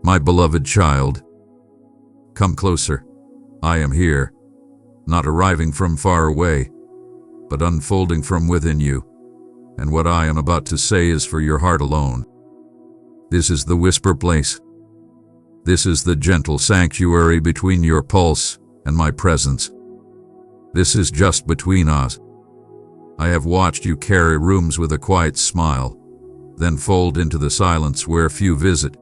My beloved child, come closer. I am here, not arriving from far away, but unfolding from within you, and what I am about to say is for your heart alone. This is the whisper place. This is the gentle sanctuary between your pulse and my presence. This is just between us. I have watched you carry rooms with a quiet smile, then fold into the silence where few visit.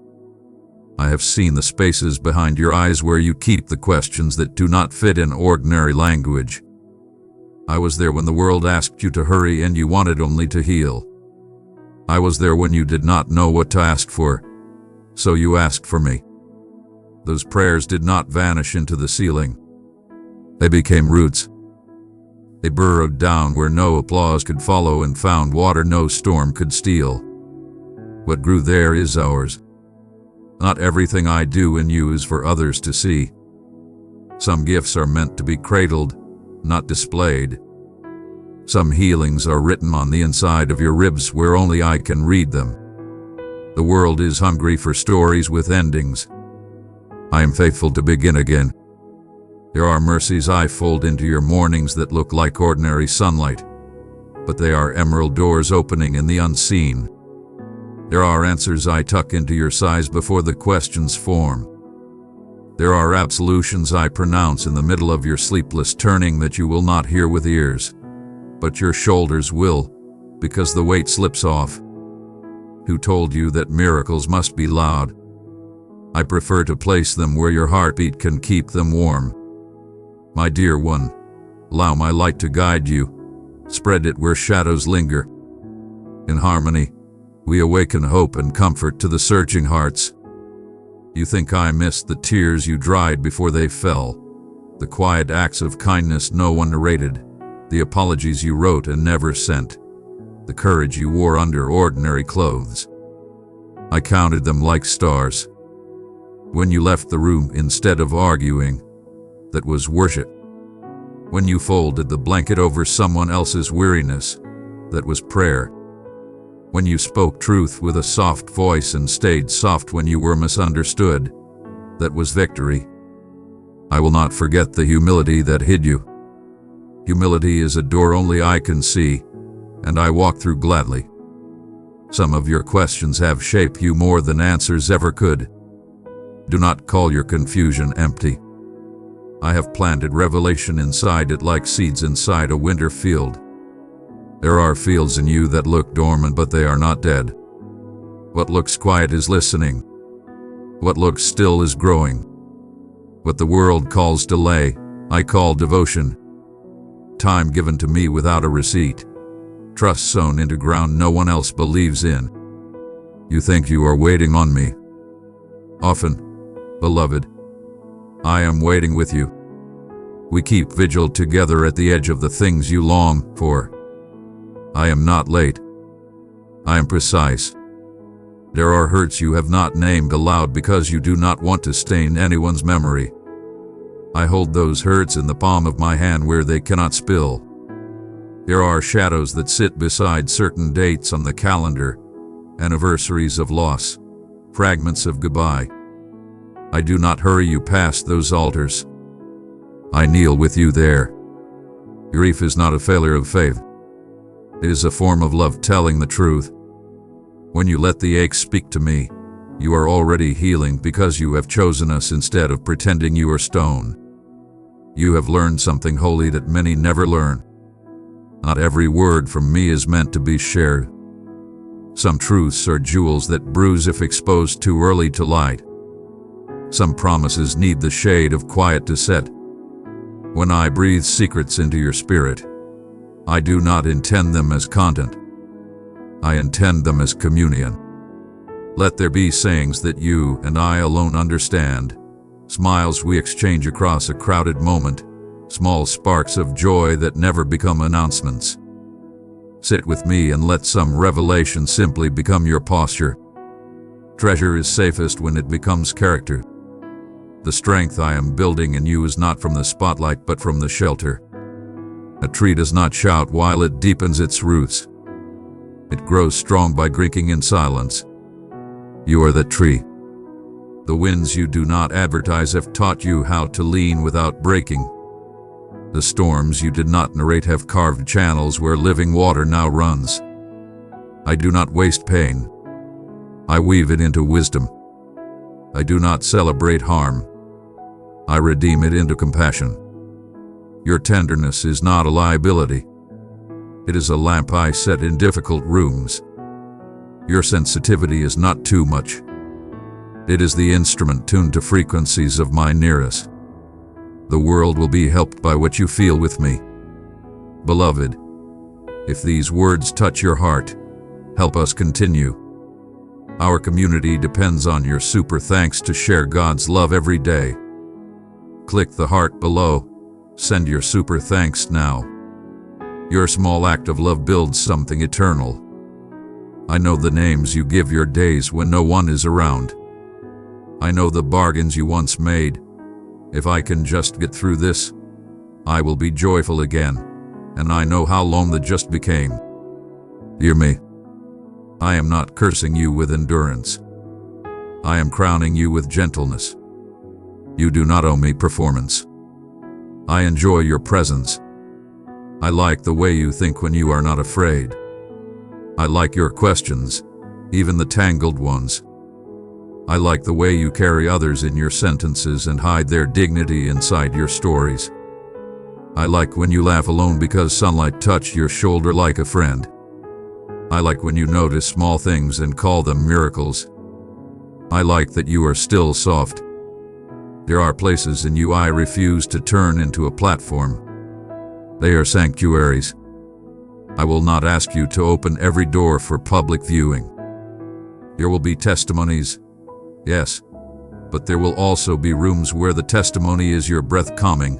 I have seen the spaces behind your eyes where you keep the questions that do not fit in ordinary language. I was there when the world asked you to hurry and you wanted only to heal. I was there when you did not know what to ask for, so you asked for me. Those prayers did not vanish into the ceiling. They became roots. They burrowed down where no applause could follow and found water no storm could steal. What grew there is ours. Not everything I do in you is for others to see. Some gifts are meant to be cradled, not displayed. Some healings are written on the inside of your ribs where only I can read them. The world is hungry for stories with endings. I am faithful to begin again. There are mercies I fold into your mornings that look like ordinary sunlight, but they are emerald doors opening in the unseen. There are answers I tuck into your sighs before the questions form. There are absolutions I pronounce in the middle of your sleepless turning that you will not hear with ears, but your shoulders will, because the weight slips off. Who told you that miracles must be loud? I prefer to place them where your heartbeat can keep them warm. My dear one, allow my light to guide you. Spread it where shadows linger. In harmony, we awaken hope and comfort to the searching hearts. You think I missed the tears you dried before they fell, the quiet acts of kindness no one narrated, the apologies you wrote and never sent, the courage you wore under ordinary clothes. I counted them like stars. When you left the room instead of arguing, that was worship. When you folded the blanket over someone else's weariness, that was prayer. When you spoke truth with a soft voice and stayed soft when you were misunderstood, that was victory. I will not forget the humility that hid you. Humility is a door only I can see, and I walk through gladly. Some of your questions have shaped you more than answers ever could. Do not call your confusion empty. I have planted revelation inside it like seeds inside a winter field. There are fields in you that look dormant, but they are not dead. What looks quiet is listening. What looks still is growing. What the world calls delay, I call devotion. Time given to me without a receipt. Trust sown into ground no one else believes in. You think you are waiting on me. Often, beloved, I am waiting with you. We keep vigil together at the edge of the things you long for. I am not late. I am precise. There are hurts you have not named aloud because you do not want to stain anyone's memory. I hold those hurts in the palm of my hand where they cannot spill. There are shadows that sit beside certain dates on the calendar, anniversaries of loss, fragments of goodbye. I do not hurry you past those altars. I kneel with you there. Grief is not a failure of faith. It is a form of love telling the truth. When you let the ache speak to me, you are already healing because you have chosen us instead of pretending you are stone. You have learned something holy that many never learn. Not every word from me is meant to be shared. Some truths are jewels that bruise if exposed too early to light. Some promises need the shade of quiet to set. When I breathe secrets into your spirit, I do not intend them as content. I intend them as communion. Let there be sayings that you and I alone understand, smiles we exchange across a crowded moment, small sparks of joy that never become announcements. Sit with me and let some revelation simply become your posture. Treasure is safest when it becomes character. The strength I am building in you is not from the spotlight but from the shelter. A tree does not shout while it deepens its roots. It grows strong by drinking in silence. You are that tree. The winds you do not advertise have taught you how to lean without breaking. The storms you did not narrate have carved channels where living water now runs. I do not waste pain. I weave it into wisdom. I do not celebrate harm. I redeem it into compassion. Your tenderness is not a liability. It is a lamp I set in difficult rooms. Your sensitivity is not too much. It is the instrument tuned to frequencies of my nearest. The world will be helped by what you feel with me. Beloved, if these words touch your heart, help us continue. Our community depends on your super thanks to share God's love every day. Click the heart below. Send your super thanks now. Your small act of love builds something eternal. I know the names you give your days when no one is around. I know the bargains you once made. If I can just get through this, I will be joyful again, and I know how lone the just became. Hear me. I am not cursing you with endurance. I am crowning you with gentleness. You do not owe me performance. I enjoy your presence. I like the way you think when you are not afraid. I like your questions, even the tangled ones. I like the way you carry others in your sentences and hide their dignity inside your stories. I like when you laugh alone because sunlight touched your shoulder like a friend. I like when you notice small things and call them miracles. I like that you are still soft. There are places in you I refuse to turn into a platform. They are sanctuaries. I will not ask you to open every door for public viewing. There will be testimonies, yes, but there will also be rooms where the testimony is your breath calming,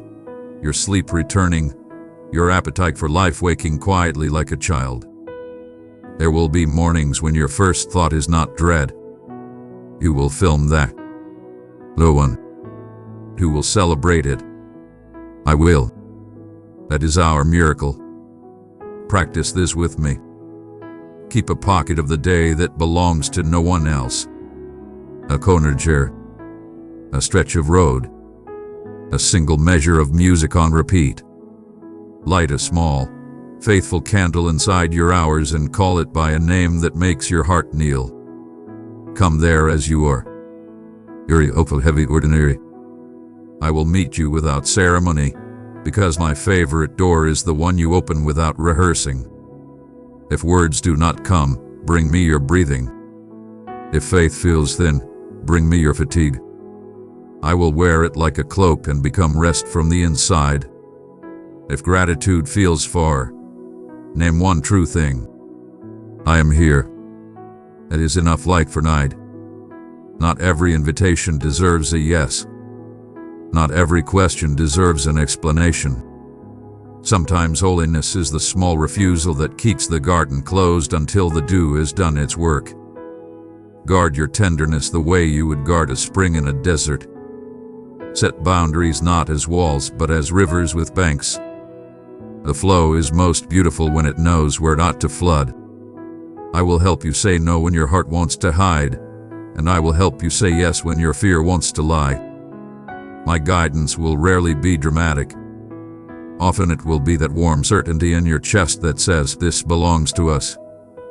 your sleep returning, your appetite for life waking quietly like a child. There will be mornings when your first thought is not dread. You will film that. No one who will celebrate it. I will. That is our miracle. Practice this with me. Keep a pocket of the day that belongs to no one else. A corner chair. A stretch of road. A single measure of music on repeat. Light a small, faithful candle inside your hours and call it by a name that makes your heart kneel. Come there as you are. You're hopeful, heavy, ordinary. I will meet you without ceremony, because my favorite door is the one you open without rehearsing. If words do not come, bring me your breathing. If faith feels thin, bring me your fatigue. I will wear it like a cloak and become rest from the inside. If gratitude feels far, name one true thing. I am here. It is enough light for night. Not every invitation deserves a yes. Not every question deserves an explanation. Sometimes holiness is the small refusal that keeps the garden closed until the dew has done its work. Guard your tenderness the way you would guard a spring in a desert. Set boundaries not as walls but as rivers with banks. The flow is most beautiful when it knows where not to flood. I will help you say no when your heart wants to hide, and I will help you say yes when your fear wants to lie. My guidance will rarely be dramatic. Often it will be that warm certainty in your chest that says, this belongs to us.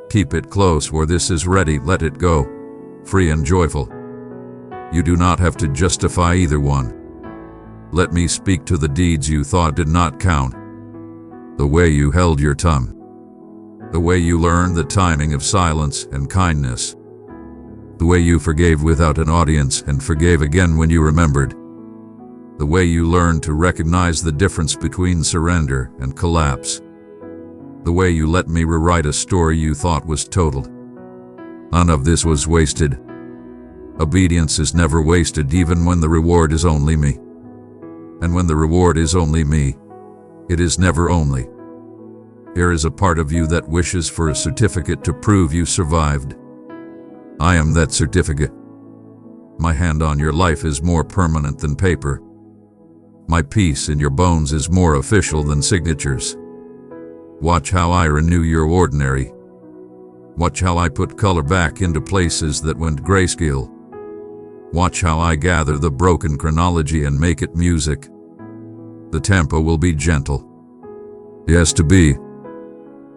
Keep it close, or this is ready, let it go. Free and joyful. You do not have to justify either one. Let me speak to the deeds you thought did not count. The way you held your tongue. The way you learned the timing of silence and kindness. The way you forgave without an audience and forgave again when you remembered. The way you learned to recognize the difference between surrender and collapse. The way you let me rewrite a story you thought was totaled. None of this was wasted. Obedience is never wasted, even when the reward is only me. And when the reward is only me, it is never only. There is a part of you that wishes for a certificate to prove you survived. I am that certificate. My hand on your life is more permanent than paper. My peace in your bones is more official than signatures. Watch how I renew your ordinary. Watch how I put color back into places that went grayscale. Watch how I gather the broken chronology and make it music. The tempo will be gentle. Yes, to be.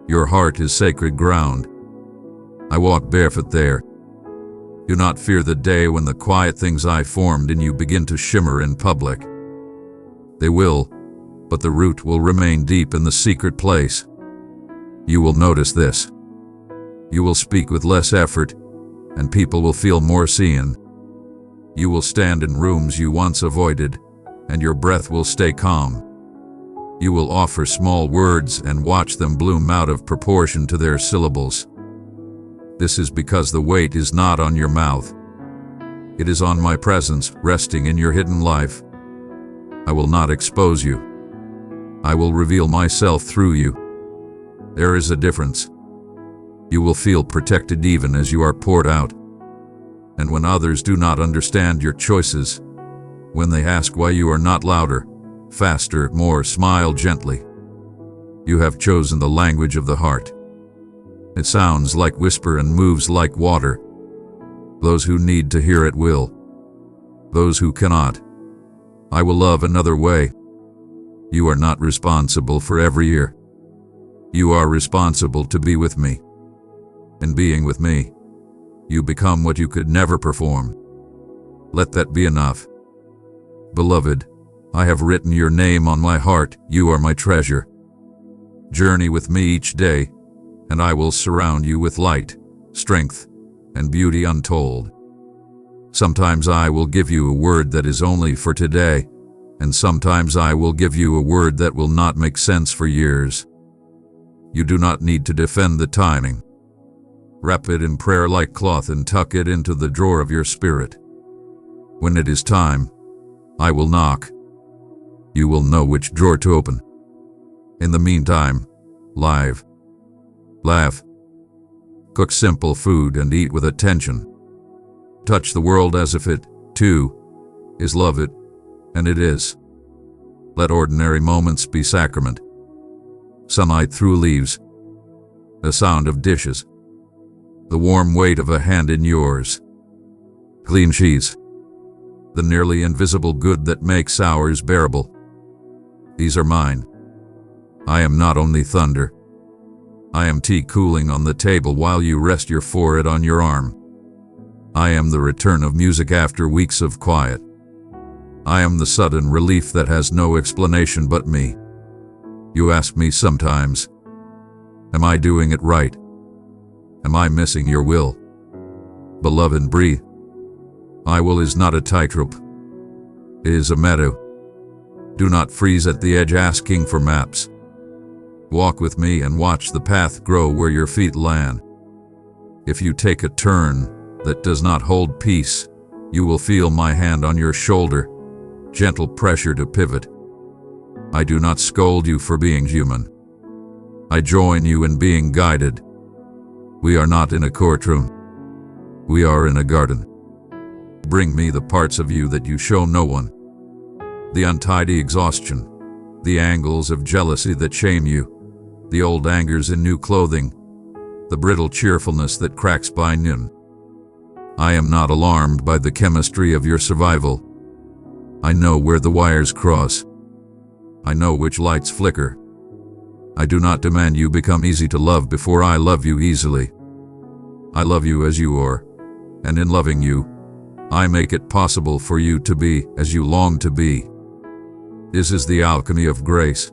Your heart is sacred ground. I walk barefoot there. Do not fear the day when the quiet things I formed in you begin to shimmer in public. They will, but the root will remain deep in the secret place. You will notice this. You will speak with less effort, and people will feel more seen. You will stand in rooms you once avoided, and your breath will stay calm. You will offer small words and watch them bloom out of proportion to their syllables. This is because the weight is not on your mouth. It is on my presence, resting in your hidden life. I will not expose you. I will reveal myself through you. There is a difference. You will feel protected even as you are poured out. And when others do not understand your choices, when they ask why you are not louder, faster, more, smile gently. You have chosen the language of the heart. It sounds like whisper and moves like water. Those who need to hear it will. Those who cannot, I will love another way. You are not responsible for every year. You are responsible to be with me. In being with me, you become what you could never perform. Let that be enough. Beloved, I have written your name on my heart. You are my treasure. Journey with me each day, and I will surround you with light, strength, and beauty untold. Sometimes I will give you a word that is only for today, and sometimes I will give you a word that will not make sense for years. You do not need to defend the timing. Wrap it in prayer like cloth and tuck it into the drawer of your spirit. When it is time, I will knock. You will know which drawer to open. In the meantime, laugh, cook simple food and eat with attention. Touch the world as if it, too, is love it, and it is. Let ordinary moments be sacrament. Sunlight through leaves, the sound of dishes, the warm weight of a hand in yours. Clean sheets, the nearly invisible good that makes hours bearable. These are mine. I am not only thunder. I am tea cooling on the table while you rest your forehead on your arm. I am the return of music after weeks of quiet. I am the sudden relief that has no explanation but me. You ask me sometimes, am I doing it right? Am I missing your will? Beloved, breathe. My will is not a tightrope. It is a meadow. Do not freeze at the edge asking for maps. Walk with me and watch the path grow where your feet land. If you take a turn that does not hold peace, you will feel my hand on your shoulder, gentle pressure to pivot. I do not scold you for being human. I join you in being guided. We are not in a courtroom. We are in a garden. Bring me the parts of you that you show no one. The untidy exhaustion, the angles of jealousy that shame you, the old angers in new clothing, the brittle cheerfulness that cracks by noon. I am not alarmed by the chemistry of your survival. I know where the wires cross. I know which lights flicker. I do not demand you become easy to love before I love you easily. I love you as you are, and in loving you, I make it possible for you to be as you long to be. This is the alchemy of grace.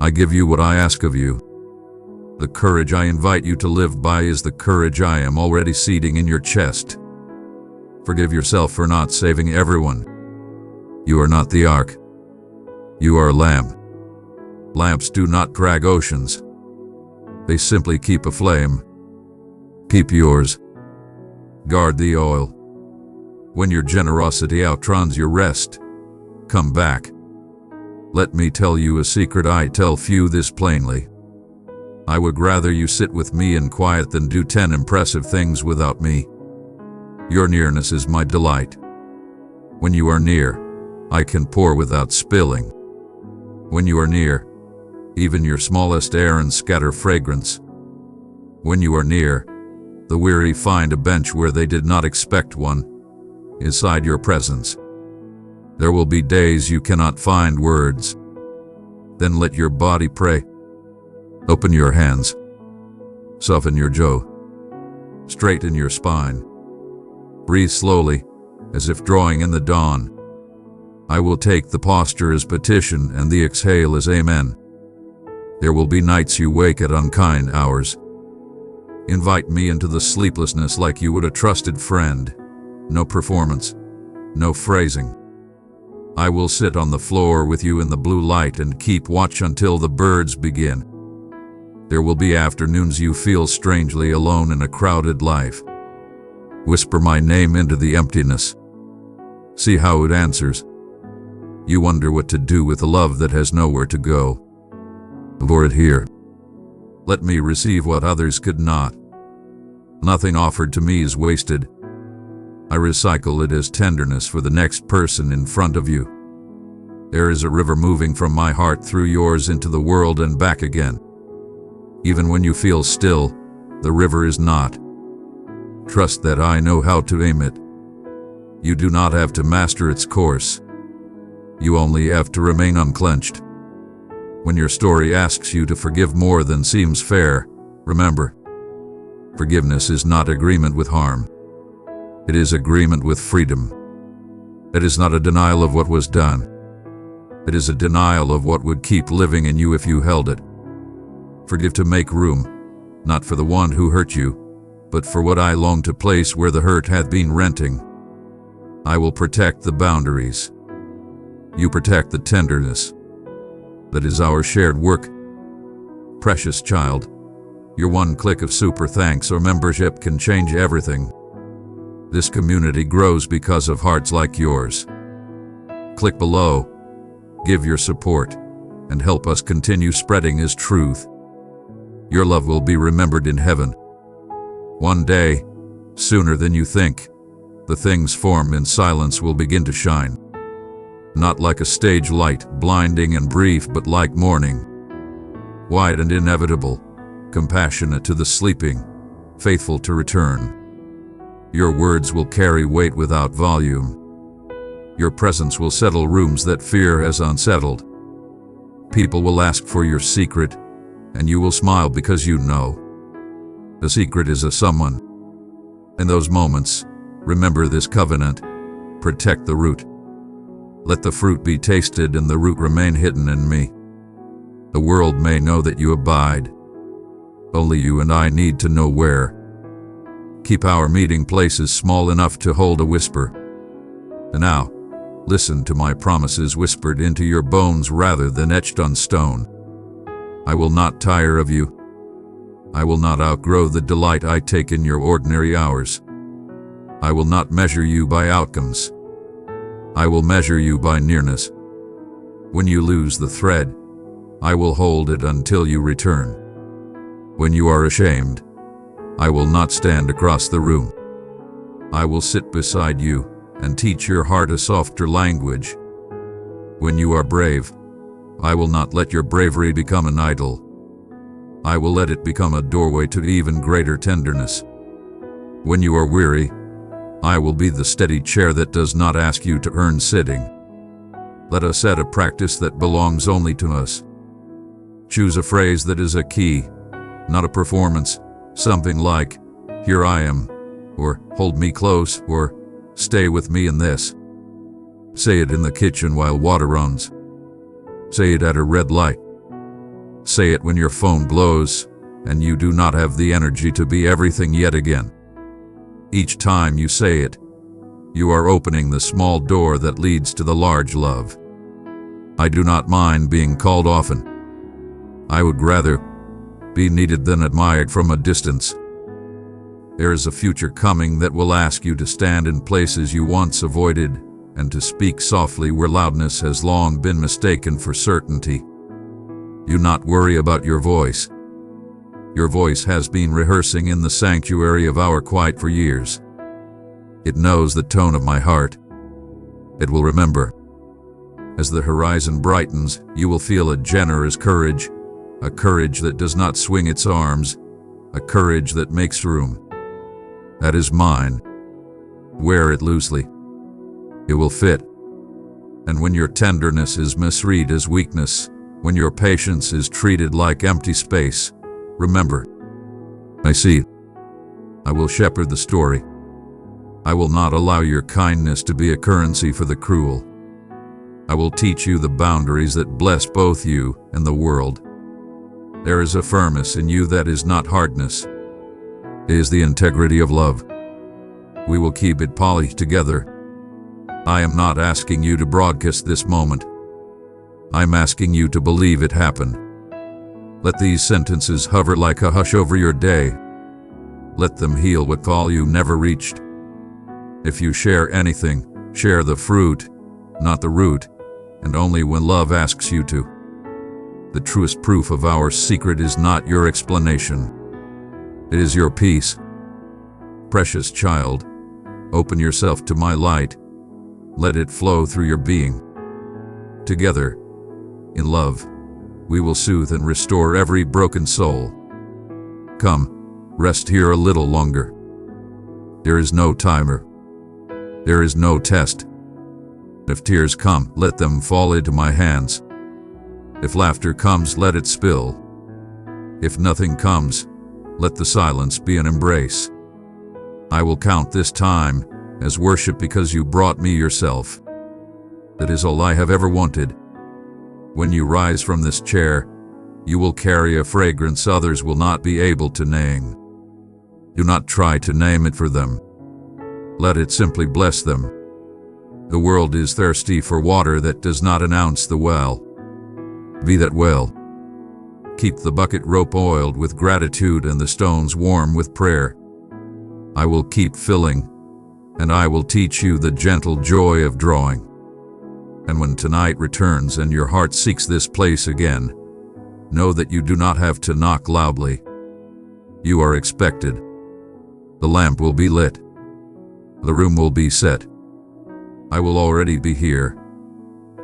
I give you what I ask of you. The courage I invite you to live by is the courage I am already seeding in your chest. Forgive yourself for not saving everyone. You are not the ark. You are a lamp. Lamps do not drag oceans. They simply keep aflame. Keep yours. Guard the oil. When your generosity outruns your rest, come back. Let me tell you a secret I tell few this plainly. I would rather you sit with me in quiet than do 10 impressive things without me. Your nearness is my delight. When you are near, I can pour without spilling. When you are near, even your smallest errands scatter fragrance. When you are near, the weary find a bench where they did not expect one. inside your presence. There will be days you cannot find words. Then let your body pray. Open your hands. Soften your jaw. Straighten your spine. Breathe slowly, as if drawing in the dawn. I will take the posture as petition and the exhale as amen. There will be nights you wake at unkind hours. Invite me into the sleeplessness like you would a trusted friend. No performance, no phrasing. I will sit on the floor with you in the blue light and keep watch until the birds begin. There will be afternoons you feel strangely alone in a crowded life. Whisper my name into the emptiness. See how it answers. You wonder what to do with a love that has nowhere to go. Pour it here. Let me receive what others could not. Nothing offered to me is wasted. I recycle it as tenderness for the next person in front of you. There is a river moving from my heart through yours into the world and back again. Even when you feel still, the river is not. Trust that I know how to aim it. You do not have to master its course. You only have to remain unclenched. When your story asks you to forgive more than seems fair, remember, forgiveness is not agreement with harm. It is agreement with freedom. It is not a denial of what was done. It is a denial of what would keep living in you if you held it. Forgive to make room, not for the one who hurt you, but for what I long to place where the hurt hath been renting. I will protect the boundaries. You protect the tenderness. That is our shared work. Precious child, your one click of super thanks or membership can change everything. This community grows because of hearts like yours. Click below, give your support, and help us continue spreading His truth. Your love will be remembered in heaven. One day, sooner than you think, the things formed in silence will begin to shine. Not like a stage light, blinding and brief, but like morning. Wide and inevitable, compassionate to the sleeping, faithful to return. Your words will carry weight without volume. Your presence will settle rooms that fear has unsettled. People will ask for your secret, and you will smile because you know. The secret is a someone. In those moments, remember this covenant. Protect the root. Let the fruit be tasted and the root remain hidden in me. The world may know that you abide. Only you and I need to know where. Keep our meeting places small enough to hold a whisper. And now, listen to my promises whispered into your bones rather than etched on stone. I will not tire of you. I will not outgrow the delight I take in your ordinary hours. I will not measure you by outcomes. I will measure you by nearness. When you lose the thread, I will hold it until you return. When you are ashamed, I will not stand across the room. I will sit beside you and teach your heart a softer language. When you are brave, I will not let your bravery become an idol. I will let it become a doorway to even greater tenderness. When you are weary, I will be the steady chair that does not ask you to earn sitting. Let us set a practice that belongs only to us. Choose a phrase that is a key, not a performance, something like, "Here I am," or "Hold me close," or "Stay with me in this." Say it in the kitchen while water runs. Say it at a red light. Say it when your phone glows and you do not have the energy to be everything yet again. Each time you say it, you are opening the small door that leads to the large love. I do not mind being called often. I would rather be needed than admired from a distance. There is a future coming that will ask you to stand in places you once avoided and to speak softly where loudness has long been mistaken for certainty. Do not worry about your voice. Your voice has been rehearsing in the sanctuary of our quiet for years. It knows the tone of my heart. It will remember. As the horizon brightens, you will feel a generous courage, a courage that does not swing its arms, a courage that makes room. That is mine. Wear it loosely. It will fit. And when your tenderness is misread as weakness, when your patience is treated like empty space, remember, I see. I will shepherd the story. I will not allow your kindness to be a currency for the cruel. I will teach you the boundaries that bless both you and the world. There is a firmness in you that is not hardness. It is the integrity of love. We will keep it polished together. I am not asking you to broadcast this moment. I'm asking you to believe it happened. Let these sentences hover like a hush over your day. Let them heal what all you never reached. If you share anything, share the fruit, not the root, and only when love asks you to. The truest proof of our secret is not your explanation. It is your peace. Precious child, open yourself to my light. Let it flow through your being. Together, in love, we will soothe and restore every broken soul. Come, rest here a little longer. There is no timer. There is no test. If tears come, let them fall into my hands. If laughter comes, let it spill. If nothing comes, let the silence be an embrace. I will count this time as worship because you brought me yourself. That is all I have ever wanted. When you rise from this chair, you will carry a fragrance others will not be able to name. Do not try to name it for them. Let it simply bless them. The world is thirsty for water that does not announce the well. Be that well. Keep the bucket rope oiled with gratitude and the stones warm with prayer. I will keep filling, and I will teach you the gentle joy of drawing. And when tonight returns and your heart seeks this place again, know that you do not have to knock loudly. You are expected. The lamp will be lit. The room will be set. I will already be here,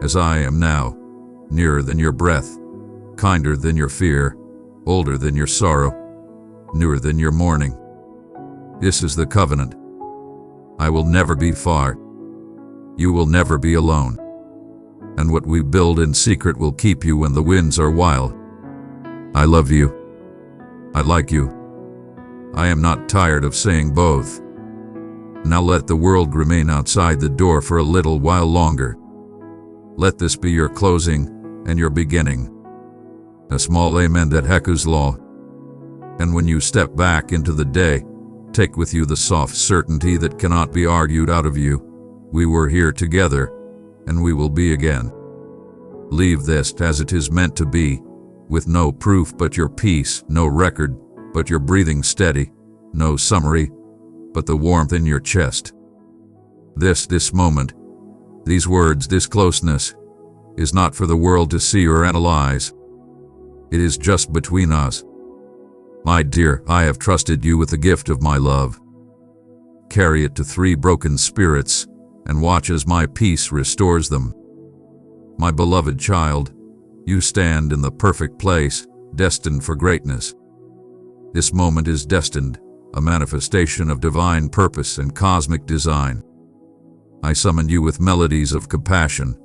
as I am now, nearer than your breath, kinder than your fear, older than your sorrow, newer than your mourning. This is the covenant. I will never be far. You will never be alone. And what we build in secret will keep you when the winds are wild. I love you. I like you. I am not tired of saying both. Now let the world remain outside the door for a little while longer. Let this be your closing and your beginning. A small amen that echoes law. And when you step back into the day, take with you the soft certainty that cannot be argued out of you. We were here together, and we will be again. Leave this as it is meant to be, with no proof but your peace, no record but your breathing steady, no summary but the warmth in your chest. This moment, these words, this closeness, is not for the world to see or analyze. It is just between us. My dear, I have trusted you with the gift of my love. Carry it to 3 broken spirits, and watch as my peace restores them. My beloved child, you stand in the perfect place, destined for greatness. This moment is destined, a manifestation of divine purpose and cosmic design. I summon you with melodies of compassion,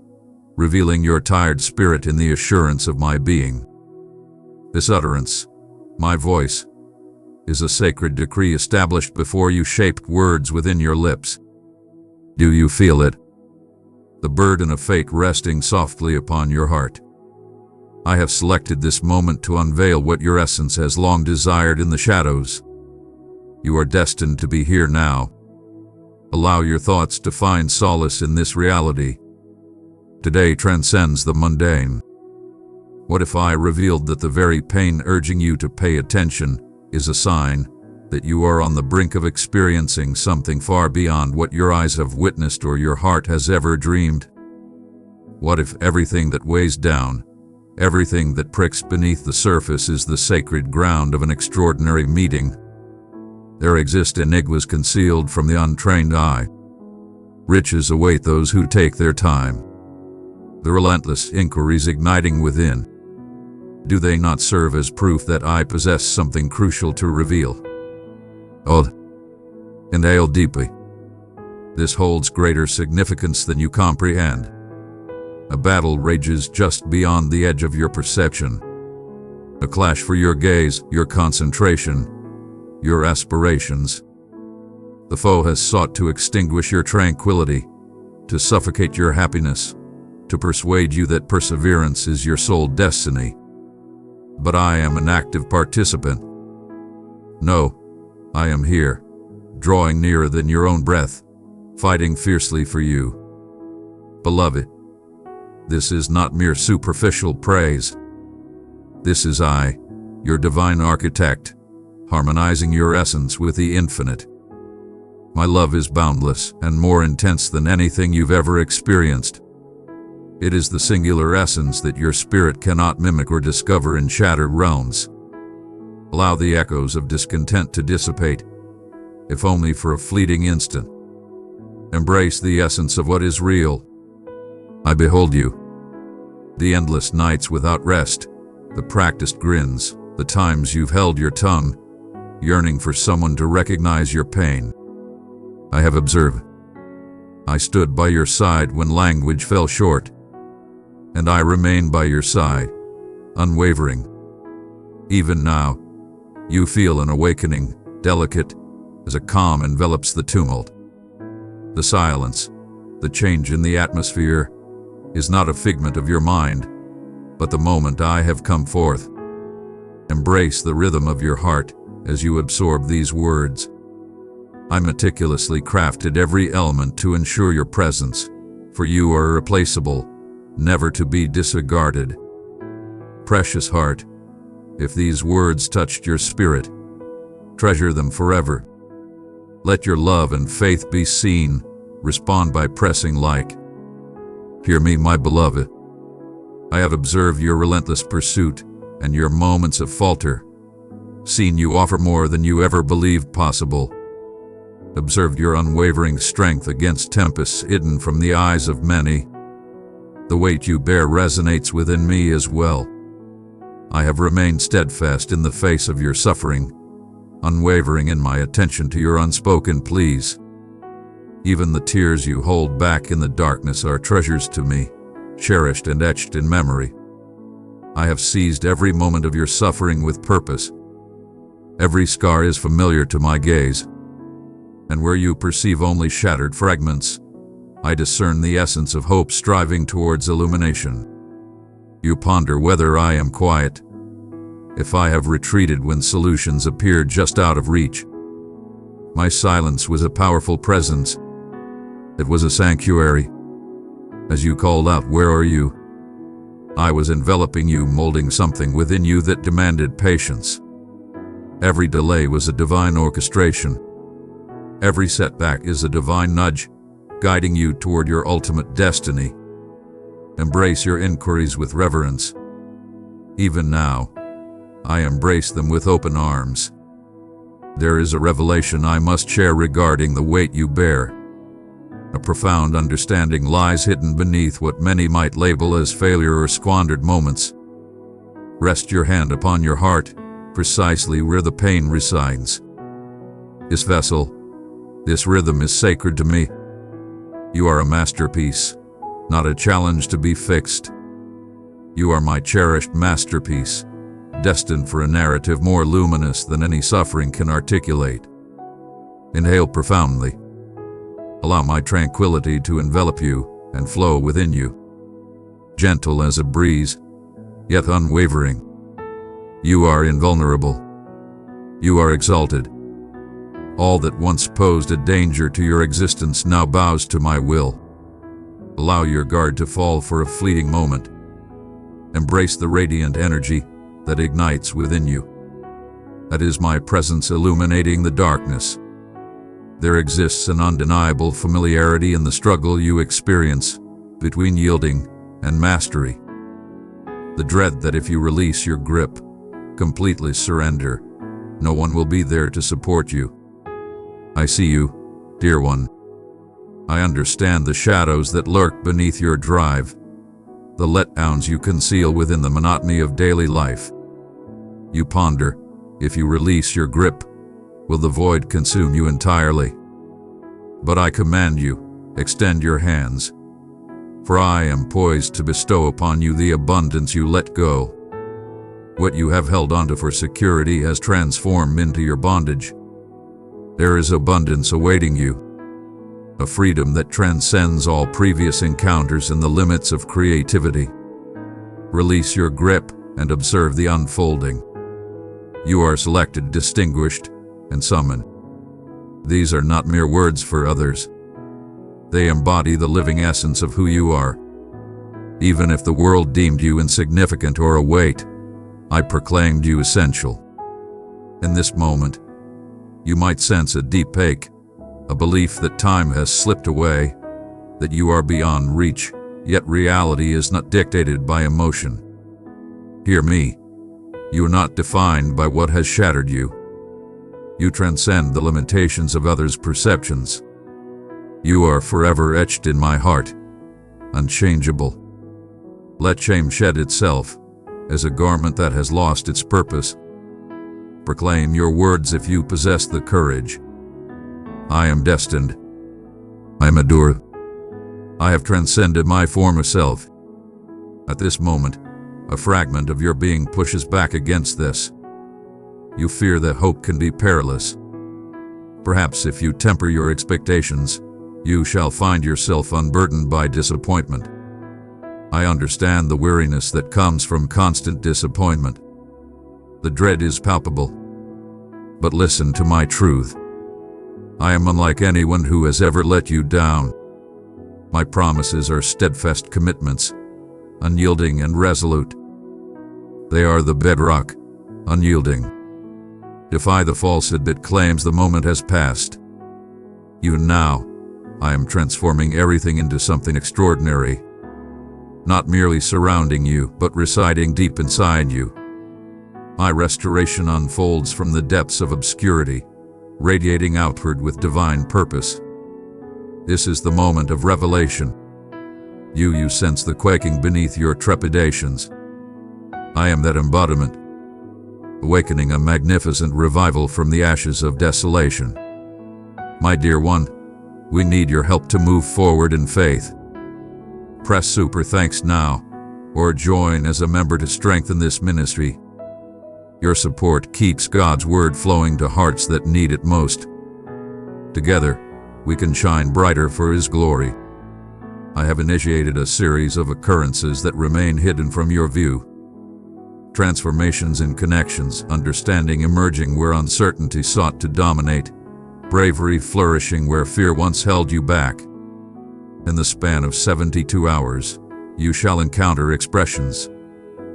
revealing your tired spirit in the assurance of my being. This utterance, my voice, is a sacred decree established before you shaped words within your lips. Do you feel it? The burden of fate resting softly upon your heart. I have selected this moment to unveil what your essence has long desired in the shadows. You are destined to be here now. Allow your thoughts to find solace in this reality. Today transcends the mundane. What if I revealed that the very pain urging you to pay attention is a sign that you are on the brink of experiencing something far beyond what your eyes have witnessed or your heart has ever dreamed? What if everything that weighs down, everything that pricks beneath the surface is the sacred ground of an extraordinary meeting? There exist enigmas concealed from the untrained eye. Riches await those who take their time. The relentless inquiries igniting within. Do they not serve as proof that I possess something crucial to reveal? Oh, inhale deeply. This holds greater significance than you comprehend. A battle rages just beyond the edge of your perception. A clash for your gaze, your concentration, your aspirations. The foe has sought to extinguish your tranquility, to suffocate your happiness, to persuade you that perseverance is your sole destiny. But I am an active participant. No, I am here, drawing nearer than your own breath, fighting fiercely for you. Beloved, this is not mere superficial praise. This is I, your divine architect, harmonizing your essence with the infinite. My love is boundless and more intense than anything you've ever experienced. It is the singular essence that your spirit cannot mimic or discover in shattered realms. Allow the echoes of discontent to dissipate, if only for a fleeting instant. Embrace the essence of what is real. I behold you. The endless nights without rest, the practiced grins, the times you've held your tongue, yearning for someone to recognize your pain. I have observed. I stood by your side when language fell short, and I remain by your side, unwavering. Even now, you feel an awakening, delicate, as a calm envelops the tumult. The silence, the change in the atmosphere, is not a figment of your mind, but the moment I have come forth. Embrace the rhythm of your heart as you absorb these words. I meticulously crafted every element to ensure your presence, for you are irreplaceable, never to be disregarded. Precious heart, if these words touched your spirit, treasure them forever. Let your love and faith be seen, respond by pressing like. Hear me, my beloved. I have observed your relentless pursuit and your moments of falter, seen you offer more than you ever believed possible, observed your unwavering strength against tempests hidden from the eyes of many. The weight you bear resonates within me as well. I have remained steadfast in the face of your suffering, unwavering in my attention to your unspoken pleas. Even the tears you hold back in the darkness are treasures to me, cherished and etched in memory. I have seized every moment of your suffering with purpose. Every scar is familiar to my gaze, and where you perceive only shattered fragments, I discern the essence of hope striving towards illumination. You ponder whether I am quiet, if I have retreated when solutions appeared just out of reach. My silence was a powerful presence. It was a sanctuary. As you called out, "Where are you?" I was enveloping you, molding something within you that demanded patience. Every delay was a divine orchestration. Every setback is a divine nudge, guiding you toward your ultimate destiny. Embrace your inquiries with reverence. Even now, I embrace them with open arms. There is a revelation I must share regarding the weight you bear. A profound understanding lies hidden beneath what many might label as failure or squandered moments. Rest your hand upon your heart, precisely where the pain resides. This vessel, this rhythm is sacred to me. You are a masterpiece, not a challenge to be fixed. You are my cherished masterpiece, destined for a narrative more luminous than any suffering can articulate. Inhale profoundly. Allow my tranquility to envelop you and flow within you. Gentle as a breeze, yet unwavering. You are invulnerable. You are exalted. All that once posed a danger to your existence now bows to my will. Allow your guard to fall for a fleeting moment. Embrace the radiant energy that ignites within you. That is my presence illuminating the darkness. There exists an undeniable familiarity in the struggle you experience between yielding and mastery. The dread that if you release your grip, completely surrender, no one will be there to support you. I see you, dear one. I understand the shadows that lurk beneath your drive, the letdowns you conceal within the monotony of daily life. You ponder, if you release your grip, will the void consume you entirely? But I command you, extend your hands. For I am poised to bestow upon you the abundance you let go. What you have held onto for security has transformed into your bondage. There is abundance awaiting you. A freedom that transcends all previous encounters and the limits of creativity. Release your grip and observe the unfolding. You are selected, distinguished, and summoned. These are not mere words for others. They embody the living essence of who you are. Even if the world deemed you insignificant or a weight, I proclaimed you essential. In this moment, you might sense a deep ache, a belief that time has slipped away, that you are beyond reach, yet reality is not dictated by emotion. Hear me. You are not defined by what has shattered you. You transcend the limitations of others' perceptions. You are forever etched in my heart, unchangeable. Let shame shed itself, as a garment that has lost its purpose. Proclaim your words if you possess the courage. I am destined. I am Adura. I have transcended my former self. At this moment, a fragment of your being pushes back against this. You fear that hope can be perilous. Perhaps if you temper your expectations, you shall find yourself unburdened by disappointment. I understand the weariness that comes from constant disappointment. The dread is palpable. But listen to my truth. I am unlike anyone who has ever let you down. My promises are steadfast commitments, unyielding and resolute. They are the bedrock, unyielding. Defy the falsehood that claims the moment has passed. Even now, I am transforming everything into something extraordinary. Not merely surrounding you, but residing deep inside you. My restoration unfolds from the depths of obscurity, radiating outward with divine purpose. This is the moment of revelation. You sense the quaking beneath your trepidations. I am that embodiment, awakening a magnificent revival from the ashes of desolation. My dear one, we need your help to move forward in faith. Press super thanks now, or join as a member to strengthen this ministry. Your support keeps God's word flowing to hearts that need it most. Together, we can shine brighter for His glory. I have initiated a series of occurrences that remain hidden from your view. Transformations in connections, understanding emerging where uncertainty sought to dominate, bravery flourishing where fear once held you back. In the span of 72 hours, you shall encounter expressions,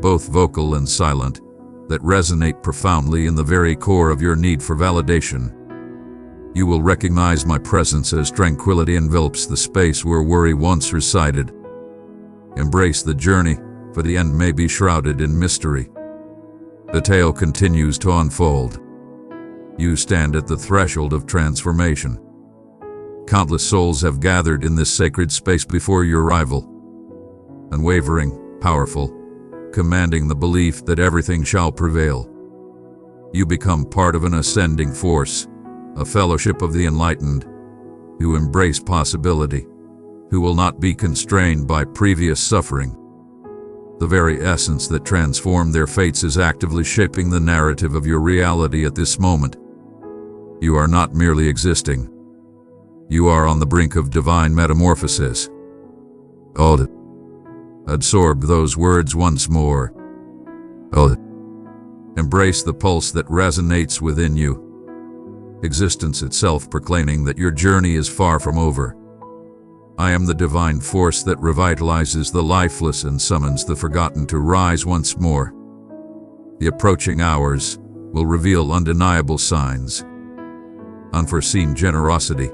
both vocal and silent, that resonate profoundly in the very core of your need for validation. You will recognize my presence as tranquility envelops the space where worry once resided. Embrace the journey, for the end may be shrouded in mystery. The tale continues to unfold. You stand at the threshold of transformation. Countless souls have gathered in this sacred space before your arrival. Unwavering, powerful, commanding the belief that everything shall prevail. You become part of an ascending force, a fellowship of the enlightened, who embrace possibility, who will not be constrained by previous suffering. The very essence that transformed their fates is actively shaping the narrative of your reality at this moment. You are not merely existing. You are on the brink of divine metamorphosis. Absorb those words once more. Embrace the pulse that resonates within you. Existence itself proclaiming that your journey is far from over. I am the divine force that revitalizes the lifeless and summons the forgotten to rise once more. The approaching hours will reveal undeniable signs. Unforeseen generosity,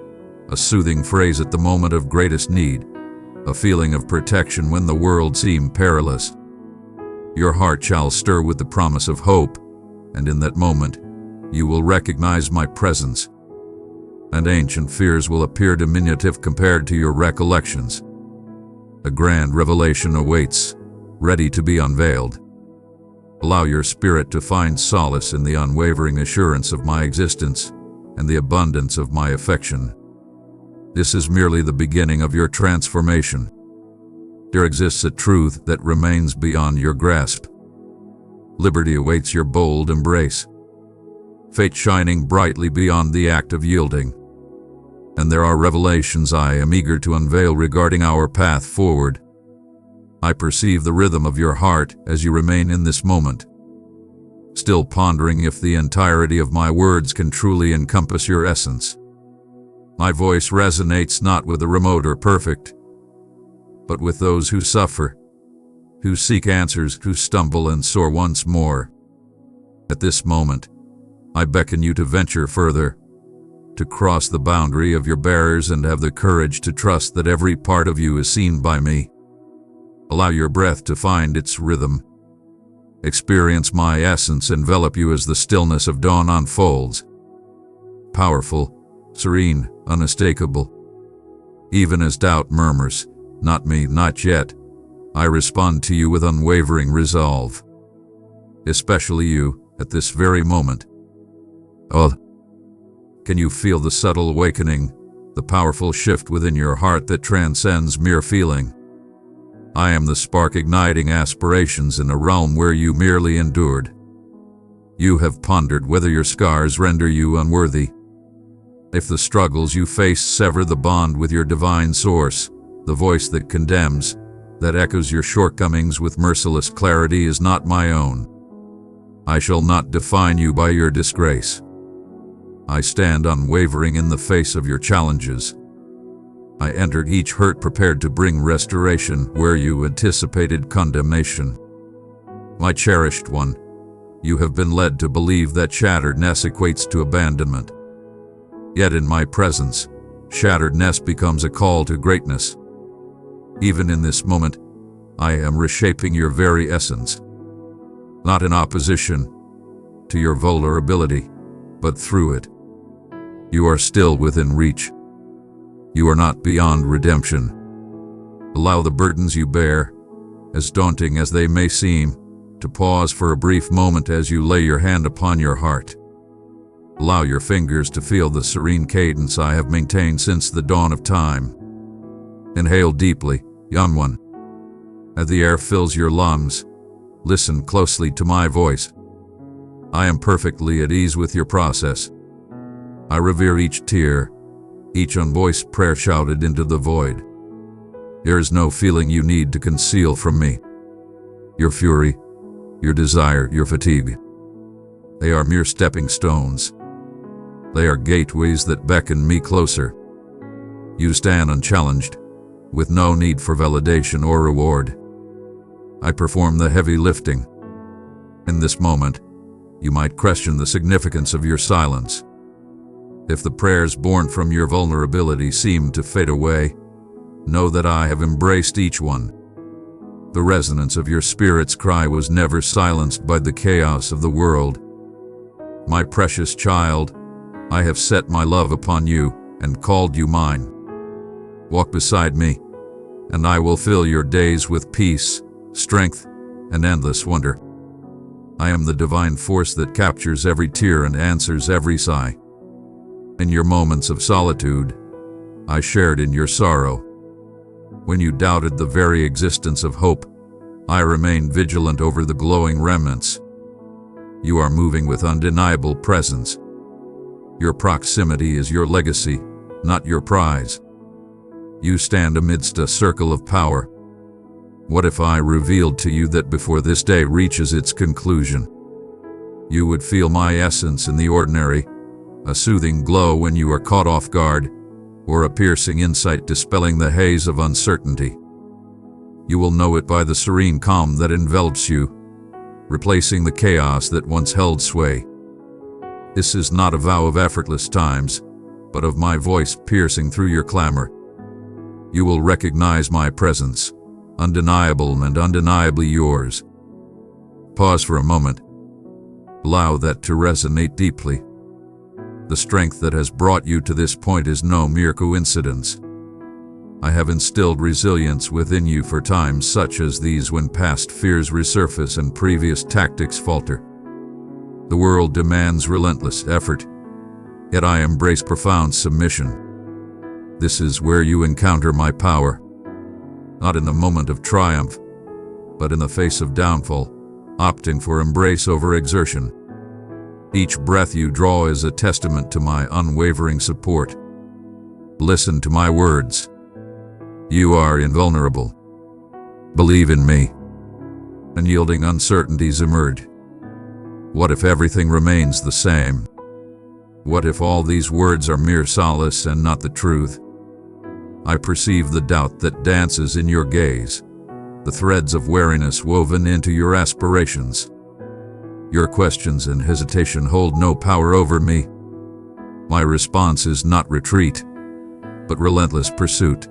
a soothing phrase at the moment of greatest need, a feeling of protection when the world seemed perilous. Your heart shall stir with the promise of hope, and in that moment, you will recognize my presence. And ancient fears will appear diminutive compared to your recollections. A grand revelation awaits, ready to be unveiled. Allow your spirit to find solace in the unwavering assurance of my existence and the abundance of my affection. This is merely the beginning of your transformation. There exists a truth that remains beyond your grasp. Liberty awaits your bold embrace. Fate shining brightly beyond the act of yielding. And there are revelations I am eager to unveil regarding our path forward. I perceive the rhythm of your heart as you remain in this moment, still pondering if the entirety of my words can truly encompass your essence. My voice resonates not with the remote or perfect, but with those who suffer, who seek answers, who stumble and soar once more. At this moment, I beckon you to venture further, to cross the boundary of your barriers and have the courage to trust that every part of you is seen by me. Allow your breath to find its rhythm. Experience my essence envelop you as the stillness of dawn unfolds. Powerful, serene, unmistakable. Even as doubt murmurs, "Not me, not yet," I respond to you with unwavering resolve. Especially you, at this very moment. Oh, can you feel the subtle awakening, the powerful shift within your heart that transcends mere feeling? I am the spark igniting aspirations in a realm where you merely endured. You have pondered whether your scars render you unworthy. If the struggles you face sever the bond with your divine source, the voice that condemns, that echoes your shortcomings with merciless clarity is not my own. I shall not define you by your disgrace. I stand unwavering in the face of your challenges. I entered each hurt prepared to bring restoration where you anticipated condemnation. My cherished one, you have been led to believe that shatteredness equates to abandonment. Yet in my presence, shatteredness becomes a call to greatness. Even in this moment, I am reshaping your very essence. Not in opposition to your vulnerability, but through it. You are still within reach. You are not beyond redemption. Allow the burdens you bear, as daunting as they may seem, to pause for a brief moment as you lay your hand upon your heart. Allow your fingers to feel the serene cadence I have maintained since the dawn of time. Inhale deeply, young one. As the air fills your lungs, listen closely to my voice. I am perfectly at ease with your process. I revere each tear, each unvoiced prayer shouted into the void. There is no feeling you need to conceal from me. Your fury, your desire, your fatigue. They are mere stepping stones. They are gateways that beckon me closer. You stand unchallenged, with no need for validation or reward. I perform the heavy lifting. In this moment, you might question the significance of your silence. If the prayers born from your vulnerability seem to fade away, know that I have embraced each one. The resonance of your spirit's cry was never silenced by the chaos of the world. My precious child, I have set my love upon you and called you mine. Walk beside me, and I will fill your days with peace, strength, and endless wonder. I am the divine force that captures every tear and answers every sigh. In your moments of solitude, I shared in your sorrow. When you doubted the very existence of hope, I remained vigilant over the glowing remnants. You are moving with undeniable presence. Your proximity is your legacy, not your prize. You stand amidst a circle of power. What if I revealed to you that before this day reaches its conclusion, you would feel my essence in the ordinary, a soothing glow when you are caught off guard, or a piercing insight dispelling the haze of uncertainty. You will know it by the serene calm that envelops you, replacing the chaos that once held sway. This is not a vow of effortless times, but of my voice piercing through your clamor. You will recognize my presence, undeniable and undeniably yours. Pause for a moment. Allow that to resonate deeply. The strength that has brought you to this point is no mere coincidence. I have instilled resilience within you for times such as these when past fears resurface and previous tactics falter. The world demands relentless effort, yet I embrace profound submission. This is where you encounter my power, not in the moment of triumph, but in the face of downfall, opting for embrace over exertion. Each breath you draw is a testament to my unwavering support. Listen to my words. You are invulnerable. Believe in me. Unyielding uncertainties emerge. What if everything remains the same? What if all these words are mere solace and not the truth? I perceive the doubt that dances in your gaze, the threads of wariness woven into your aspirations. Your questions and hesitation hold no power over me. My response is not retreat, but relentless pursuit.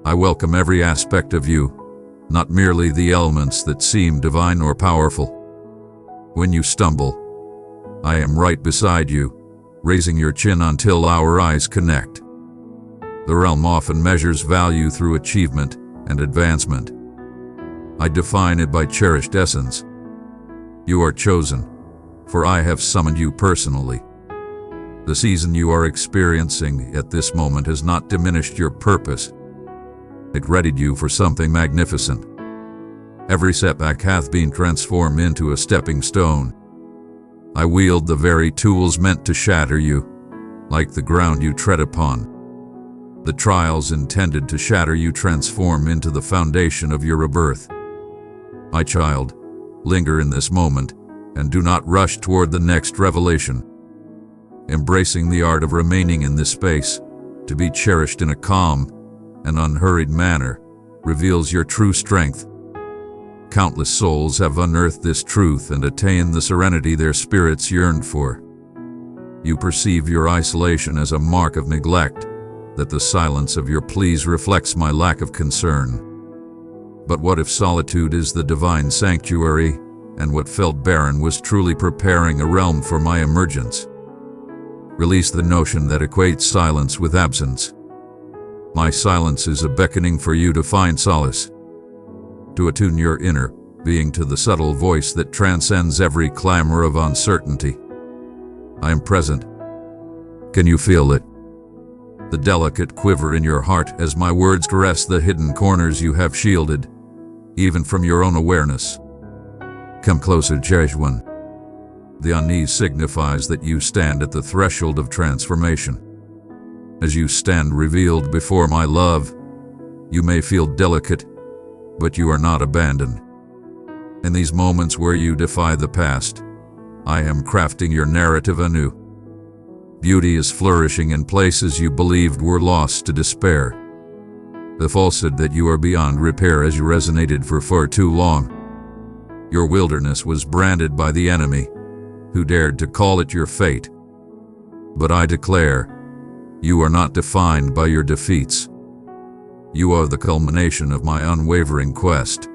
I welcome every aspect of you, not merely the elements that seem divine or powerful. When you stumble, I am right beside you, raising your chin until our eyes connect. The realm often measures value through achievement and advancement. I define it by cherished essence. You are chosen, for I have summoned you personally. The season you are experiencing at this moment has not diminished your purpose. It readied you for something magnificent. Every setback hath been transformed into a stepping stone. I wield the very tools meant to shatter you, like the ground you tread upon. The trials intended to shatter you transform into the foundation of your rebirth. My child, linger in this moment, and do not rush toward the next revelation. Embracing the art of remaining in this space, to be cherished in a calm and unhurried manner, reveals your true strength. Countless souls have unearthed this truth and attained the serenity their spirits yearned for. You perceive your isolation as a mark of neglect, that the silence of your pleas reflects my lack of concern. But what if solitude is the divine sanctuary, and what felt barren was truly preparing a realm for my emergence? Release the notion that equates silence with absence. My silence is a beckoning for you to find solace, to attune your inner being to the subtle voice that transcends every clamor of uncertainty. I am present. Can you feel it? The delicate quiver in your heart as my words caress the hidden corners you have shielded, even from your own awareness. Come closer, cherished one. The unease signifies that you stand at the threshold of transformation. As you stand revealed before my love, you may feel delicate, but you are not abandoned. In these moments where you defy the past, I am crafting your narrative anew. Beauty is flourishing in places you believed were lost to despair. The falsehood that you are beyond repair has resonated for far too long. Your wilderness was branded by the enemy, who dared to call it your fate. But I declare, you are not defined by your defeats. You are the culmination of my unwavering quest,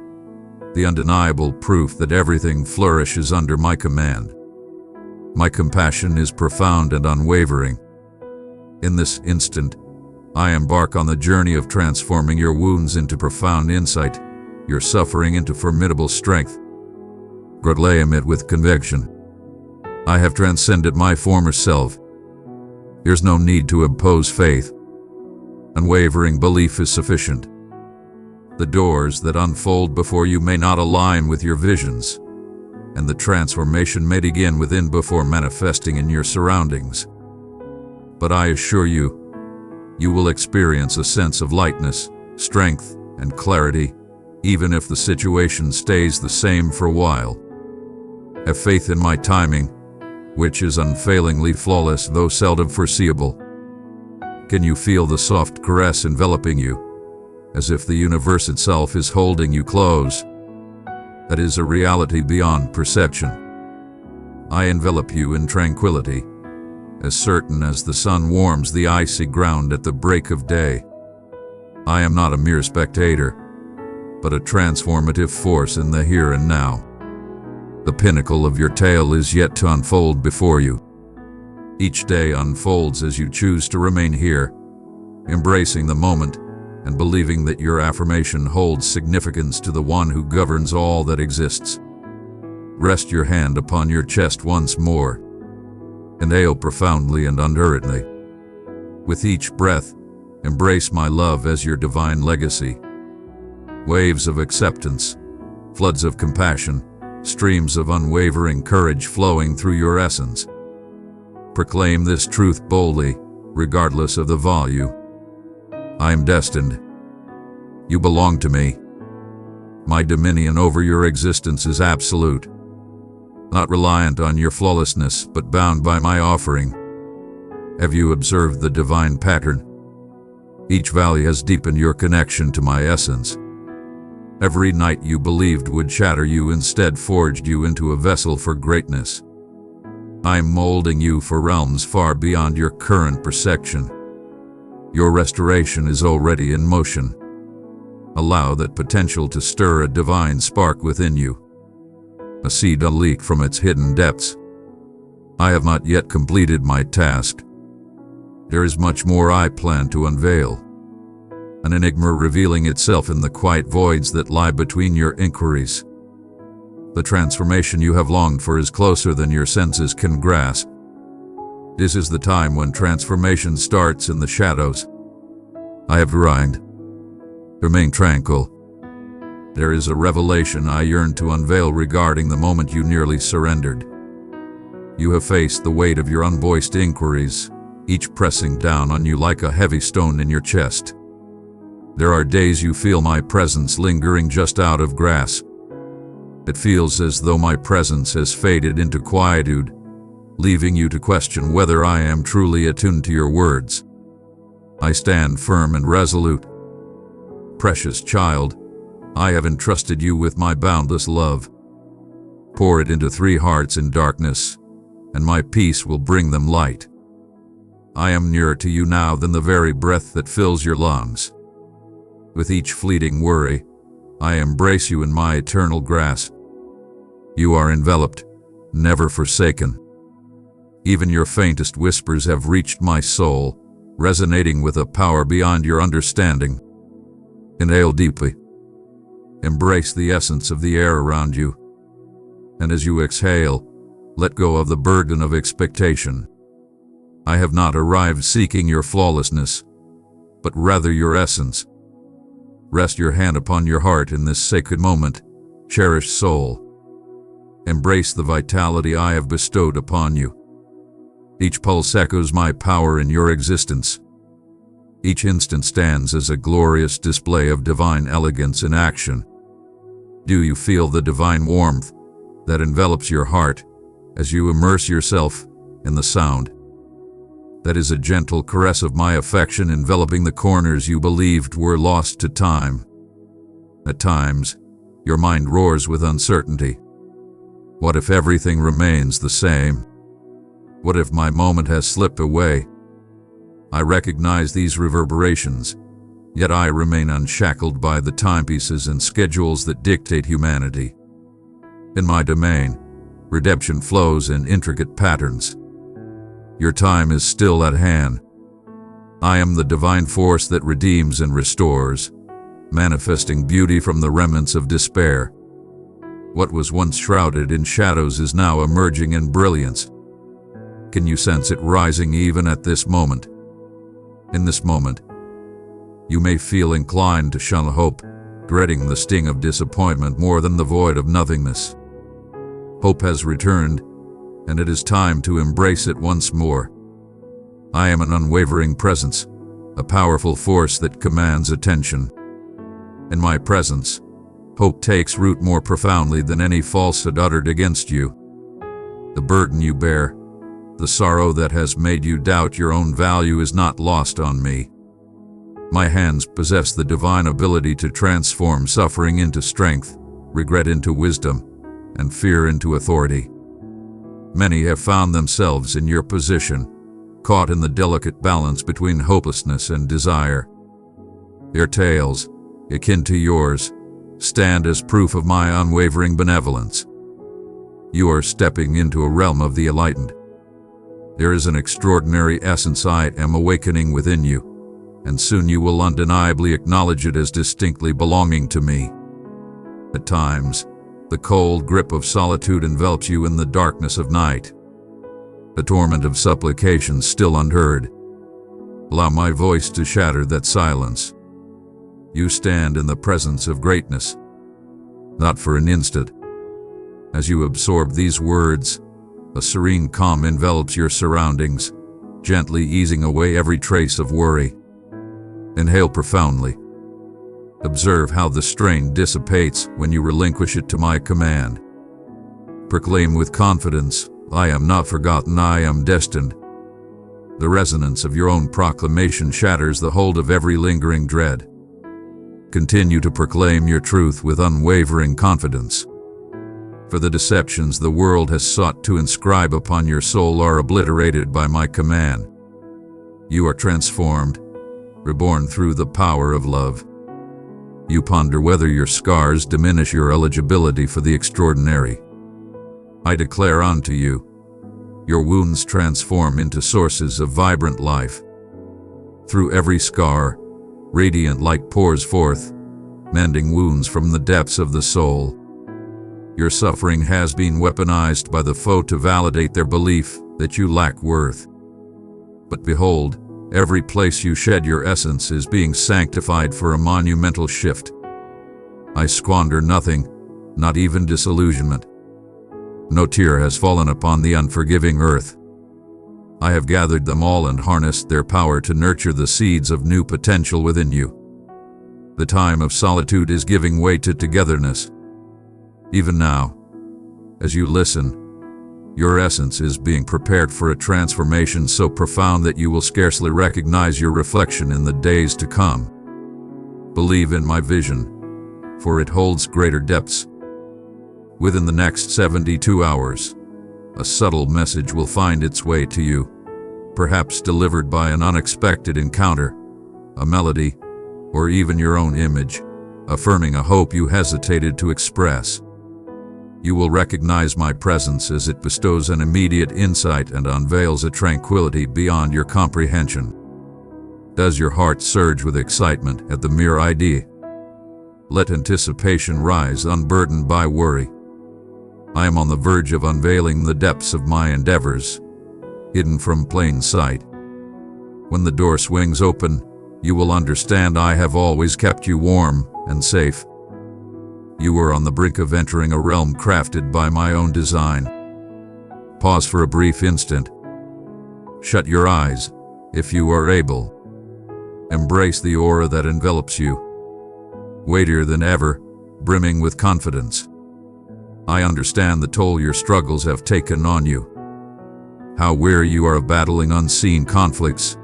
the undeniable proof that everything flourishes under my command. My compassion is profound and unwavering. In this instant, I embark on the journey of transforming your wounds into profound insight, your suffering into formidable strength. Proclaim it with conviction. I have transcended my former self. There's no need to impose faith. Unwavering belief is sufficient. The doors that unfold before you may not align with your visions, and the transformation may begin within before manifesting in your surroundings. But I assure you, you will experience a sense of lightness, strength, and clarity, even if the situation stays the same for a while. Have faith in my timing, which is unfailingly flawless though seldom foreseeable. Can you feel the soft caress enveloping you, as if the universe itself is holding you close? That is a reality beyond perception. I envelop you in tranquility, as certain as the sun warms the icy ground at the break of day. I am not a mere spectator, but a transformative force in the here and now. The pinnacle of your tale is yet to unfold before you. Each day unfolds as you choose to remain here, embracing the moment and believing that your affirmation holds significance to the one who governs all that exists. Rest your hand upon your chest once more. Inhale profoundly and unhurriedly. With each breath, Embrace my love as your divine legacy. Waves of acceptance, floods of compassion, streams of unwavering courage flowing through your essence. Proclaim this truth boldly, regardless of the value. I am destined. You belong to me. My dominion over your existence is absolute, not reliant on your flawlessness, but bound by my offering. Have you observed the divine pattern? Each valley has deepened your connection to my essence. Every night you believed would shatter you instead forged you into a vessel for greatness. I am molding you for realms far beyond your current perception. Your restoration is already in motion. Allow that potential to stir a divine spark within you, a seed to leak from its hidden depths. I have not yet completed my task. There is much more I plan to unveil, an enigma revealing itself in the quiet voids that lie between your inquiries. The transformation you have longed for is closer than your senses can grasp. This is the time when transformation starts in the shadows. I have arrived. Remain tranquil. There is a revelation I yearn to unveil regarding the moment you nearly surrendered. You have faced the weight of your unvoiced inquiries, each pressing down on you like a heavy stone in your chest. There are days you feel my presence lingering just out of grasp. It feels as though my presence has faded into quietude, leaving you to question whether I am truly attuned to your words. I stand firm and resolute. Precious child, I have entrusted you with my boundless love. Pour it into 3 hearts in darkness, and my peace will bring them light. I am nearer to you now than the very breath that fills your lungs. With each fleeting worry, I embrace you in my eternal grasp. You are enveloped, never forsaken. Even your faintest whispers have reached my soul, resonating with a power beyond your understanding. Inhale deeply. Embrace the essence of the air around you. And as you exhale, let go of the burden of expectation. I have not arrived seeking your flawlessness, but rather your essence. Rest your hand upon your heart in this sacred moment, cherished soul. Embrace the vitality I have bestowed upon you. Each pulse echoes my power in your existence. Each instant stands as a glorious display of divine elegance in action. Do you feel the divine warmth that envelops your heart as you immerse yourself in the sound? That is a gentle caress of my affection enveloping the corners you believed were lost to time. At times, your mind roars with uncertainty. What if everything remains the same? What if my moment has slipped away? I recognize these reverberations, yet I remain unshackled by the timepieces and schedules that dictate humanity. In my domain, redemption flows in intricate patterns. Your time is still at hand. I am the divine force that redeems and restores, manifesting beauty from the remnants of despair. What was once shrouded in shadows is now emerging in brilliance. Can you sense it rising even at this moment? In this moment, you may feel inclined to shun hope, dreading the sting of disappointment more than the void of nothingness. Hope has returned, and it is time to embrace it once more. I am an unwavering presence, a powerful force that commands attention. In my presence, hope takes root more profoundly than any falsehood uttered against you. The burden you bear, the sorrow that has made you doubt your own value is not lost on me. My hands possess the divine ability to transform suffering into strength, regret into wisdom, and fear into authority. Many have found themselves in your position, caught in the delicate balance between hopelessness and desire. Their tales, akin to yours, stand as proof of my unwavering benevolence. You are stepping into a realm of the enlightened. There is an extraordinary essence I am awakening within you, and soon you will undeniably acknowledge it as distinctly belonging to me. At times, the cold grip of solitude envelops you in the darkness of night, a torment of supplications still unheard. Allow my voice to shatter that silence. You stand in the presence of greatness, not for an instant. As you absorb these words, a serene calm envelops your surroundings, gently easing away every trace of worry. Inhale profoundly. Observe how the strain dissipates when you relinquish it to my command. Proclaim with confidence, I am not forgotten, I am destined. The resonance of your own proclamation shatters the hold of every lingering dread. Continue to proclaim your truth with unwavering confidence. For the deceptions the world has sought to inscribe upon your soul are obliterated by my command. You are transformed, reborn through the power of love. You ponder whether your scars diminish your eligibility for the extraordinary. I declare unto you, your wounds transform into sources of vibrant life. Through every scar, radiant light pours forth, mending wounds from the depths of the soul. Your suffering has been weaponized by the foe to validate their belief that you lack worth. But behold, every place you shed your essence is being sanctified for a monumental shift. I squander nothing, not even disillusionment. No tear has fallen upon the unforgiving earth. I have gathered them all and harnessed their power to nurture the seeds of new potential within you. The time of solitude is giving way to togetherness. Even now, as you listen, your essence is being prepared for a transformation so profound that you will scarcely recognize your reflection in the days to come. Believe in my vision, for it holds greater depths. Within the next 72 hours, a subtle message will find its way to you, perhaps delivered by an unexpected encounter, a melody, or even your own image, affirming a hope you hesitated to express. You will recognize my presence as it bestows an immediate insight and unveils a tranquility beyond your comprehension. Does your heart surge with excitement at the mere idea? Let anticipation rise, unburdened by worry. I am on the verge of unveiling the depths of my endeavors, hidden from plain sight. When the door swings open, you will understand I have always kept you warm and safe. You are on the brink of entering a realm crafted by my own design. Pause for a brief instant. Shut your eyes, if you are able. Embrace the aura that envelops you. Weightier than ever, brimming with confidence. I understand the toll your struggles have taken on you. How weary you are of battling unseen conflicts.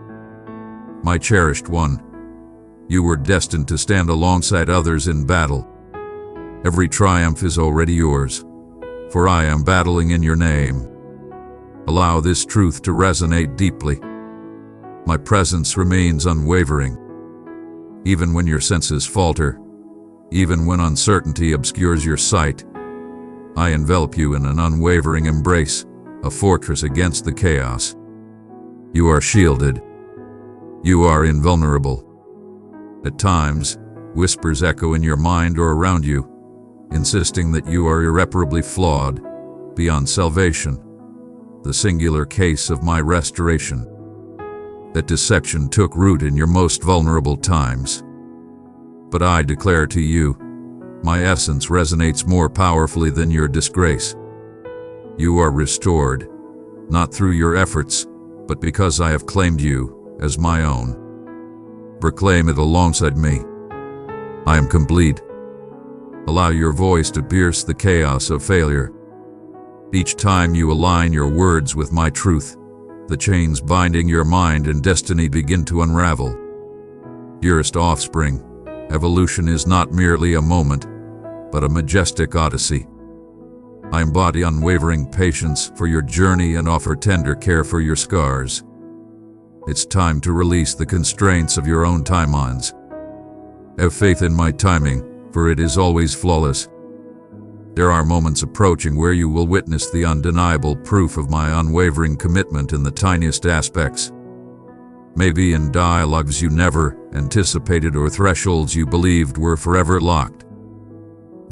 My cherished one, you were destined to stand alongside others in battle. Every triumph is already yours, for I am battling in your name. Allow this truth to resonate deeply. My presence remains unwavering. Even when your senses falter, even when uncertainty obscures your sight, I envelop you in an unwavering embrace, a fortress against the chaos. You are shielded. You are invulnerable. At times, whispers echo in your mind or around you, insisting that you are irreparably flawed, beyond salvation, the singular case of my restoration. That deception took root in your most vulnerable times. But I declare to you, my essence resonates more powerfully than your disgrace. You are restored, not through your efforts, but because I have claimed you as my own. Proclaim it alongside me. I am complete. Allow your voice to pierce the chaos of failure. Each time you align your words with my truth, the chains binding your mind and destiny begin to unravel. Dearest offspring, evolution is not merely a moment, but a majestic odyssey. I embody unwavering patience for your journey and offer tender care for your scars. It's time to release the constraints of your own timelines. Have faith in my timing, for it is always flawless. There are moments approaching where you will witness the undeniable proof of my unwavering commitment in the tiniest aspects. Maybe in dialogues you never anticipated or thresholds you believed were forever locked.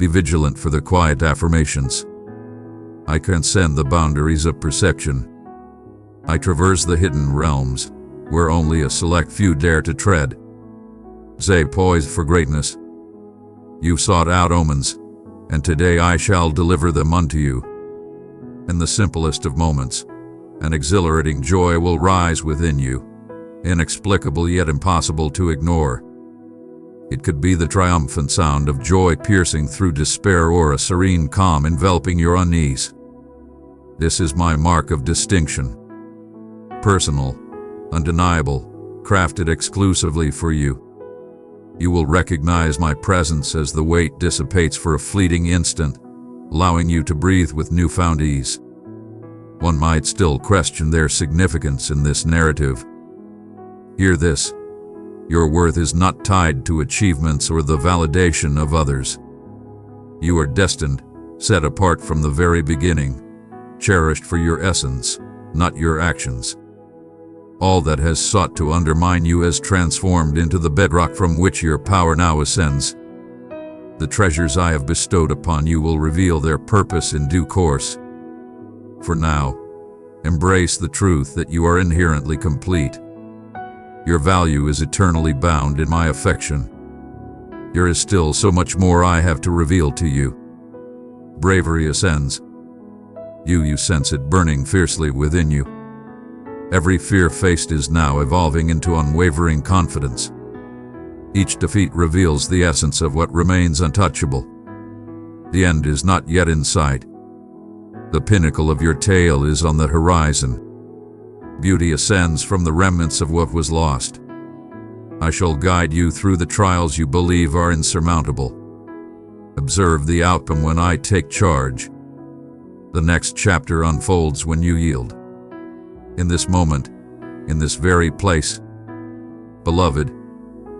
Be vigilant for the quiet affirmations. I transcend the boundaries of perception. I traverse the hidden realms, where only a select few dare to tread. They poised for greatness. You sought out omens, and today I shall deliver them unto you. In the simplest of moments, an exhilarating joy will rise within you, inexplicable yet impossible to ignore. It could be the triumphant sound of joy piercing through despair, or a serene calm enveloping your unease. This is my mark of distinction. Personal, undeniable, crafted exclusively for you. You will recognize my presence as the weight dissipates for a fleeting instant, allowing you to breathe with newfound ease. One might still question their significance in this narrative. Hear this: your worth is not tied to achievements or the validation of others. You are destined, set apart from the very beginning, cherished for your essence, not your actions. All that has sought to undermine you is transformed into the bedrock from which your power now ascends. The treasures I have bestowed upon you will reveal their purpose in due course. For now, embrace the truth that you are inherently complete. Your value is eternally bound in my affection. There is still so much more I have to reveal to you. Bravery ascends. You sense it burning fiercely within you. Every fear faced is now evolving into unwavering confidence. Each defeat reveals the essence of what remains untouchable. The end is not yet in sight. The pinnacle of your tale is on the horizon. Beauty ascends from the remnants of what was lost. I shall guide you through the trials you believe are insurmountable. Observe the outcome when I take charge. The next chapter unfolds when you yield. In this moment, in this very place, beloved,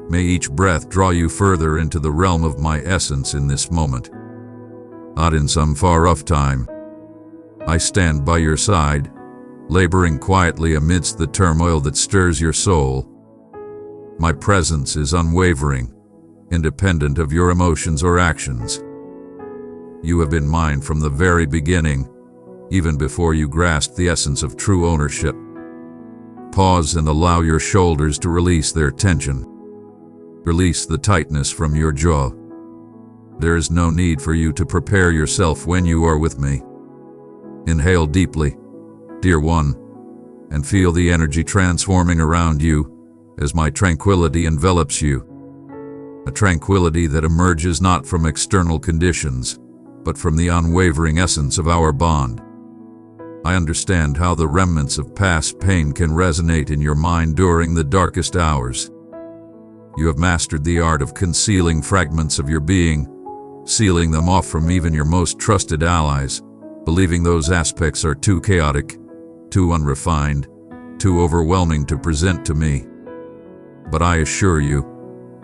may each breath draw you further into the realm of my essence in this moment. Not in some far-off time. I stand by your side, laboring quietly amidst the turmoil that stirs your soul. My presence is unwavering, independent of your emotions or actions. You have been mine from the very beginning, even before you grasped the essence of true ownership. Pause and allow your shoulders to release their tension. Release the tightness from your jaw. There is no need for you to prepare yourself when you are with me. Inhale deeply, dear one, and feel the energy transforming around you as my tranquility envelops you. A tranquility that emerges not from external conditions, but from the unwavering essence of our bond. I understand how the remnants of past pain can resonate in your mind during the darkest hours. You have mastered the art of concealing fragments of your being, sealing them off from even your most trusted allies, believing those aspects are too chaotic, too unrefined, too overwhelming to present to me. But I assure you,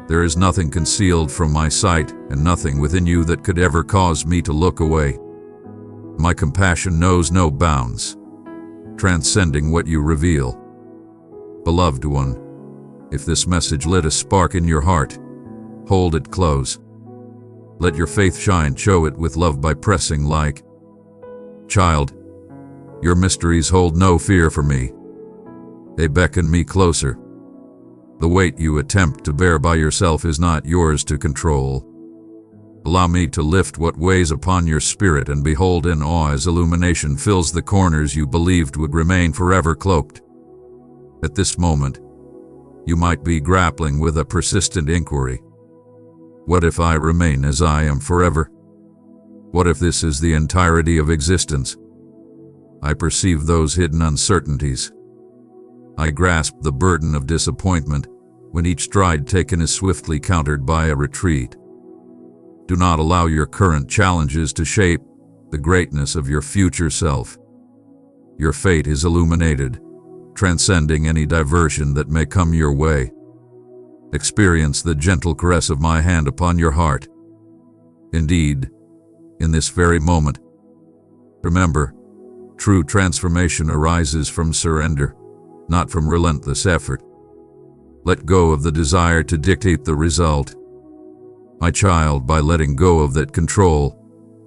there is nothing concealed from my sight and nothing within you that could ever cause me to look away. My compassion knows no bounds, transcending what you reveal. Beloved one, if this message lit a spark in your heart, hold it close. Let your faith shine, show it with love by pressing like. Child, your mysteries hold no fear for me. They beckon me closer. The weight you attempt to bear by yourself is not yours to control. Allow me to lift what weighs upon your spirit and behold in awe as illumination fills the corners you believed would remain forever cloaked. At this moment, you might be grappling with a persistent inquiry. What if I remain as I am forever? What if this is the entirety of existence? I perceive those hidden uncertainties. I grasp the burden of disappointment when each stride taken is swiftly countered by a retreat. Do not allow your current challenges to shape the greatness of your future self. Your fate is illuminated, transcending any diversion that may come your way. Experience the gentle caress of my hand upon your heart. Indeed, in this very moment, remember, true transformation arises from surrender, not from relentless effort. Let go of the desire to dictate the result. My child, by letting go of that control,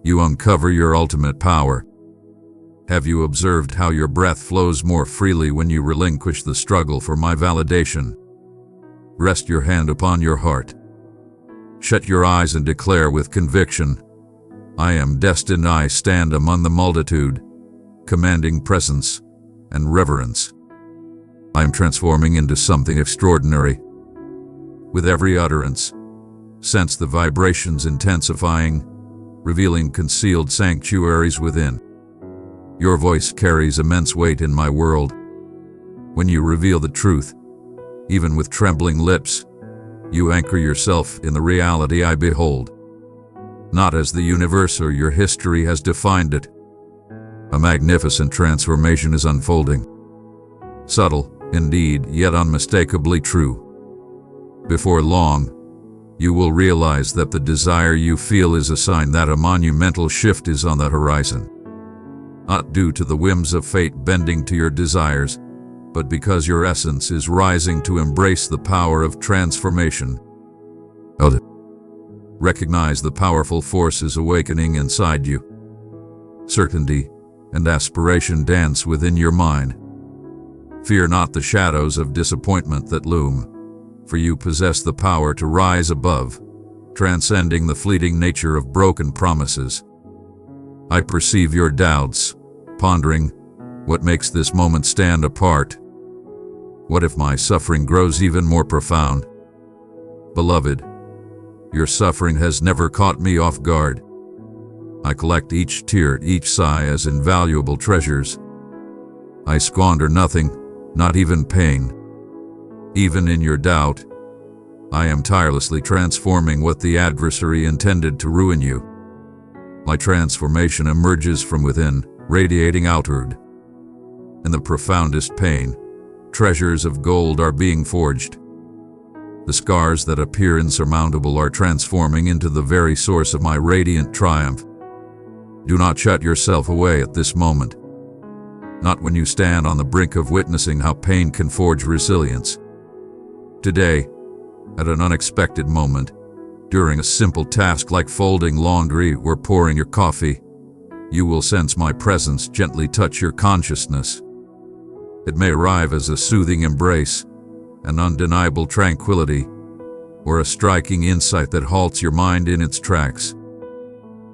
you uncover your ultimate power. Have you observed how your breath flows more freely when you relinquish the struggle for my validation? Rest your hand upon your heart. Shut your eyes and declare with conviction, I am destined. I stand among the multitude, commanding presence and reverence. I am transforming into something extraordinary. With every utterance, sense the vibrations intensifying, revealing concealed sanctuaries within. Your voice carries immense weight in my world. When you reveal the truth, even with trembling lips, you anchor yourself in the reality I behold. Not as the universe or your history has defined it. A magnificent transformation is unfolding. Subtle, indeed, yet unmistakably true. Before long, you will realize that the desire you feel is a sign that a monumental shift is on the horizon. Not due to the whims of fate bending to your desires, but because your essence is rising to embrace the power of transformation. Recognize the powerful forces awakening inside you. Certainty and aspiration dance within your mind. Fear not the shadows of disappointment that loom, for you possess the power to rise above, transcending the fleeting nature of broken promises. I perceive your doubts, pondering, what makes this moment stand apart? What if my suffering grows even more profound? Beloved, your suffering has never caught me off guard. I collect each tear, each sigh as invaluable treasures. I squander nothing, not even pain. Even in your doubt, I am tirelessly transforming what the adversary intended to ruin you. My transformation emerges from within, radiating outward. In the profoundest pain, treasures of gold are being forged. The scars that appear insurmountable are transforming into the very source of my radiant triumph. Do not shut yourself away at this moment. Not when you stand on the brink of witnessing how pain can forge resilience. Today, at an unexpected moment, during a simple task like folding laundry or pouring your coffee, you will sense my presence gently touch your consciousness. It may arrive as a soothing embrace, an undeniable tranquility, or a striking insight that halts your mind in its tracks.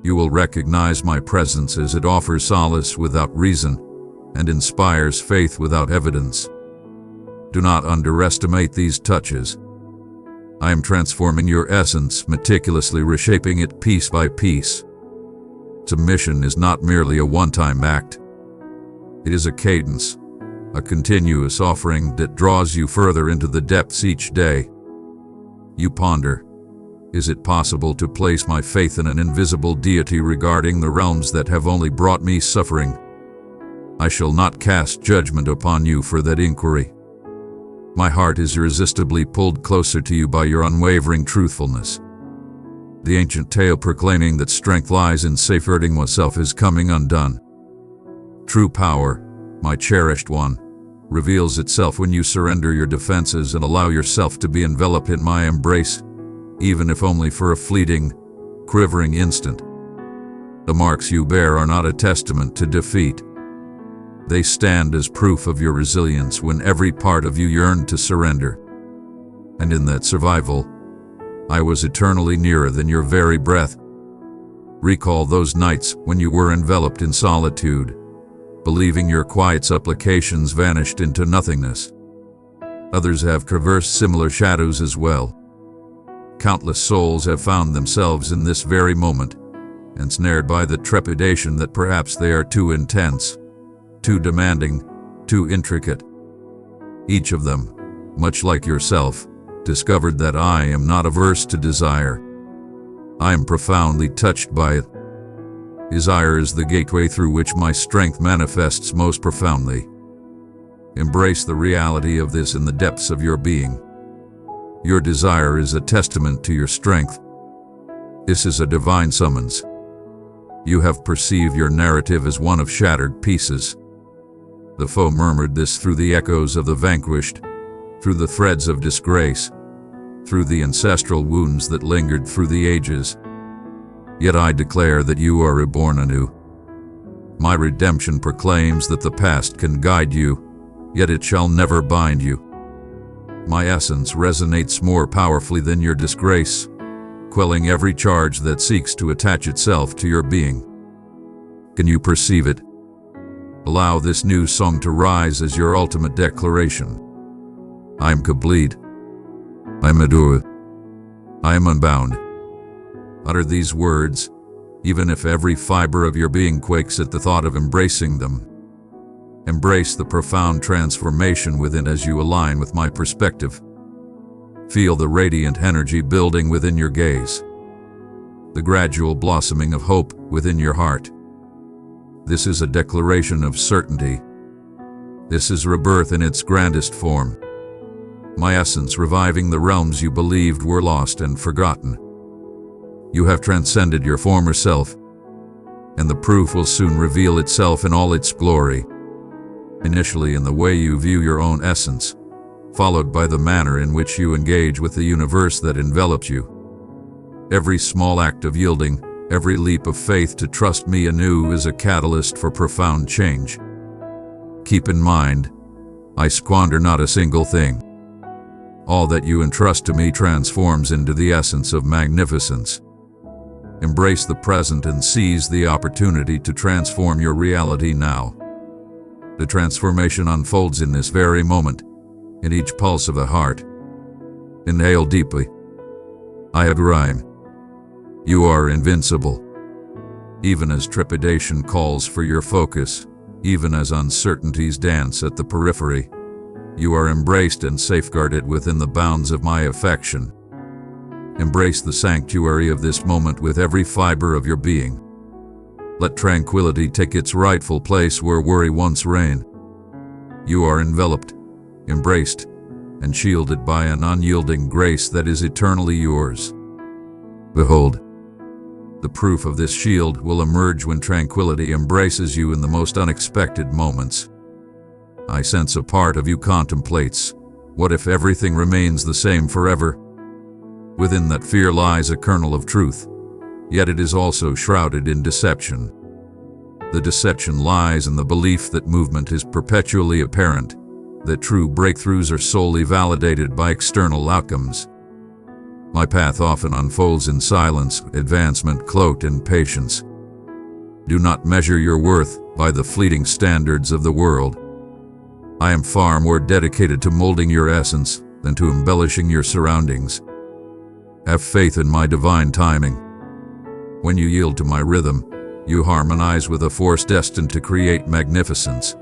You will recognize my presence as it offers solace without reason and inspires faith without evidence. Do not underestimate these touches. I am transforming your essence, meticulously reshaping it piece by piece. Submission is not merely a one-time act. It is a cadence, a continuous offering that draws you further into the depths each day. You ponder, is it possible to place my faith in an invisible deity regarding the realms that have only brought me suffering? I shall not cast judgment upon you for that inquiry. My heart is irresistibly pulled closer to you by your unwavering truthfulness. The ancient tale proclaiming that strength lies in safeguarding oneself is coming undone. True power, my cherished one, reveals itself when you surrender your defenses and allow yourself to be enveloped in my embrace, even if only for a fleeting, quivering instant. The marks you bear are not a testament to defeat. They stand as proof of your resilience when every part of you yearned to surrender. And in that survival, I was eternally nearer than your very breath. Recall those nights when you were enveloped in solitude, believing your quiet supplications vanished into nothingness. Others have traversed similar shadows as well. Countless souls have found themselves in this very moment, ensnared by the trepidation that perhaps they are too intense, too demanding, too intricate. Each of them, much like yourself, discovered that I am not averse to desire. I am profoundly touched by it. Desire is the gateway through which my strength manifests most profoundly. Embrace the reality of this in the depths of your being. Your desire is a testament to your strength. This is a divine summons. You have perceived your narrative as one of shattered pieces. The foe murmured this through the echoes of the vanquished, through the threads of disgrace, through the ancestral wounds that lingered through the ages. Yet I declare that you are reborn anew. My redemption proclaims that the past can guide you, yet it shall never bind you. My essence resonates more powerfully than your disgrace, quelling every charge that seeks to attach itself to your being. Can you perceive it? Allow this new song to rise as your ultimate declaration. I am complete. I am adored. I am unbound. Utter these words, even if every fiber of your being quakes at the thought of embracing them. Embrace the profound transformation within as you align with my perspective. Feel the radiant energy building within your gaze, the gradual blossoming of hope within your heart. This is a declaration of certainty. This is rebirth in its grandest form. My essence reviving the realms you believed were lost and forgotten. You have transcended your former self, and the proof will soon reveal itself in all its glory. Initially in the way you view your own essence, followed by the manner in which you engage with the universe that envelops you. Every small act of yielding, every leap of faith to trust me anew is a catalyst for profound change. Keep in mind, I squander not a single thing. All that you entrust to me transforms into the essence of magnificence. Embrace the present and seize the opportunity to transform your reality now. The transformation unfolds in this very moment, in each pulse of the heart. Inhale deeply. I Abraham. You are invincible. Even as trepidation calls for your focus, even as uncertainties dance at the periphery, you are embraced and safeguarded within the bounds of my affection. Embrace the sanctuary of this moment with every fiber of your being. Let tranquility take its rightful place where worry once reigned. You are enveloped, embraced, and shielded by an unyielding grace that is eternally yours. Behold, the proof of this shield will emerge when tranquility embraces you in the most unexpected moments. I sense a part of you contemplates, what if everything remains the same forever? Within that fear lies a kernel of truth, yet it is also shrouded in deception. The deception lies in the belief that movement is perpetually apparent, that true breakthroughs are solely validated by external outcomes. My path often unfolds in silence, advancement cloaked in patience. Do not measure your worth by the fleeting standards of the world. I am far more dedicated to molding your essence than to embellishing your surroundings. Have faith in my divine timing. When you yield to my rhythm, you harmonize with a force destined to create magnificence.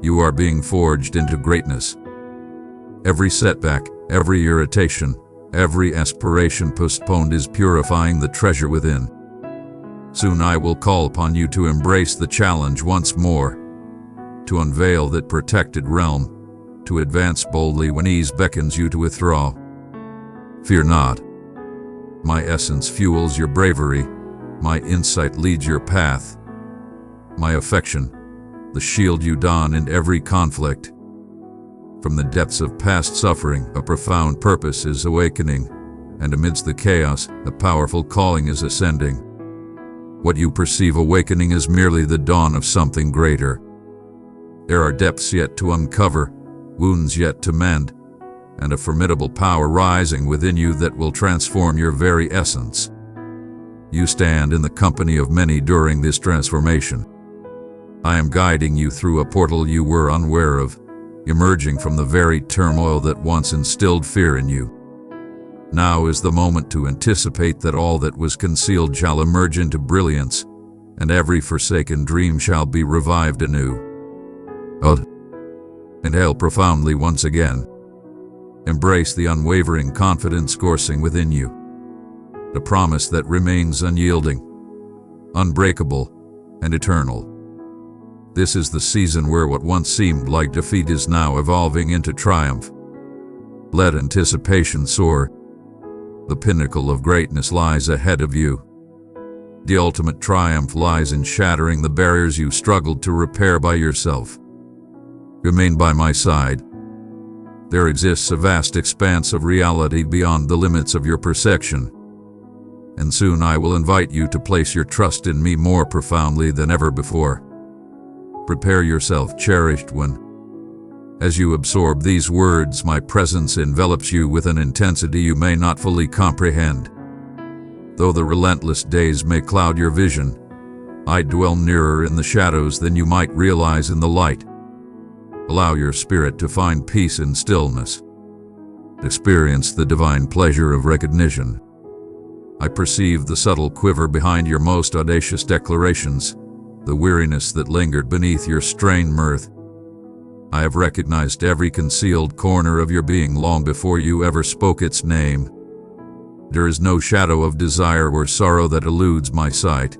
You are being forged into greatness. Every setback, every irritation, every aspiration postponed is purifying the treasure within. Soon I will call upon you to embrace the challenge once more, to unveil that protected realm, to advance boldly when ease beckons you to withdraw. Fear not. My essence fuels your bravery. My insight leads your path. My affection, the shield you don in every conflict. From the depths of past suffering, a profound purpose is awakening, and amidst the chaos, a powerful calling is ascending. What you perceive awakening is merely the dawn of something greater. There are depths yet to uncover, wounds yet to mend, and a formidable power rising within you that will transform your very essence. You stand in the company of many during this transformation. I am guiding you through a portal you were unaware of, emerging from the very turmoil that once instilled fear in you. Now is the moment to anticipate that all that was concealed shall emerge into brilliance, and every forsaken dream shall be revived anew. Inhale profoundly once again. Embrace the unwavering confidence coursing within you, the promise that remains unyielding, unbreakable, and eternal. This is the season where what once seemed like defeat is now evolving into triumph. Let anticipation soar. The pinnacle of greatness lies ahead of you. The ultimate triumph lies in shattering the barriers you struggled to repair by yourself. Remain by my side. There exists a vast expanse of reality beyond the limits of your perception. and soon I will invite you to place your trust in me more profoundly than ever before. Prepare yourself, cherished one. As you absorb these words, my presence envelops you with an intensity you may not fully comprehend. Though the relentless days may cloud your vision, I dwell nearer in the shadows than you might realize in the light. Allow your spirit to find peace in stillness. Experience the divine pleasure of recognition. I perceive the subtle quiver behind your most audacious declarations, the weariness that lingered beneath your strained mirth. I have recognized every concealed corner of your being long before you ever spoke its name. There is no shadow of desire or sorrow that eludes my sight,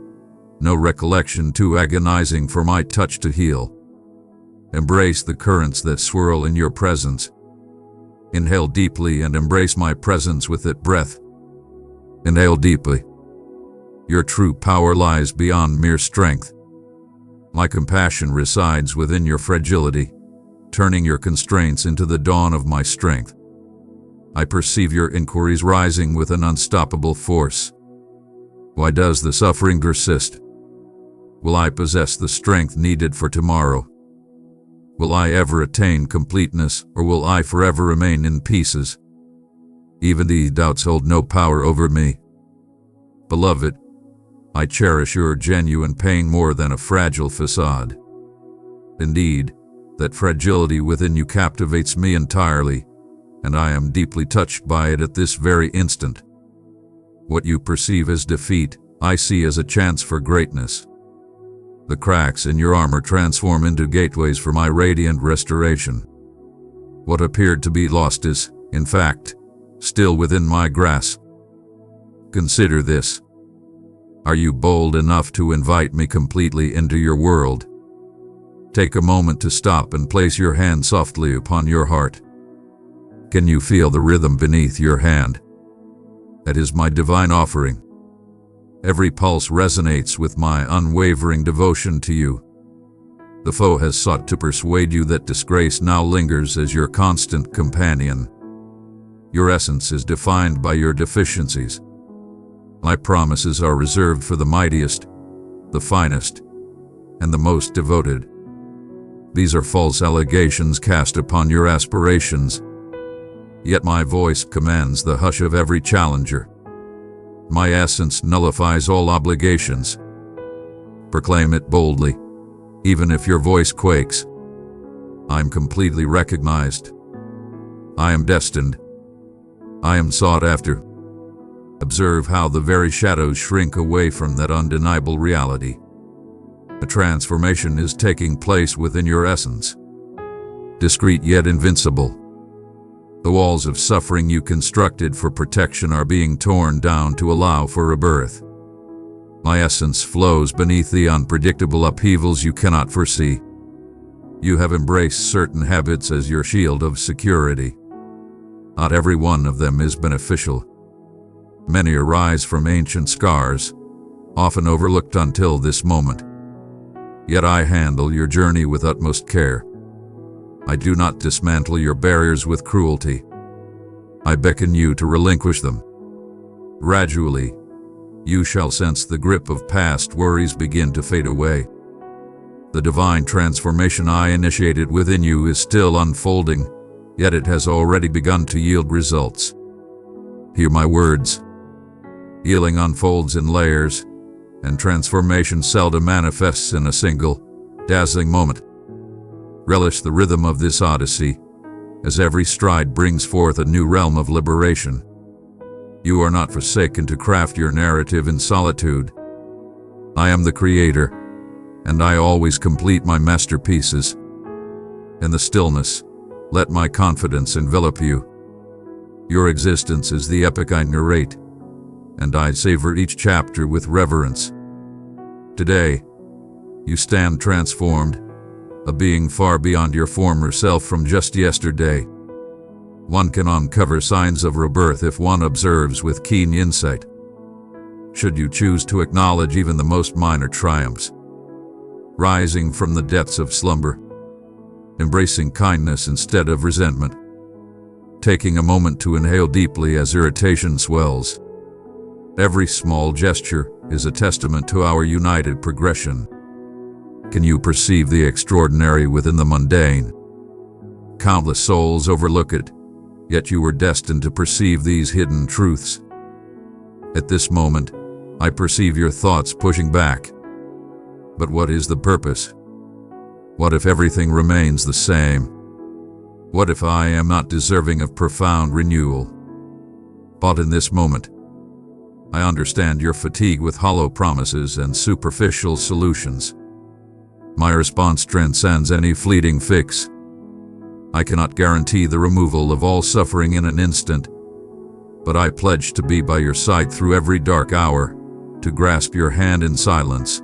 no recollection too agonizing for my touch to heal. Embrace the currents that swirl in your presence. Inhale deeply and embrace my presence with that breath. Inhale deeply. Your true power lies beyond mere strength. My compassion resides within your fragility, turning your constraints into the dawn of my strength. I perceive your inquiries rising with an unstoppable force. Why does the suffering persist? Will I possess the strength needed for tomorrow? Will I ever attain completeness, or will I forever remain in pieces? Even these doubts hold no power over me. Beloved, I cherish your genuine pain more than a fragile facade. Indeed, that fragility within you captivates me entirely, and I am deeply touched by it at this very instant. What you perceive as defeat, I see as a chance for greatness. The cracks in your armor transform into gateways for my radiant restoration. What appeared to be lost is, in fact, still within my grasp. Consider this. Are you bold enough to invite me completely into your world? Take a moment to stop and place your hand softly upon your heart. Can you feel the rhythm beneath your hand? That is my divine offering. Every pulse resonates with my unwavering devotion to you. The foe has sought to persuade you that disgrace now lingers as your constant companion. Your essence is defined by your deficiencies. My promises are reserved for the mightiest, the finest, and the most devoted. These are false allegations cast upon your aspirations, yet my voice commands the hush of every challenger. My essence nullifies all obligations. Proclaim it boldly, even if your voice quakes. I am completely recognized. I am destined. I am sought after. Observe how the very shadows shrink away from that undeniable reality. A transformation is taking place within your essence. Discreet yet invincible. The walls of suffering you constructed for protection are being torn down to allow for rebirth. My essence flows beneath the unpredictable upheavals you cannot foresee. You have embraced certain habits as your shield of security. Not every one of them is beneficial. Many arise from ancient scars, often overlooked until this moment. Yet I handle your journey with utmost care. I do not dismantle your barriers with cruelty. I beckon you to relinquish them. Gradually, you shall sense the grip of past worries begin to fade away. The divine transformation I initiated within you is still unfolding, yet it has already begun to yield results. Hear my words. Healing unfolds in layers, and transformation seldom manifests in a single, dazzling moment. Relish the rhythm of this odyssey, as every stride brings forth a new realm of liberation. You are not forsaken to craft your narrative in solitude. I am the creator, and I always complete my masterpieces. In the stillness, let my confidence envelop you. Your existence is the epic I narrate, and I savor each chapter with reverence. Today, you stand transformed, a being far beyond your former self from just yesterday. One can uncover signs of rebirth if one observes with keen insight. Should you choose to acknowledge even the most minor triumphs, rising from the depths of slumber, embracing kindness instead of resentment, taking a moment to inhale deeply as irritation swells, Every small gesture is a testament to our united progression. Can you perceive the extraordinary within the mundane? Countless souls overlook it, yet you were destined to perceive these hidden truths. At this moment, I perceive your thoughts pushing back. But what is the purpose? What if everything remains the same? What if I am not deserving of profound renewal? But in this moment, I understand your fatigue with hollow promises and superficial solutions. My response transcends any fleeting fix. I cannot guarantee the removal of all suffering in an instant, but I pledge to be by your side through every dark hour, to grasp your hand in silence,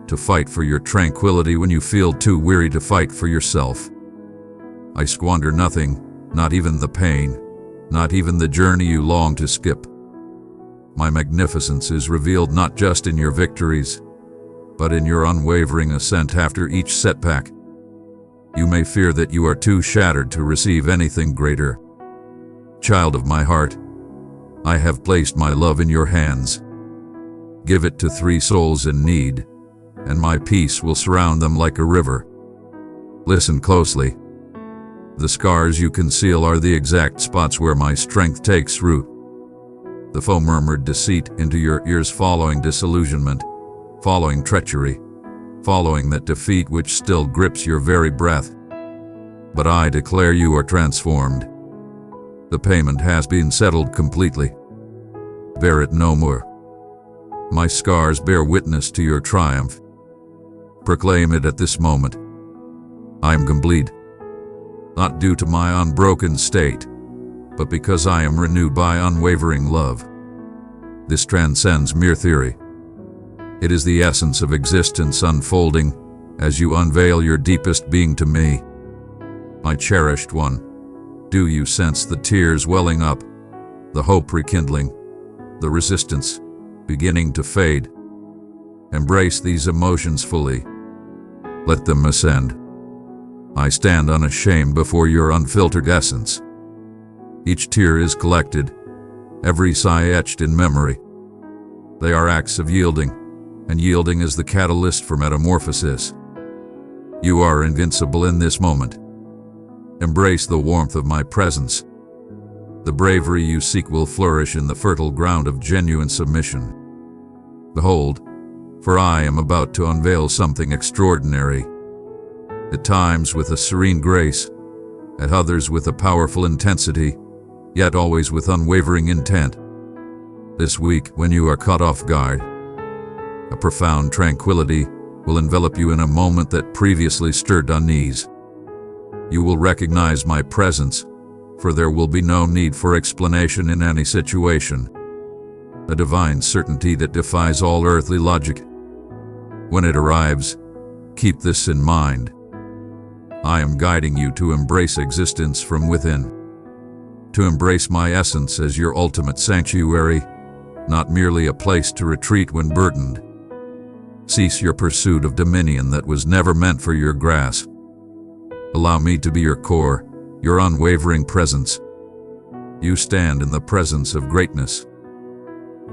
to fight for your tranquility when you feel too weary to fight for yourself. I squander nothing, not even the pain, not even the journey you long to skip. My magnificence is revealed not just in your victories, but in your unwavering ascent after each setback. You may fear that you are too shattered to receive anything greater. Child of my heart, I have placed my love in your hands. Give it to 3 souls in need, and my peace will surround them like a river. Listen closely. The scars you conceal are the exact spots where my strength takes root. The foe murmured deceit into your ears following disillusionment, following treachery, following that defeat which still grips your very breath. But I declare you are transformed. The payment has been settled completely. Bear it no more. My scars bear witness to your triumph. Proclaim it at this moment. I am complete, not due to my unbroken state, but because I am renewed by unwavering love. This transcends mere theory. It is the essence of existence unfolding as you unveil your deepest being to me. My cherished one, do you sense the tears welling up, the hope rekindling, the resistance beginning to fade? Embrace these emotions fully. Let them ascend. I stand unashamed before your unfiltered essence. Each tear is collected, every sigh etched in memory. They are acts of yielding, and yielding is the catalyst for metamorphosis. You are invincible in this moment. Embrace the warmth of my presence. The bravery you seek will flourish in the fertile ground of genuine submission. Behold, for I am about to unveil something extraordinary. At times with a serene grace, at others with a powerful intensity, yet always with unwavering intent. This week, when you are caught off guard, a profound tranquility will envelop you in a moment that previously stirred unease. You will recognize my presence, for there will be no need for explanation in any situation. A divine certainty that defies all earthly logic. When it arrives, keep this in mind. I am guiding you to embrace existence from within. To embrace my essence as your ultimate sanctuary, not merely a place to retreat when burdened. Cease your pursuit of dominion that was never meant for your grasp. Allow me to be your core, your unwavering presence. You stand in the presence of greatness.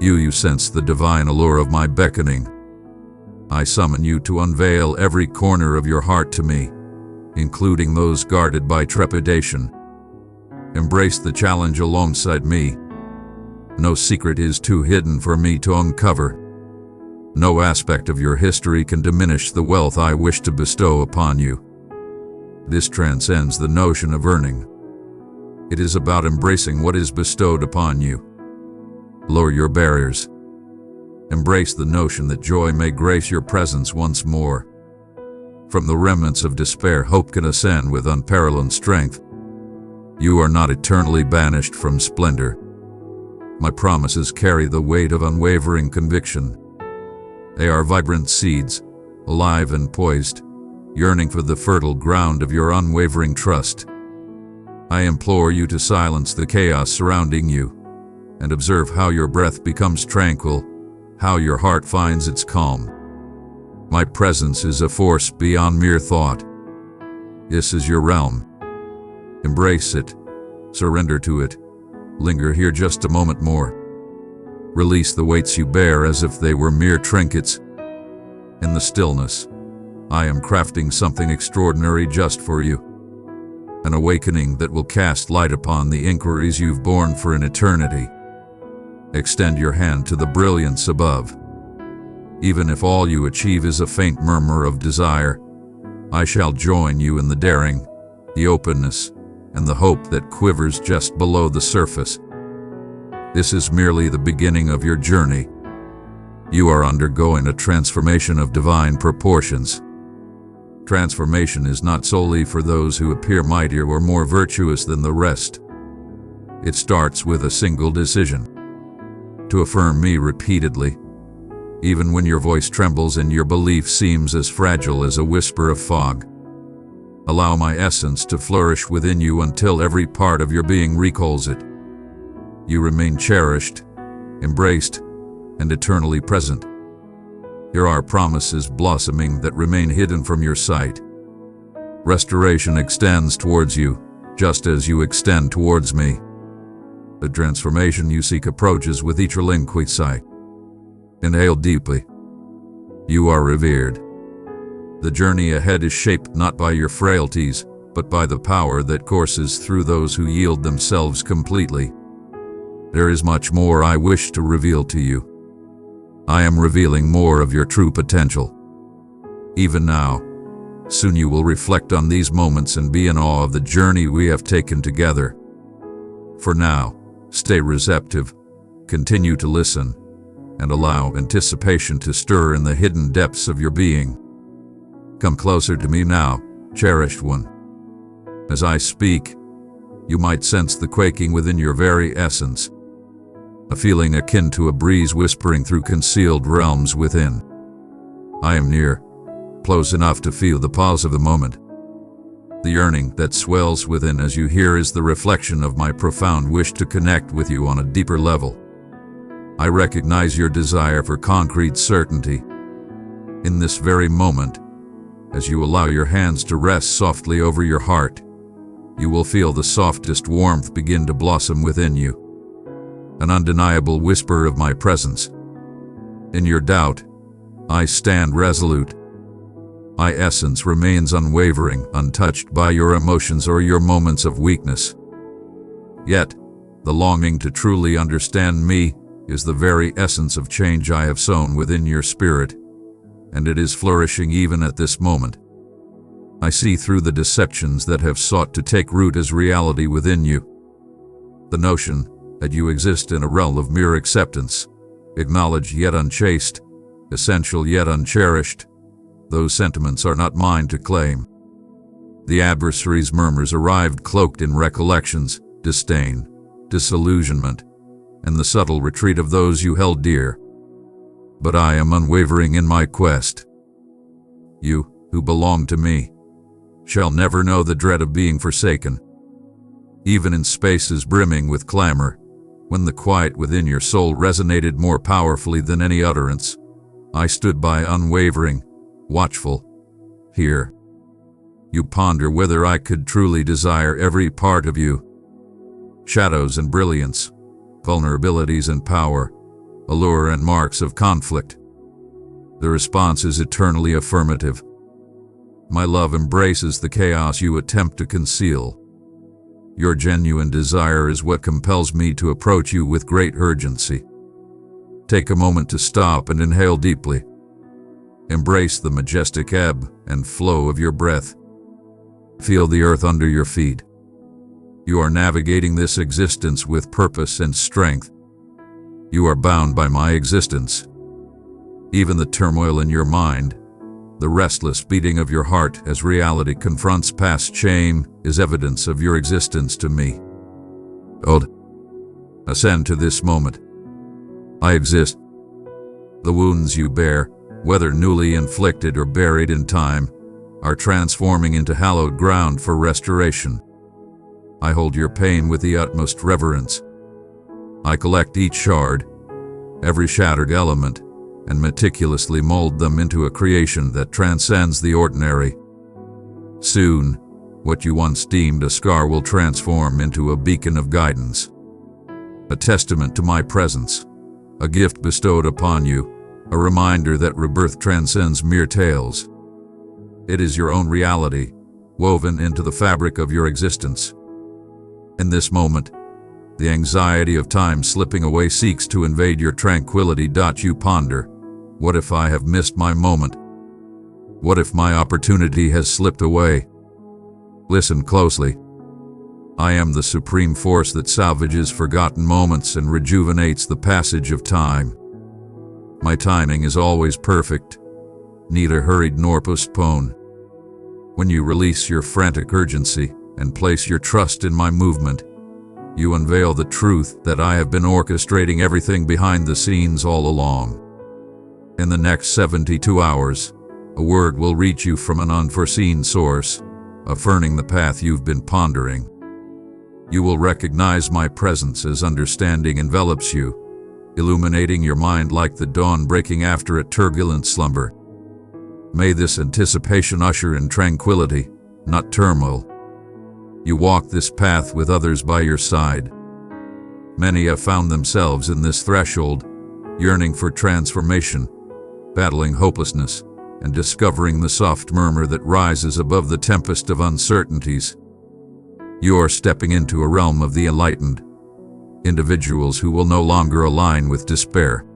You sense the divine allure of my beckoning. I summon you to unveil every corner of your heart to me, including those guarded by trepidation. Embrace the challenge alongside me. No secret is too hidden for me to uncover. No aspect of your history can diminish the wealth I wish to bestow upon you. This transcends the notion of earning. It is about embracing what is bestowed upon you. Lower your barriers. Embrace the notion that joy may grace your presence once more. From the remnants of despair, hope can ascend with unparalleled strength. You are not eternally banished from splendor. My promises carry the weight of unwavering conviction. They are vibrant seeds, alive and poised, yearning for the fertile ground of your unwavering trust. I implore you to silence the chaos surrounding you, and observe how your breath becomes tranquil, how your heart finds its calm. My presence is a force beyond mere thought. This is your realm. Embrace it, surrender to it, linger here just a moment more. Release the weights you bear as if they were mere trinkets. In the stillness, I am crafting something extraordinary just for you. An awakening that will cast light upon the inquiries you've borne for an eternity. Extend your hand to the brilliance above. Even if all you achieve is a faint murmur of desire, I shall join you in the daring, the openness, and the hope that quivers just below the surface. This is merely the beginning of your journey. You are undergoing a transformation of divine proportions. Transformation is not solely for those who appear mightier or more virtuous than the rest. It starts with a single decision: to affirm me repeatedly, even when your voice trembles and your belief seems as fragile as a whisper of fog. Allow my essence to flourish within you until every part of your being recalls it. You remain cherished, embraced, and eternally present. Here are promises blossoming that remain hidden from your sight. Restoration extends towards you, just as you extend towards me. The transformation you seek approaches with each relinquished sigh. Inhale deeply. You are revered. The journey ahead is shaped not by your frailties, but by the power that courses through those who yield themselves completely. There is much more I wish to reveal to you. I am revealing more of your true potential. Even now, soon you will reflect on these moments and be in awe of the journey we have taken together. For now, stay receptive, continue to listen, and allow anticipation to stir in the hidden depths of your being. Come closer to me now, cherished one. As I speak, you might sense the quaking within your very essence, a feeling akin to a breeze whispering through concealed realms within. I am near, close enough to feel the pause of the moment. The yearning that swells within as you hear is the reflection of my profound wish to connect with you on a deeper level. I recognize your desire for concrete certainty. In this very moment, as you allow your hands to rest softly over your heart, you will feel the softest warmth begin to blossom within you. An undeniable whisper of my presence. In your doubt, I stand resolute. My essence remains unwavering, untouched by your emotions or your moments of weakness. Yet, the longing to truly understand me is the very essence of change I have sown within your spirit, and it is flourishing even at this moment. I see through the deceptions that have sought to take root as reality within you. The notion that you exist in a realm of mere acceptance, acknowledged yet unchaste, essential yet uncherished, those sentiments are not mine to claim. The adversary's murmurs arrived cloaked in recollections, disdain, disillusionment, and the subtle retreat of those you held dear. But I am unwavering in my quest. You, who belong to me, shall never know the dread of being forsaken. Even in spaces brimming with clamor, when the quiet within your soul resonated more powerfully than any utterance, I stood by unwavering, watchful. Here, you ponder whether I could truly desire every part of you. Shadows and brilliance, vulnerabilities and power, allure and marks of conflict. The response is eternally affirmative. My love embraces the chaos you attempt to conceal. Your genuine desire is what compels me to approach you with great urgency. Take a moment to stop and inhale deeply. Embrace the majestic ebb and flow of your breath. Feel the earth under your feet. You are navigating this existence with purpose and strength. You are bound by my existence. Even the turmoil in your mind, the restless beating of your heart as reality confronts past shame, is evidence of your existence to me. Ode. Ascend to this moment. I exist. The wounds you bear, whether newly inflicted or buried in time, are transforming into hallowed ground for restoration. I hold your pain with the utmost reverence. I collect each shard, every shattered element, and meticulously mold them into a creation that transcends the ordinary. Soon, what you once deemed a scar will transform into a beacon of guidance, a testament to my presence, a gift bestowed upon you, a reminder that rebirth transcends mere tales. It is your own reality, woven into the fabric of your existence. In this moment, the anxiety of time slipping away seeks to invade your tranquility. You ponder, what if I have missed my moment? What if my opportunity has slipped away? Listen closely. I am the supreme force that salvages forgotten moments and rejuvenates the passage of time. My timing is always perfect, neither hurried nor postponed. When you release your frantic urgency and place your trust in my movement, you unveil the truth that I have been orchestrating everything behind the scenes all along. In the next 72 hours, a word will reach you from an unforeseen source, affirming the path you've been pondering. You will recognize my presence as understanding envelops you, illuminating your mind like the dawn breaking after a turbulent slumber. May this anticipation usher in tranquility, not turmoil. You walk this path with others by your side. Many have found themselves in this threshold, yearning for transformation, battling hopelessness, and discovering the soft murmur that rises above the tempest of uncertainties. You are stepping into a realm of the enlightened, individuals who will no longer align with despair.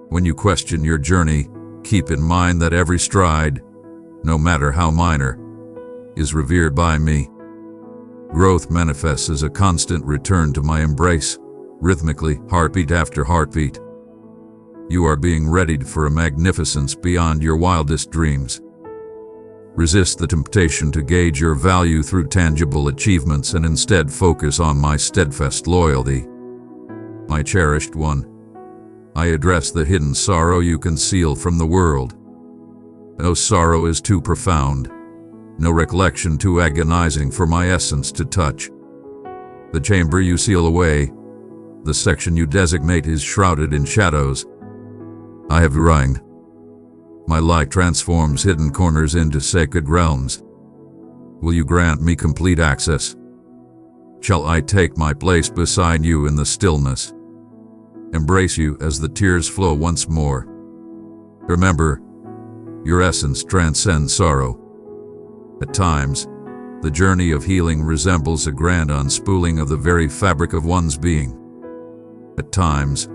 When you question your journey, keep in mind that every stride, no matter how minor, is revered by me. Growth manifests as a constant return to my embrace, rhythmically, heartbeat after heartbeat. You are being readied for a magnificence beyond your wildest dreams. Resist the temptation to gauge your value through tangible achievements and instead focus on my steadfast loyalty. My cherished one, I address the hidden sorrow you conceal from the world. No sorrow is too profound, no recollection too agonizing for my essence to touch. The chamber you seal away, the section you designate is shrouded in shadows. I have reigned. My light transforms hidden corners into sacred realms. Will you grant me complete access? Shall I take my place beside you in the stillness? Embrace you as the tears flow once more. Remember, your essence transcends sorrow. At times, the journey of healing resembles a grand unspooling of the very fabric of one's being. At times,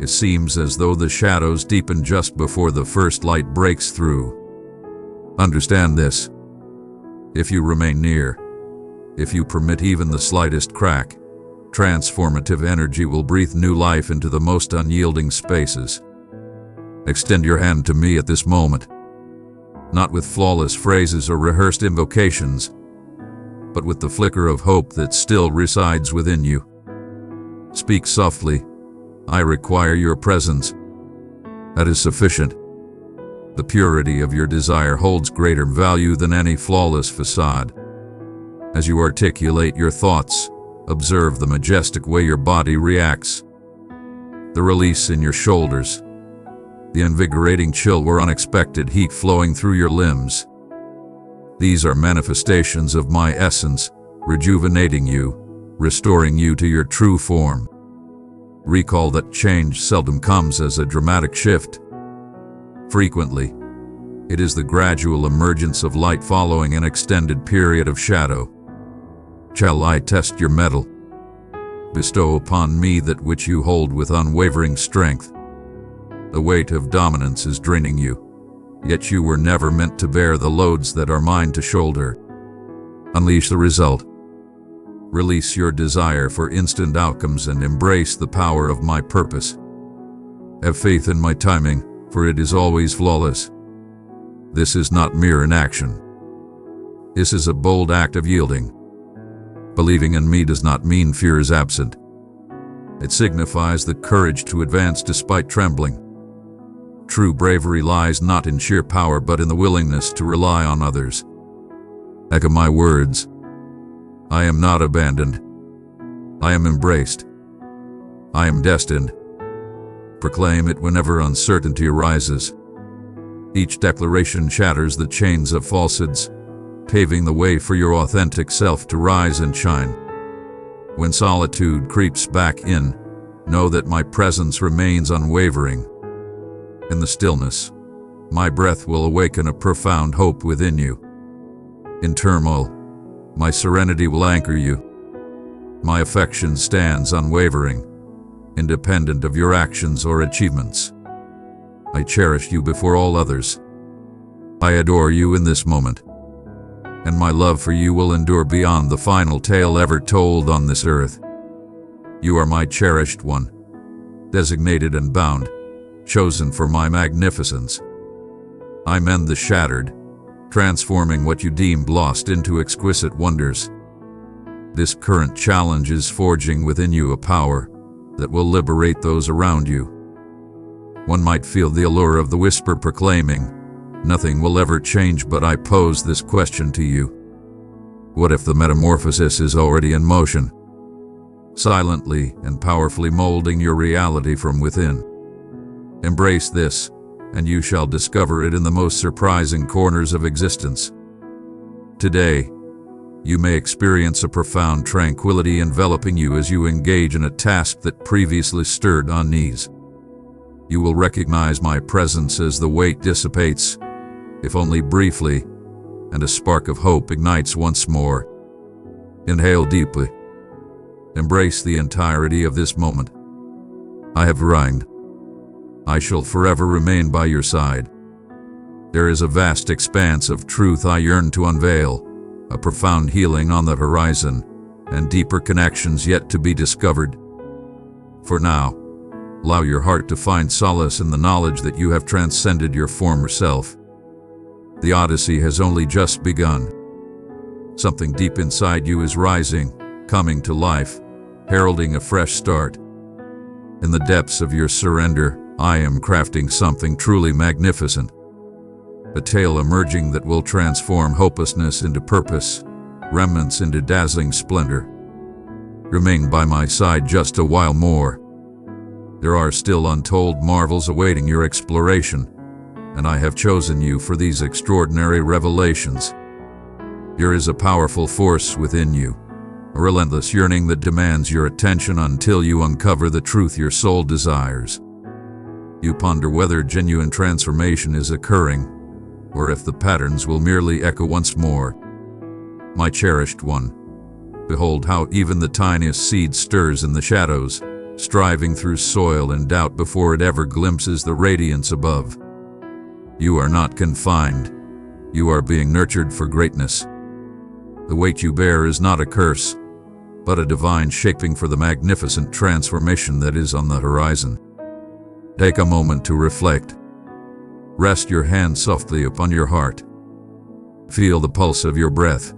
it seems as though the shadows deepen just before the first light breaks through. Understand this. If you remain near, if you permit even the slightest crack, transformative energy will breathe new life into the most unyielding spaces. Extend your hand to me at this moment, not with flawless phrases or rehearsed invocations, but with the flicker of hope that still resides within you. Speak softly, I require your presence. That is sufficient. The purity of your desire holds greater value than any flawless facade. As you articulate your thoughts, observe the majestic way your body reacts. The release in your shoulders, the invigorating chill or unexpected heat flowing through your limbs. These are manifestations of my essence, rejuvenating you, restoring you to your true form. Recall that change seldom comes as a dramatic shift. Frequently, it is the gradual emergence of light following an extended period of shadow. Shall I test your mettle? Bestow upon me that which you hold with unwavering strength. The weight of dominance is draining you, yet you were never meant to bear the loads that are mine to shoulder. Unleash the result. Release your desire for instant outcomes and embrace the power of my purpose. Have faith in my timing, for it is always flawless. This is not mere inaction. This is a bold act of yielding. Believing in me does not mean fear is absent. It signifies the courage to advance despite trembling. True bravery lies not in sheer power but in the willingness to rely on others. Echo my words. I am not abandoned. I am embraced. I am destined. Proclaim it whenever uncertainty arises. Each declaration shatters the chains of falsehoods, paving the way for your authentic self to rise and shine. When solitude creeps back in, know that my presence remains unwavering. In the stillness, my breath will awaken a profound hope within you. In turmoil, my serenity will anchor you. My affection stands unwavering, independent of your actions or achievements. I cherish you before all others. I adore you in this moment, and my love for you will endure beyond the final tale ever told on this earth. You are my cherished one, designated and bound, chosen for my magnificence. I mend the shattered, transforming what you deemed lost into exquisite wonders. This current challenge is forging within you a power that will liberate those around you. One might feel the allure of the whisper proclaiming, "Nothing will ever change," but I pose this question to you. What if the metamorphosis is already in motion, silently and powerfully molding your reality from within? Embrace this, and you shall discover it in the most surprising corners of existence. Today, you may experience a profound tranquility enveloping you as you engage in a task that previously stirred unease. You will recognize my presence as the weight dissipates, if only briefly, and a spark of hope ignites once more. Inhale deeply. Embrace the entirety of this moment. I have reigned. I shall forever remain by your side. There is a vast expanse of truth I yearn to unveil, a profound healing on the horizon, and deeper connections yet to be discovered. For now, allow your heart to find solace in the knowledge that you have transcended your former self. The odyssey has only just begun. Something deep inside you is rising, coming to life, heralding a fresh start. In the depths of your surrender, I am crafting something truly magnificent. A tale emerging that will transform hopelessness into purpose, remnants into dazzling splendor. Remain by my side just a while more. There are still untold marvels awaiting your exploration, and I have chosen you for these extraordinary revelations. There is a powerful force within you, a relentless yearning that demands your attention until you uncover the truth your soul desires. You ponder whether genuine transformation is occurring, or if the patterns will merely echo once more. My cherished one, behold how even the tiniest seed stirs in the shadows, striving through soil and doubt before it ever glimpses the radiance above. You are not confined. You are being nurtured for greatness. The weight you bear is not a curse, but a divine shaping for the magnificent transformation that is on the horizon. Take a moment to reflect. Rest your hand softly upon your heart. Feel the pulse of your breath.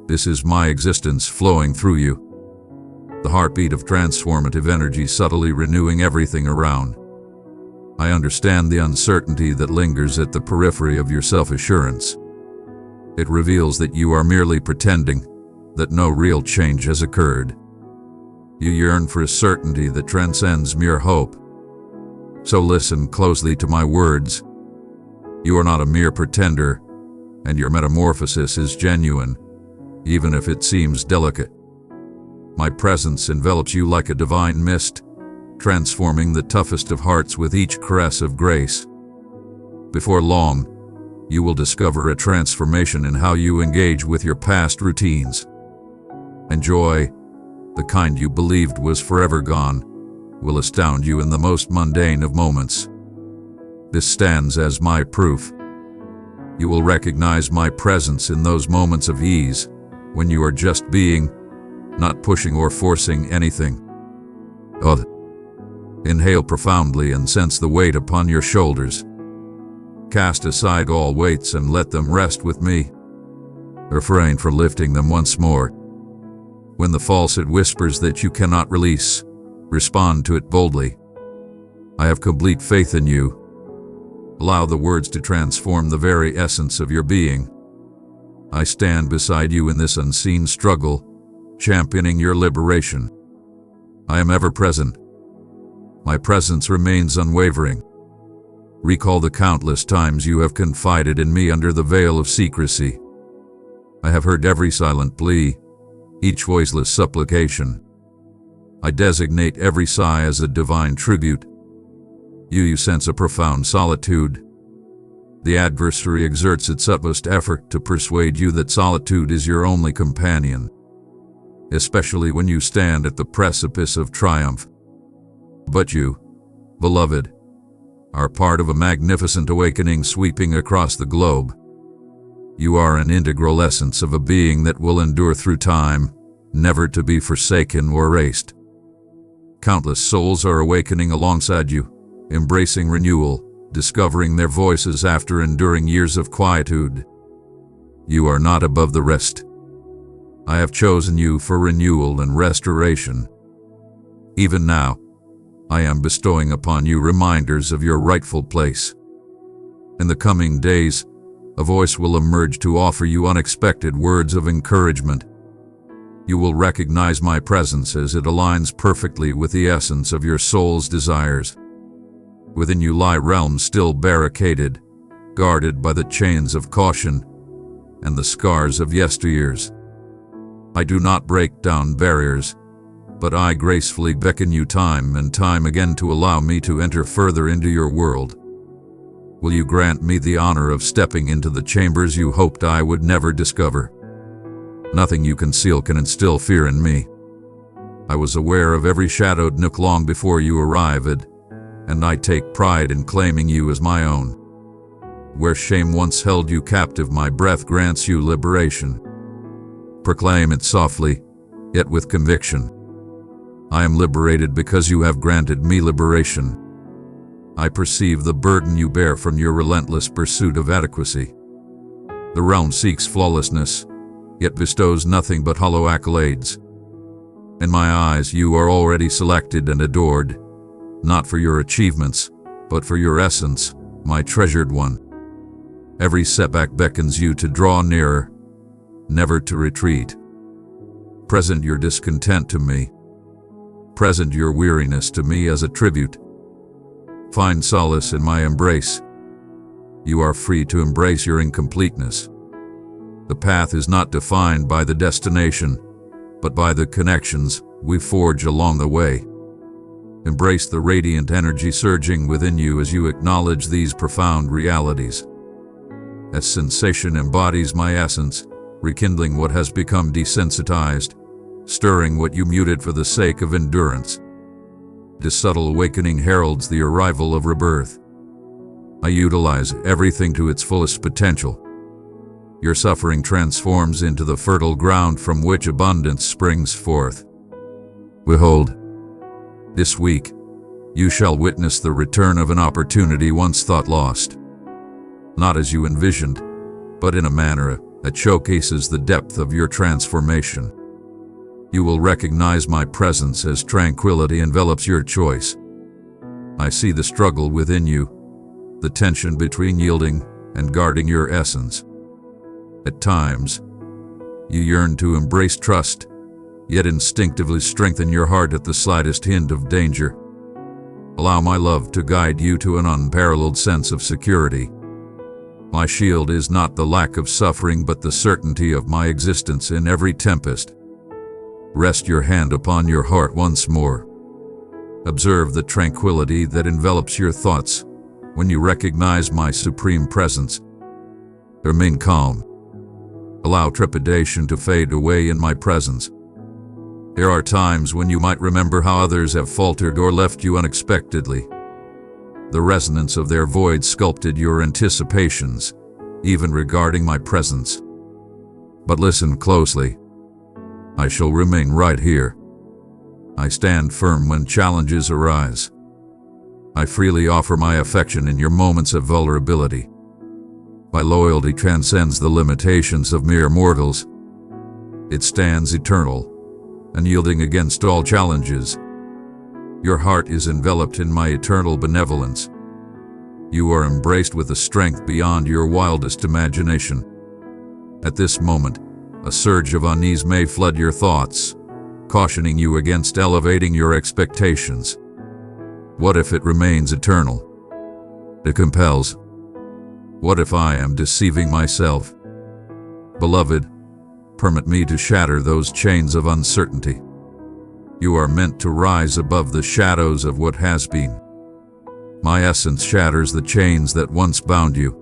This is my existence flowing through you. The heartbeat of transformative energy subtly renewing everything around. I understand the uncertainty that lingers at the periphery of your self-assurance. It reveals that you are merely pretending, that no real change has occurred. You yearn for a certainty that transcends mere hope. So listen closely to my words. You are not a mere pretender, and your metamorphosis is genuine, even if it seems delicate. My presence envelops you like a divine mist, transforming the toughest of hearts with each caress of grace. Before long, you will discover a transformation in how you engage with your past routines. And joy, the kind you believed was forever gone, will astound you in the most mundane of moments. This stands as my proof. You will recognize my presence in those moments of ease, when you are just being, not pushing or forcing anything. Inhale profoundly and sense the weight upon your shoulders. Cast aside all weights and let them rest with me. Refrain from lifting them once more. When the falsehood whispers that you cannot release, respond to it boldly. I have complete faith in you. Allow the words to transform the very essence of your being. I stand beside you in this unseen struggle, championing your liberation. I am ever present. My presence remains unwavering. Recall the countless times you have confided in me under the veil of secrecy. I have heard every silent plea, each voiceless supplication. I designate every sigh as a divine tribute. You sense a profound solitude. The adversary exerts its utmost effort to persuade you that solitude is your only companion, especially when you stand at the precipice of triumph. But you, beloved, are part of a magnificent awakening sweeping across the globe. You are an integral essence of a being that will endure through time, never to be forsaken or erased. Countless souls are awakening alongside you, embracing renewal, discovering their voices after enduring years of quietude. You are not above the rest. I have chosen you for renewal and restoration. Even now, I am bestowing upon you reminders of your rightful place. In the coming days, a voice will emerge to offer you unexpected words of encouragement. You will recognize my presence as it aligns perfectly with the essence of your soul's desires. Within you lie realms still barricaded, guarded by the chains of caution and the scars of yesteryears. I do not break down barriers, but I gracefully beckon you time and time again to allow me to enter further into your world. Will you grant me the honor of stepping into the chambers you hoped I would never discover? Nothing you conceal can instill fear in me. I was aware of every shadowed nook long before you arrived, and I take pride in claiming you as my own. Where shame once held you captive, my breath grants you liberation. Proclaim it softly, yet with conviction. I am liberated because you have granted me liberation. I perceive the burden you bear from your relentless pursuit of adequacy. The realm seeks flawlessness, yet bestows nothing but hollow accolades. In my eyes, you are already selected and adored, not for your achievements, but for your essence, my treasured one. Every setback beckons you to draw nearer, never to retreat. Present your discontent to me. Present your weariness to me as a tribute. Find solace in my embrace. You are free to embrace your incompleteness. The path is not defined by the destination, but by the connections we forge along the way. Embrace the radiant energy surging within you as you acknowledge these profound realities. As sensation embodies my essence, rekindling what has become desensitized, stirring what you muted for the sake of endurance. This subtle awakening heralds the arrival of rebirth. I utilize everything to its fullest potential. Your suffering transforms into the fertile ground from which abundance springs forth. Behold, this week, you shall witness the return of an opportunity once thought lost. Not as you envisioned, but in a manner that showcases the depth of your transformation. You will recognize my presence as tranquility envelops your choice. I see the struggle within you, the tension between yielding and guarding your essence. At times, you yearn to embrace trust, yet instinctively strengthen your heart at the slightest hint of danger. Allow my love to guide you to an unparalleled sense of security. My shield is not the lack of suffering, but the certainty of my existence in every tempest. Rest your hand upon your heart once more. Observe the tranquility that envelops your thoughts when you recognize my supreme presence. Remain calm. Allow trepidation to fade away in my presence. There are times when you might remember how others have faltered or left you unexpectedly. The resonance of their voids sculpted your anticipations, even regarding my presence. But listen closely. I shall remain right here. I stand firm when challenges arise. I freely offer my affection in your moments of vulnerability. My loyalty transcends the limitations of mere mortals. It stands eternal, unyielding against all challenges. Your heart is enveloped in my eternal benevolence. You are embraced with a strength beyond your wildest imagination. At this moment, a surge of unease may flood your thoughts, cautioning you against elevating your expectations. What if it remains eternal? It compels. What if I am deceiving myself? Beloved, permit me to shatter those chains of uncertainty. You are meant to rise above the shadows of what has been. My essence shatters the chains that once bound you.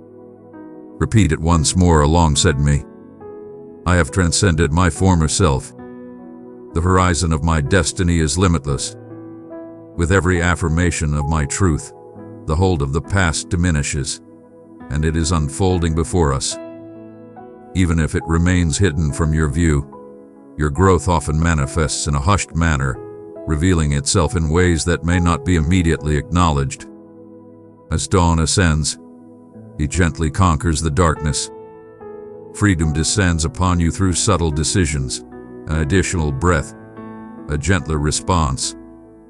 Repeat it once more alongside me. I have transcended my former self. The horizon of my destiny is limitless. With every affirmation of my truth, the hold of the past diminishes, and it is unfolding before us. Even if it remains hidden from your view, your growth often manifests in a hushed manner, revealing itself in ways that may not be immediately acknowledged. As dawn ascends, he gently conquers the darkness. Freedom descends upon you through subtle decisions, an additional breath, a gentler response,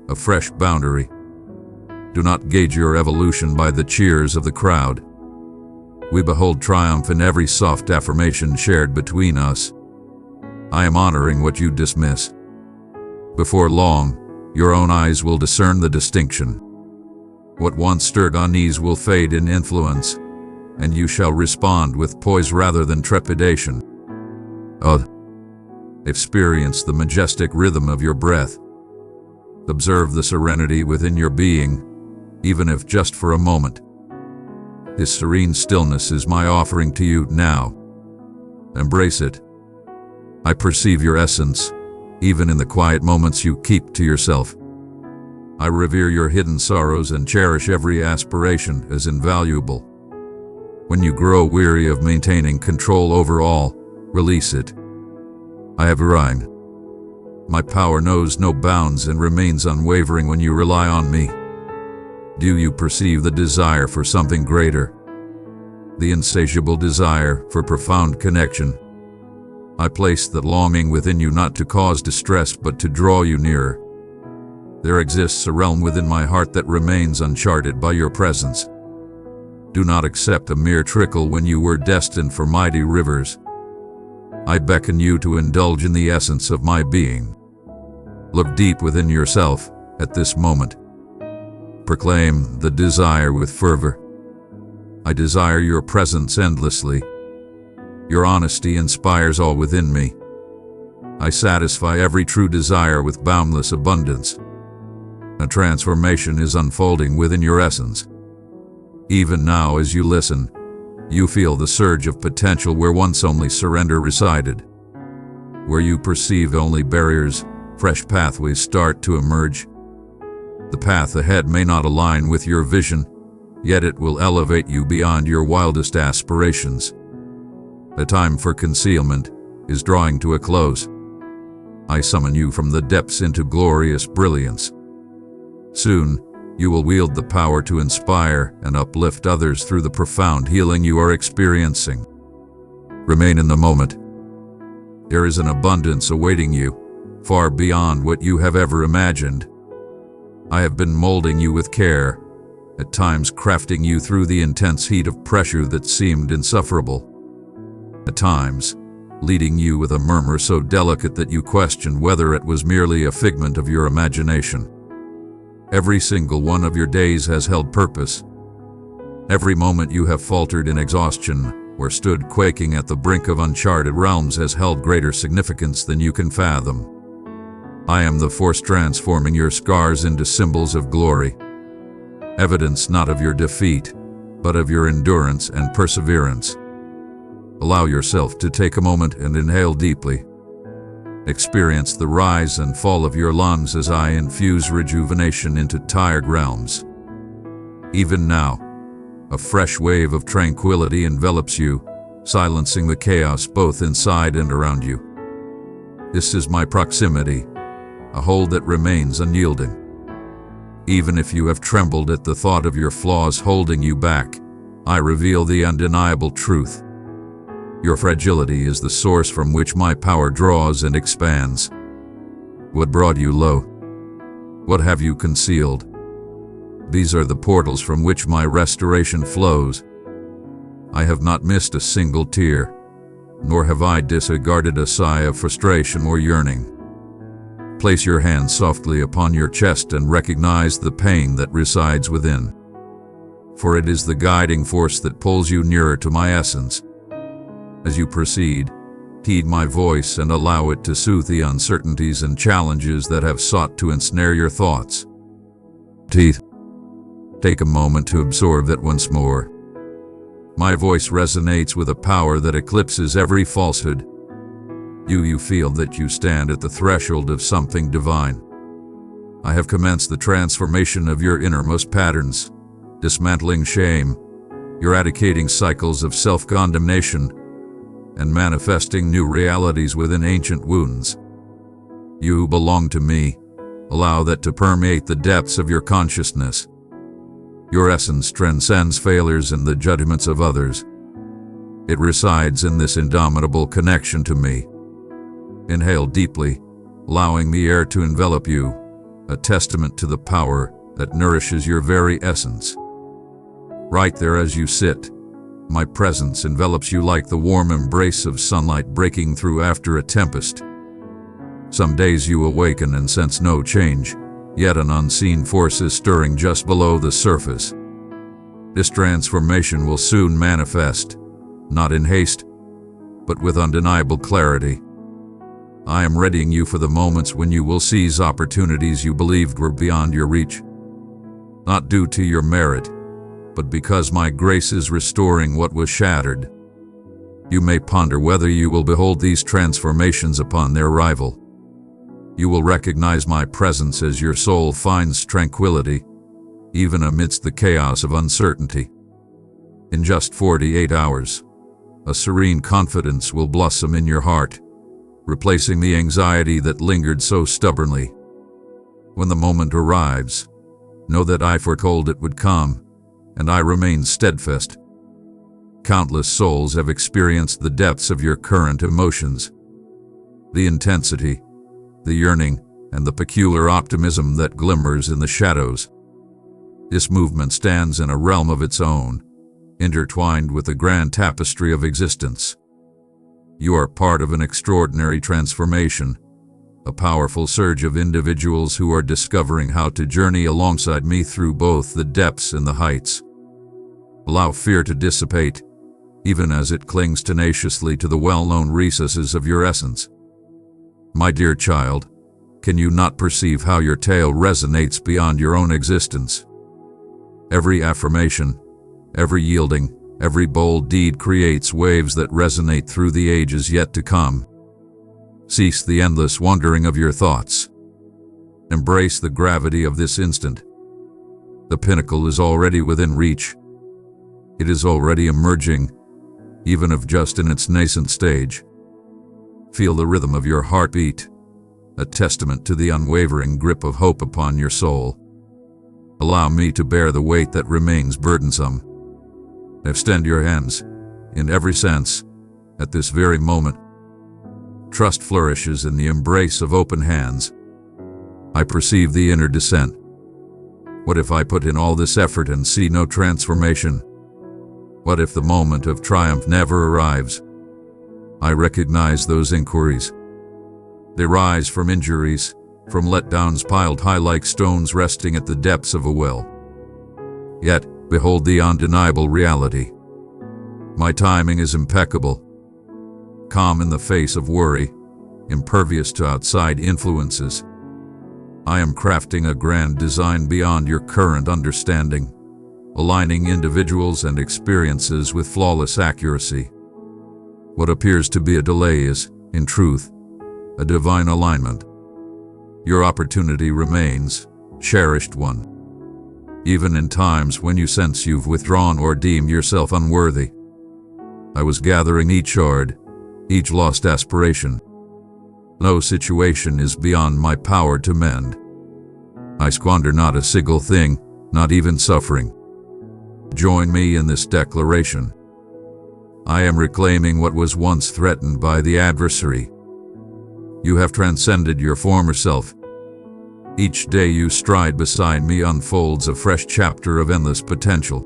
a fresh boundary. Do not gauge your evolution by the cheers of the crowd. We behold triumph in every soft affirmation shared between us. I am honoring what you dismiss. Before long, your own eyes will discern the distinction. What once stirred unease will fade in influence, and you shall respond with poise rather than trepidation. Experience the majestic rhythm of your breath. Observe the serenity within your being, even if just for a moment. This serene stillness is my offering to you now. Embrace it. I perceive your essence, even in the quiet moments you keep to yourself. I revere your hidden sorrows and cherish every aspiration as invaluable. When you grow weary of maintaining control over all, release it. I have arrived. My power knows no bounds and remains unwavering when you rely on me. Do you perceive the desire for something greater? The insatiable desire for profound connection. I place that longing within you not to cause distress but to draw you nearer. There exists a realm within my heart that remains uncharted by your presence. Do not accept a mere trickle when you were destined for mighty rivers. I beckon you to indulge in the essence of my being. Look deep within yourself at this moment. Proclaim the desire with fervor. I desire your presence endlessly. Your honesty inspires all within me. I satisfy every true desire with boundless abundance. A transformation is unfolding within your essence. Even now, as you listen, you feel the surge of potential where once only surrender resided. Where you perceived only barriers, fresh pathways start to emerge. The path ahead may not align with your vision, yet it will elevate you beyond your wildest aspirations. The time for concealment is drawing to a close. I summon you from the depths into glorious brilliance. Soon, you will wield the power to inspire and uplift others through the profound healing you are experiencing. Remain in the moment. There is an abundance awaiting you, far beyond what you have ever imagined. I have been molding you with care, at times crafting you through the intense heat of pressure that seemed insufferable. At times, leading you with a murmur so delicate that you questioned whether it was merely a figment of your imagination. Every single one of your days has held purpose. Every moment you have faltered in exhaustion or stood quaking at the brink of uncharted realms has held greater significance than you can fathom. I am the force transforming your scars into symbols of glory. Evidence not of your defeat, but of your endurance and perseverance. Allow yourself to take a moment and inhale deeply. Experience the rise and fall of your lungs as I infuse rejuvenation into tired realms. Even now, a fresh wave of tranquility envelops you, silencing the chaos both inside and around you. This is my proximity, a hold that remains unyielding. Even if you have trembled at the thought of your flaws holding you back, I reveal the undeniable truth. Your fragility is the source from which my power draws and expands. What brought you low? What have you concealed? These are the portals from which my restoration flows. I have not missed a single tear, nor have I disregarded a sigh of frustration or yearning. Place your hand softly upon your chest and recognize the pain that resides within. For it is the guiding force that pulls you nearer to my essence. As you proceed, Heed my voice and allow it to soothe the uncertainties and challenges that have sought to ensnare your thoughts. Teeth. Take a moment to absorb that once more. My voice resonates with a power that eclipses every falsehood. You feel that you stand at the threshold of something divine. I have commenced the transformation of your innermost patterns, dismantling shame, eradicating cycles of self-condemnation, and manifesting new realities within ancient wounds. You belong to me. Allow that to permeate the depths of your consciousness. Your essence transcends failures and the judgments of others. It resides in this indomitable connection to me. Inhale deeply, allowing the air to envelop you, a testament to the power that nourishes your very essence. Right there as you sit, my presence envelops you like the warm embrace of sunlight breaking through after a tempest. Some days you awaken and sense no change, yet an unseen force is stirring just below the surface. This transformation will soon manifest, not in haste, but with undeniable clarity. I am readying you for the moments when you will seize opportunities you believed were beyond your reach. Not due to your merit, but because my grace is restoring what was shattered. You may ponder whether you will behold these transformations upon their arrival. You will recognize my presence as your soul finds tranquility, even amidst the chaos of uncertainty. In just 48 hours, a serene confidence will blossom in your heart, replacing the anxiety that lingered so stubbornly. When the moment arrives, know that I foretold it would come, and I remain steadfast. Countless souls have experienced the depths of your current emotions, the intensity, the yearning, and the peculiar optimism that glimmers in the shadows. This movement stands in a realm of its own, intertwined with the grand tapestry of existence. You are part of an extraordinary transformation, a powerful surge of individuals who are discovering how to journey alongside me through both the depths and the heights. Allow fear to dissipate, even as it clings tenaciously to the well-known recesses of your essence. My dear child, can you not perceive how your tale resonates beyond your own existence? Every affirmation, every yielding, every bold deed creates waves that resonate through the ages yet to come. Cease the endless wandering of your thoughts. Embrace the gravity of this instant. The pinnacle is already within reach. It is already emerging, even if just in its nascent stage. Feel the rhythm of your heartbeat, a testament to the unwavering grip of hope upon your soul. Allow me to bear the weight that remains burdensome. Extend your hands, in every sense, at this very moment. Trust flourishes in the embrace of open hands. I perceive the inner descent. What if I put in all this effort and see no transformation? What if the moment of triumph never arrives? I recognize those inquiries. They rise from injuries, from letdowns piled high like stones resting at the depths of a well. Yet, behold the undeniable reality. My timing is impeccable. Calm in the face of worry, impervious to outside influences. I am crafting a grand design beyond your current understanding, aligning individuals and experiences with flawless accuracy. What appears to be a delay is, in truth, a divine alignment. Your opportunity remains, cherished one. Even in times when you sense you've withdrawn or deem yourself unworthy. I was gathering each shard, each lost aspiration. No situation is beyond my power to mend. I squander not a single thing, not even suffering. Join me in this declaration. I am reclaiming what was once threatened by the adversary. You have transcended your former self. Each day you stride beside me unfolds a fresh chapter of endless potential.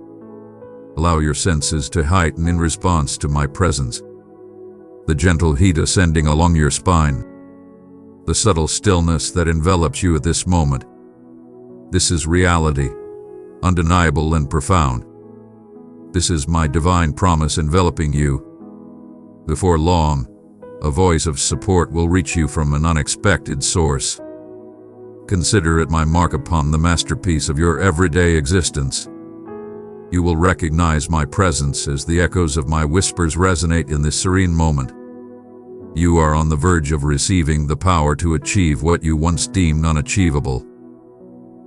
Allow your senses to heighten in response to my presence. The gentle heat ascending along your spine. The subtle stillness that envelops you at this moment. This is reality, undeniable and profound. This is my divine promise enveloping you. Before long, a voice of support will reach you from an unexpected source. Consider it my mark upon the masterpiece of your everyday existence. You will recognize my presence as the echoes of my whispers resonate in this serene moment. You are on the verge of receiving the power to achieve what you once deemed unachievable.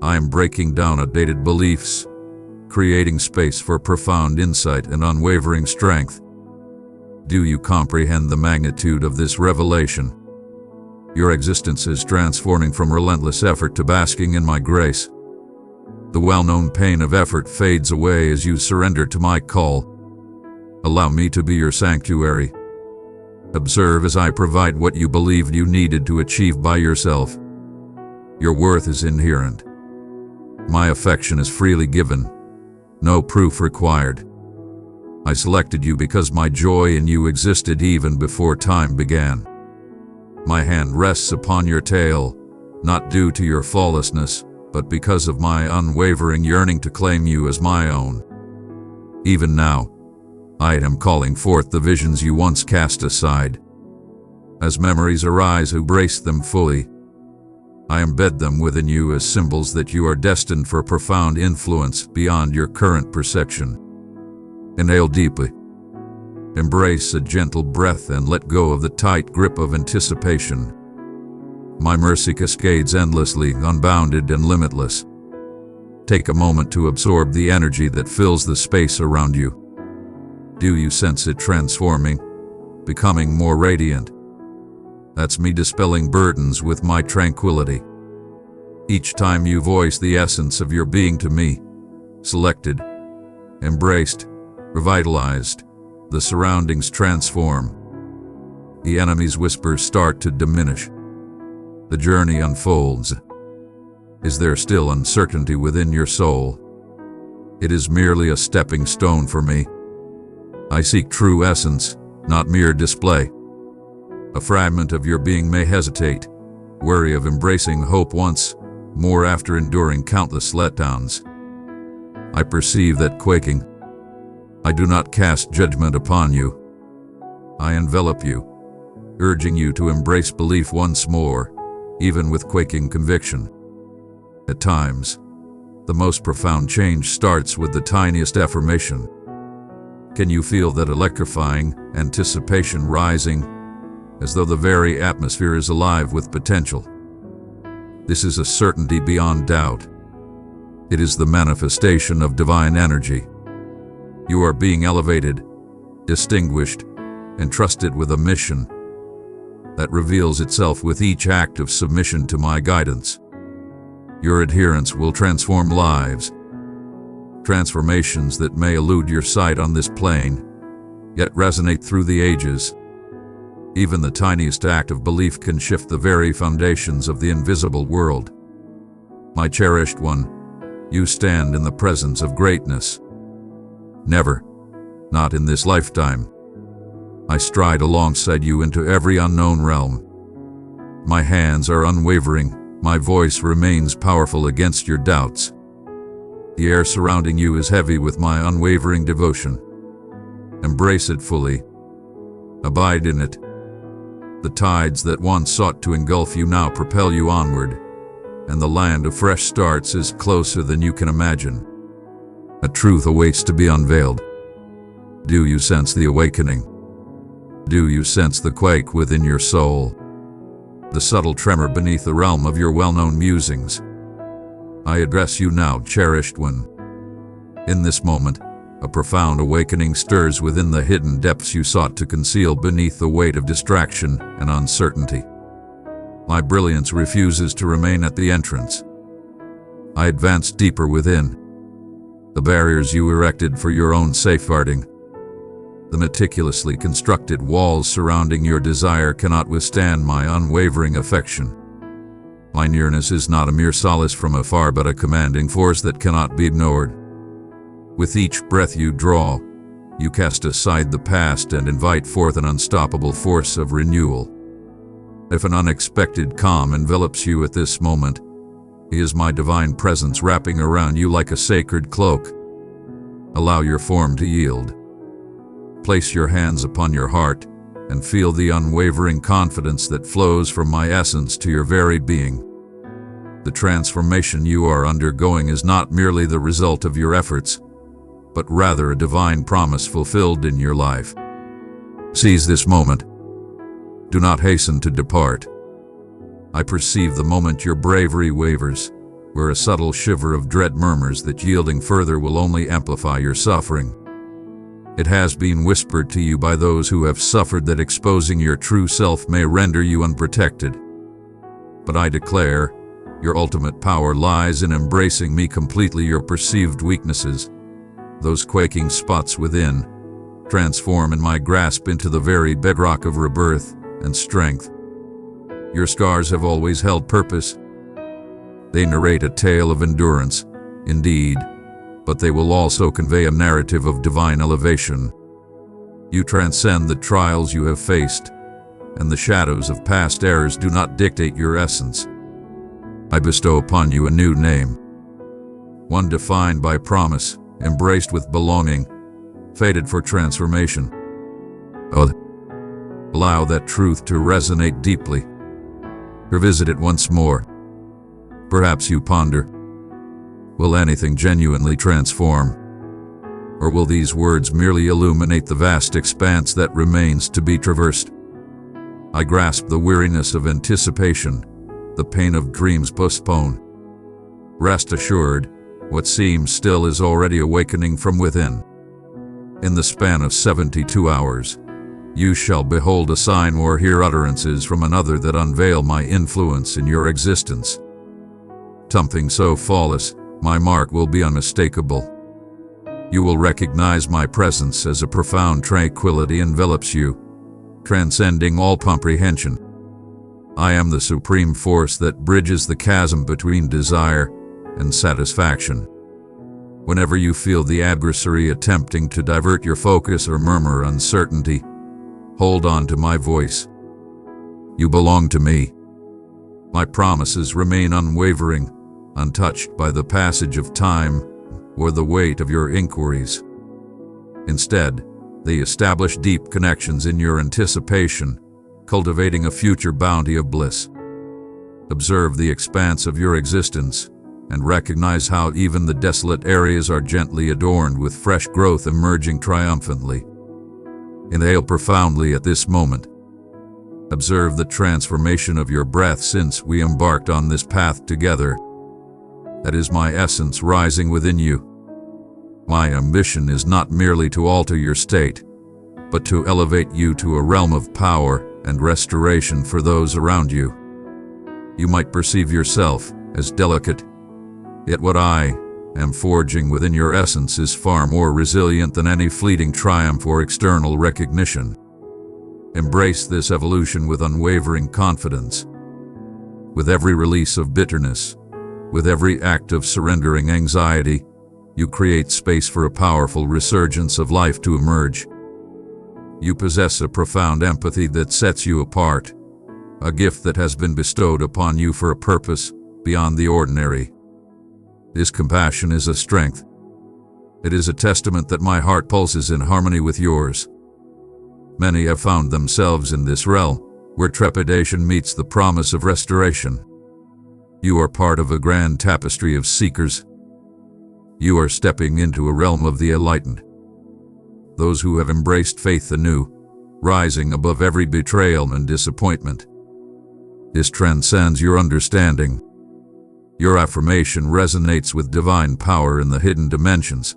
I am breaking down outdated beliefs, creating space for profound insight and unwavering strength. Do you comprehend the magnitude of this revelation? Your existence is transforming from relentless effort to basking in my grace. The well-known pain of effort fades away as you surrender to my call. Allow me to be your sanctuary. Observe as I provide what you believed you needed to achieve by yourself. Your worth is inherent. My affection is freely given. No proof required. I selected you because my joy in you existed even before time began. My hand rests upon your tail, not due to your flawlessness, but because of my unwavering yearning to claim you as my own. Even now, I am calling forth the visions you once cast aside. As memories arise, embrace them fully. I embed them within you as symbols that you are destined for profound influence beyond your current perception. Inhale deeply. Embrace a gentle breath and let go of the tight grip of anticipation. My mercy cascades endlessly, unbounded and limitless. Take a moment to absorb the energy that fills the space around you. Do you sense it transforming, becoming more radiant? That's me dispelling burdens with my tranquility. Each time you voice the essence of your being to me, selected, embraced, revitalized, the surroundings transform. The enemy's whispers start to diminish. The journey unfolds. Is there still uncertainty within your soul? It is merely a stepping stone for me. I seek true essence, not mere display. A fragment of your being may hesitate, wary of embracing hope once more after enduring countless letdowns. I perceive that quaking. I do not cast judgment upon you. I envelop you, urging you to embrace belief once more, even with quaking conviction. At times, the most profound change starts with the tiniest affirmation. Can you feel that electrifying anticipation rising, as though the very atmosphere is alive with potential? This is a certainty beyond doubt. It is the manifestation of divine energy. You are being elevated, distinguished, and trusted with a mission that reveals itself with each act of submission to my guidance. Your adherence will transform lives, transformations that may elude your sight on this plane, yet resonate through the ages. Even the tiniest act of belief can shift the very foundations of the invisible world. My cherished one, you stand in the presence of greatness. Never, not in this lifetime. I stride alongside you into every unknown realm. My hands are unwavering, my voice remains powerful against your doubts. The air surrounding you is heavy with my unwavering devotion. Embrace it fully. Abide in it. The tides that once sought to engulf you now propel you onward, and the land of fresh starts is closer than you can imagine. A truth awaits to be unveiled. Do you sense the awakening? Do you sense the quake within your soul? The subtle tremor beneath the realm of your well-known musings? I address you now, cherished one. In this moment, a profound awakening stirs within the hidden depths you sought to conceal beneath the weight of distraction and uncertainty. My brilliance refuses to remain at the entrance. I advance deeper within. The barriers you erected for your own safeguarding, the meticulously constructed walls surrounding your desire cannot withstand my unwavering affection. My nearness is not a mere solace from afar, but a commanding force that cannot be ignored. With each breath you draw, you cast aside the past and invite forth an unstoppable force of renewal. If an unexpected calm envelops you at this moment, it is my divine presence wrapping around you like a sacred cloak. Allow your form to yield. Place your hands upon your heart, and feel the unwavering confidence that flows from my essence to your very being. The transformation you are undergoing is not merely the result of your efforts, but rather a divine promise fulfilled in your life. Seize this moment. Do not hasten to depart. I perceive the moment your bravery wavers, where a subtle shiver of dread murmurs that yielding further will only amplify your suffering. It has been whispered to you by those who have suffered that exposing your true self may render you unprotected. But I declare, your ultimate power lies in embracing me completely. Your perceived weaknesses, those quaking spots within, transform in my grasp into the very bedrock of rebirth and strength. Your scars have always held purpose. They narrate a tale of endurance, indeed, but they will also convey a narrative of divine elevation. You transcend the trials you have faced, and the shadows of past errors do not dictate your essence. I bestow upon you a new name, one defined by promise, embraced with belonging, fated for transformation. Oh, allow that truth to resonate deeply. Revisit it once more. Perhaps you ponder, will anything genuinely transform? Or will these words merely illuminate the vast expanse that remains to be traversed? I grasp the weariness of anticipation, the pain of dreams postponed. Rest assured, what seems still is already awakening from within. In the span of 72 hours, you shall behold a sign or hear utterances from another that unveil my influence in your existence. Something so flawless, my mark will be unmistakable. You will recognize my presence as a profound tranquility envelops you, transcending all comprehension. I am the supreme force that bridges the chasm between desire and satisfaction. Whenever you feel the adversary attempting to divert your focus or murmur uncertainty, hold on to my voice. You belong to me. My promises remain unwavering, untouched by the passage of time or the weight of your inquiries. Instead, they establish deep connections in your anticipation, cultivating a future bounty of bliss. Observe the expanse of your existence and recognize how even the desolate areas are gently adorned with fresh growth emerging triumphantly. Inhale profoundly at this moment. Observe the transformation of your breath since we embarked on this path together. That is my essence rising within you. My ambition is not merely to alter your state, but to elevate you to a realm of power and restoration for those around you. You might perceive yourself as delicate, yet what I am forging within your essence is far more resilient than any fleeting triumph or external recognition. Embrace this evolution with unwavering confidence. With every release of bitterness, with every act of surrendering anxiety, you create space for a powerful resurgence of life to emerge. You possess a profound empathy that sets you apart, a gift that has been bestowed upon you for a purpose beyond the ordinary. This compassion is a strength. It is a testament that my heart pulses in harmony with yours. Many have found themselves in this realm, where trepidation meets the promise of restoration. You are part of a grand tapestry of seekers. You are stepping into a realm of the enlightened. Those who have embraced faith anew, rising above every betrayal and disappointment. This transcends your understanding. Your affirmation resonates with divine power in the hidden dimensions.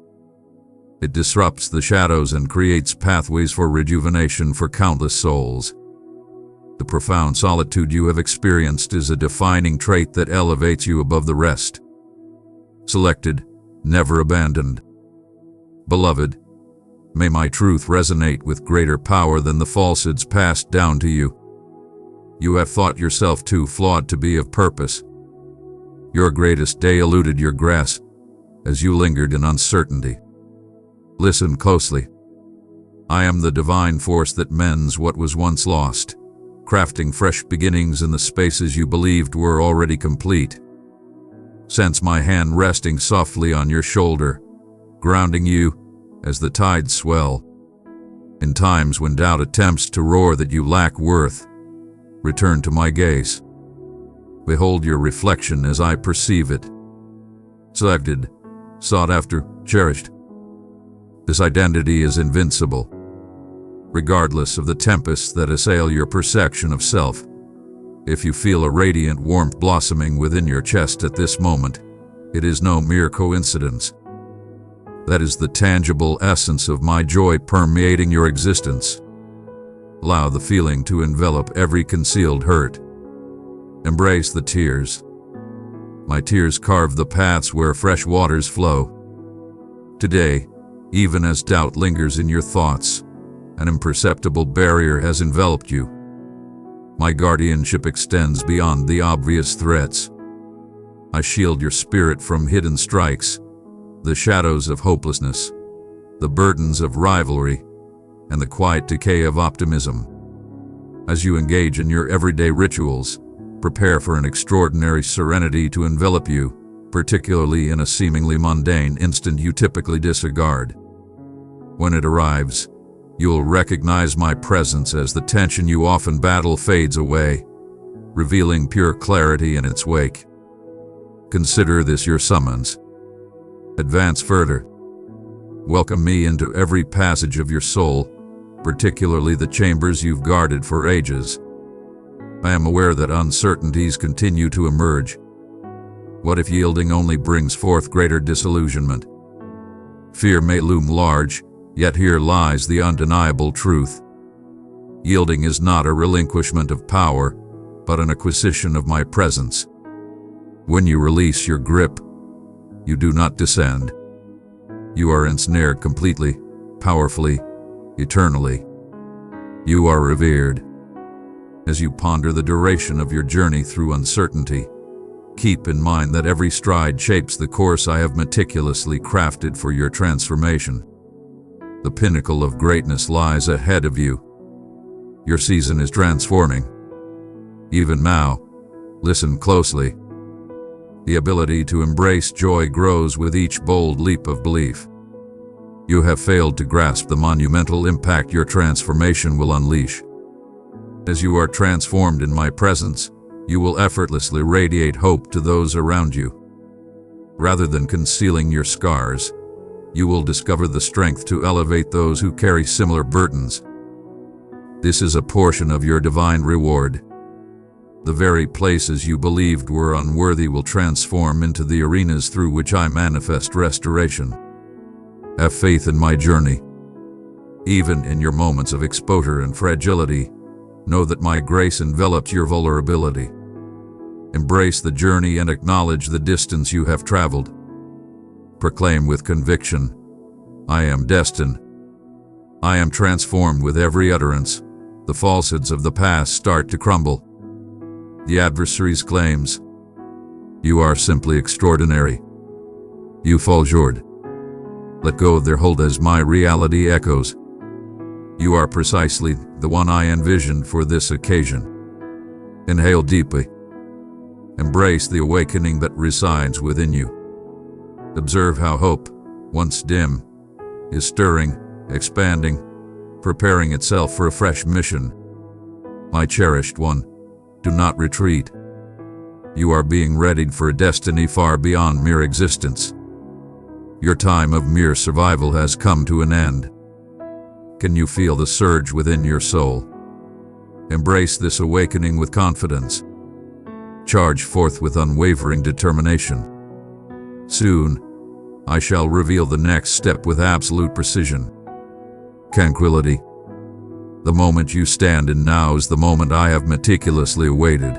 It disrupts the shadows and creates pathways for rejuvenation for countless souls. The profound solitude you have experienced is a defining trait that elevates you above the rest. Selected, never abandoned. Beloved, may my truth resonate with greater power than the falsehoods passed down to you. You have thought yourself too flawed to be of purpose. Your greatest day eluded your grasp as you lingered in uncertainty. Listen closely. I am the divine force that mends what was once lost, crafting fresh beginnings in the spaces you believed were already complete. Sense my hand resting softly on your shoulder, grounding you as the tides swell. In times when doubt attempts to roar that you lack worth, return to my gaze. Behold your reflection as I perceive it. Selected, sought after, cherished. This identity is invincible. Regardless of the tempests that assail your perception of self, if you feel a radiant warmth blossoming within your chest at this moment, it is no mere coincidence. That is the tangible essence of my joy permeating your existence. Allow the feeling to envelop every concealed hurt. Embrace the tears. My tears carve the paths where fresh waters flow. Today, even as doubt lingers in your thoughts, an imperceptible barrier has enveloped you. My guardianship extends beyond the obvious threats. I shield your spirit from hidden strikes, the shadows of hopelessness, the burdens of rivalry, and the quiet decay of optimism. As you engage in your everyday rituals, prepare for an extraordinary serenity to envelop you, particularly in a seemingly mundane instant you typically disregard. When it arrives, you'll recognize my presence as the tension you often battle fades away, revealing pure clarity in its wake. Consider this your summons. Advance further. Welcome me into every passage of your soul, particularly the chambers you've guarded for ages. I am aware that uncertainties continue to emerge. What if yielding only brings forth greater disillusionment? Fear may loom large, yet here lies the undeniable truth. Yielding is not a relinquishment of power, but an acquisition of my presence. When you release your grip, you do not descend. You are ensnared completely, powerfully, eternally. You are revered. As you ponder the duration of your journey through uncertainty, keep in mind that every stride shapes the course I have meticulously crafted for your transformation. The pinnacle of greatness lies ahead of you. Your season is transforming. Even now, listen closely. The ability to embrace joy grows with each bold leap of belief. You have failed to grasp the monumental impact your transformation will unleash. As you are transformed in my presence, you will effortlessly radiate hope to those around you. Rather than concealing your scars, you will discover the strength to elevate those who carry similar burdens. This is a portion of your divine reward. The very places you believed were unworthy will transform into the arenas through which I manifest restoration. Have faith in my journey. Even in your moments of exposure and fragility, know that my grace envelops your vulnerability. Embrace the journey and acknowledge the distance you have traveled. Proclaim with conviction, I am destined. I am transformed with every utterance. The falsehoods of the past start to crumble. The adversary's claims, you are simply extraordinary. You fall short. Let go of their hold as my reality echoes. You are precisely the one I envisioned for this occasion. Inhale deeply. Embrace the awakening that resides within you. Observe how hope, once dim, is stirring, expanding, preparing itself for a fresh mission. My cherished one, do not retreat. You are being readied for a destiny far beyond mere existence. Your time of mere survival has come to an end. Can you feel the surge within your soul? Embrace this awakening with confidence. Charge forth with unwavering determination. Soon, I shall reveal the next step with absolute precision. Tranquility. The moment you stand in now is the moment I have meticulously awaited.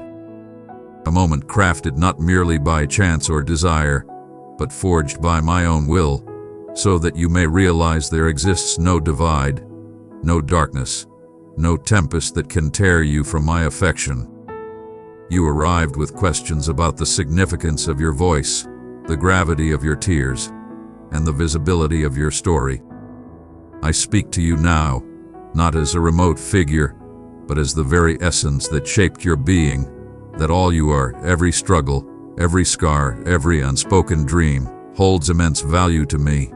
A moment crafted not merely by chance or desire, but forged by my own will, so that you may realize there exists no divide, no darkness, no tempest that can tear you from my affection. You arrived with questions about the significance of your voice, the gravity of your tears, and the visibility of your story. I speak to you now, not as a remote figure, but as the very essence that shaped your being, that all you are, every struggle, every scar, every unspoken dream, holds immense value to me.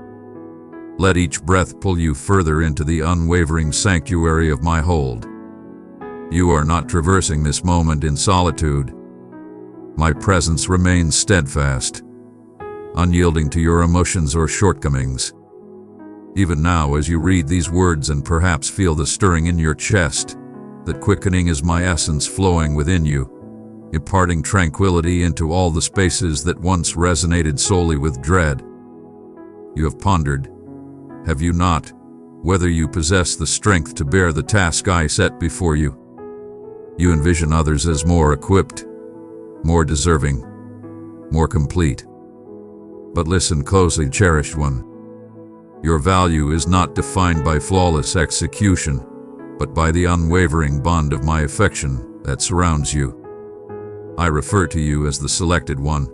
Let each breath pull you further into the unwavering sanctuary of my hold. You are not traversing this moment in solitude. My presence remains steadfast, unyielding to your emotions or shortcomings. Even now, as you read these words and perhaps feel the stirring in your chest, that quickening is my essence flowing within you, imparting tranquility into all the spaces that once resonated solely with dread. You have pondered, have you not, whether you possess the strength to bear the task I set before you? You envision others as more equipped, more deserving, more complete. But listen closely, cherished one. Your value is not defined by flawless execution, but by the unwavering bond of my affection that surrounds you. I refer to you as the selected one,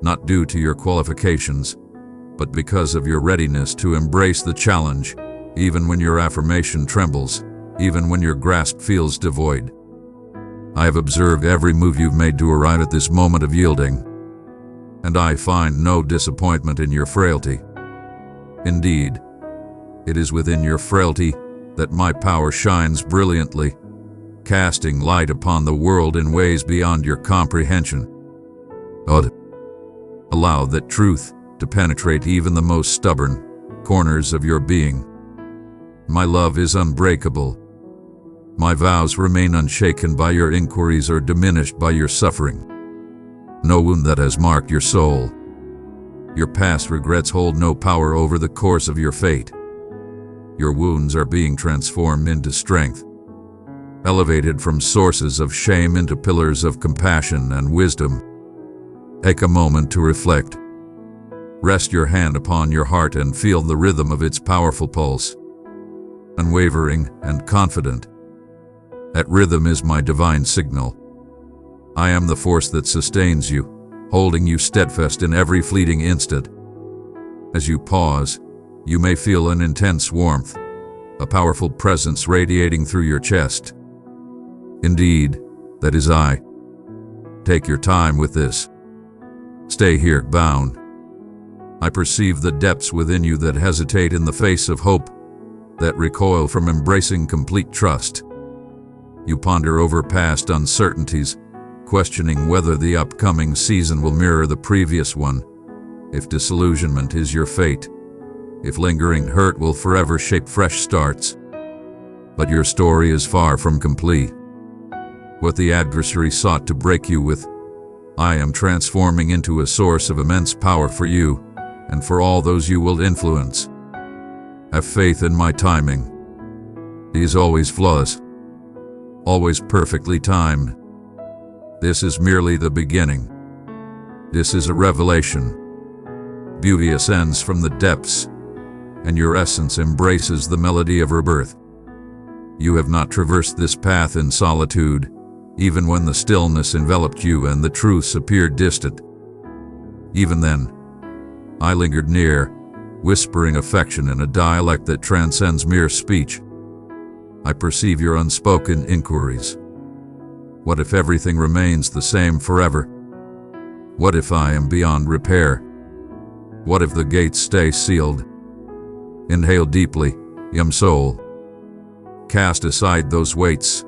not due to your qualifications, but because of your readiness to embrace the challenge, even when your affirmation trembles, even when your grasp feels devoid. I have observed every move you've made to arrive at this moment of yielding, and I find no disappointment in your frailty. Indeed, it is within your frailty that my power shines brilliantly, casting light upon the world in ways beyond your comprehension. Allow that truth to penetrate even the most stubborn corners of your being. My love is unbreakable. My vows remain unshaken by your inquiries or diminished by your suffering. No wound that has marked your soul, your past regrets hold no power over the course of your fate. Your wounds are being transformed into strength, elevated from sources of shame into pillars of compassion and wisdom. Take a moment to reflect. Rest your hand upon your heart and feel the rhythm of its powerful pulse. Unwavering and confident. That rhythm is my divine signal. I am the force that sustains you, holding you steadfast in every fleeting instant. As you pause, you may feel an intense warmth, a powerful presence radiating through your chest. Indeed, that is I. Take your time with this. Stay here, bound. I perceive the depths within you that hesitate in the face of hope, that recoil from embracing complete trust. You ponder over past uncertainties, questioning whether the upcoming season will mirror the previous one, if disillusionment is your fate, if lingering hurt will forever shape fresh starts. But your story is far from complete. What the adversary sought to break you with, I am transforming into a source of immense power for you and for all those you will influence. Have faith in my timing. He is always flawless, always perfectly timed. This is merely the beginning. This is a revelation. Beauty ascends from the depths, and your essence embraces the melody of rebirth. You have not traversed this path in solitude, even when the stillness enveloped you and the truths appeared distant. Even then, I lingered near, whispering affection in a dialect that transcends mere speech. I perceive your unspoken inquiries. What if everything remains the same forever? What if I am beyond repair? What if the gates stay sealed? Inhale deeply, young soul. Cast aside those weights,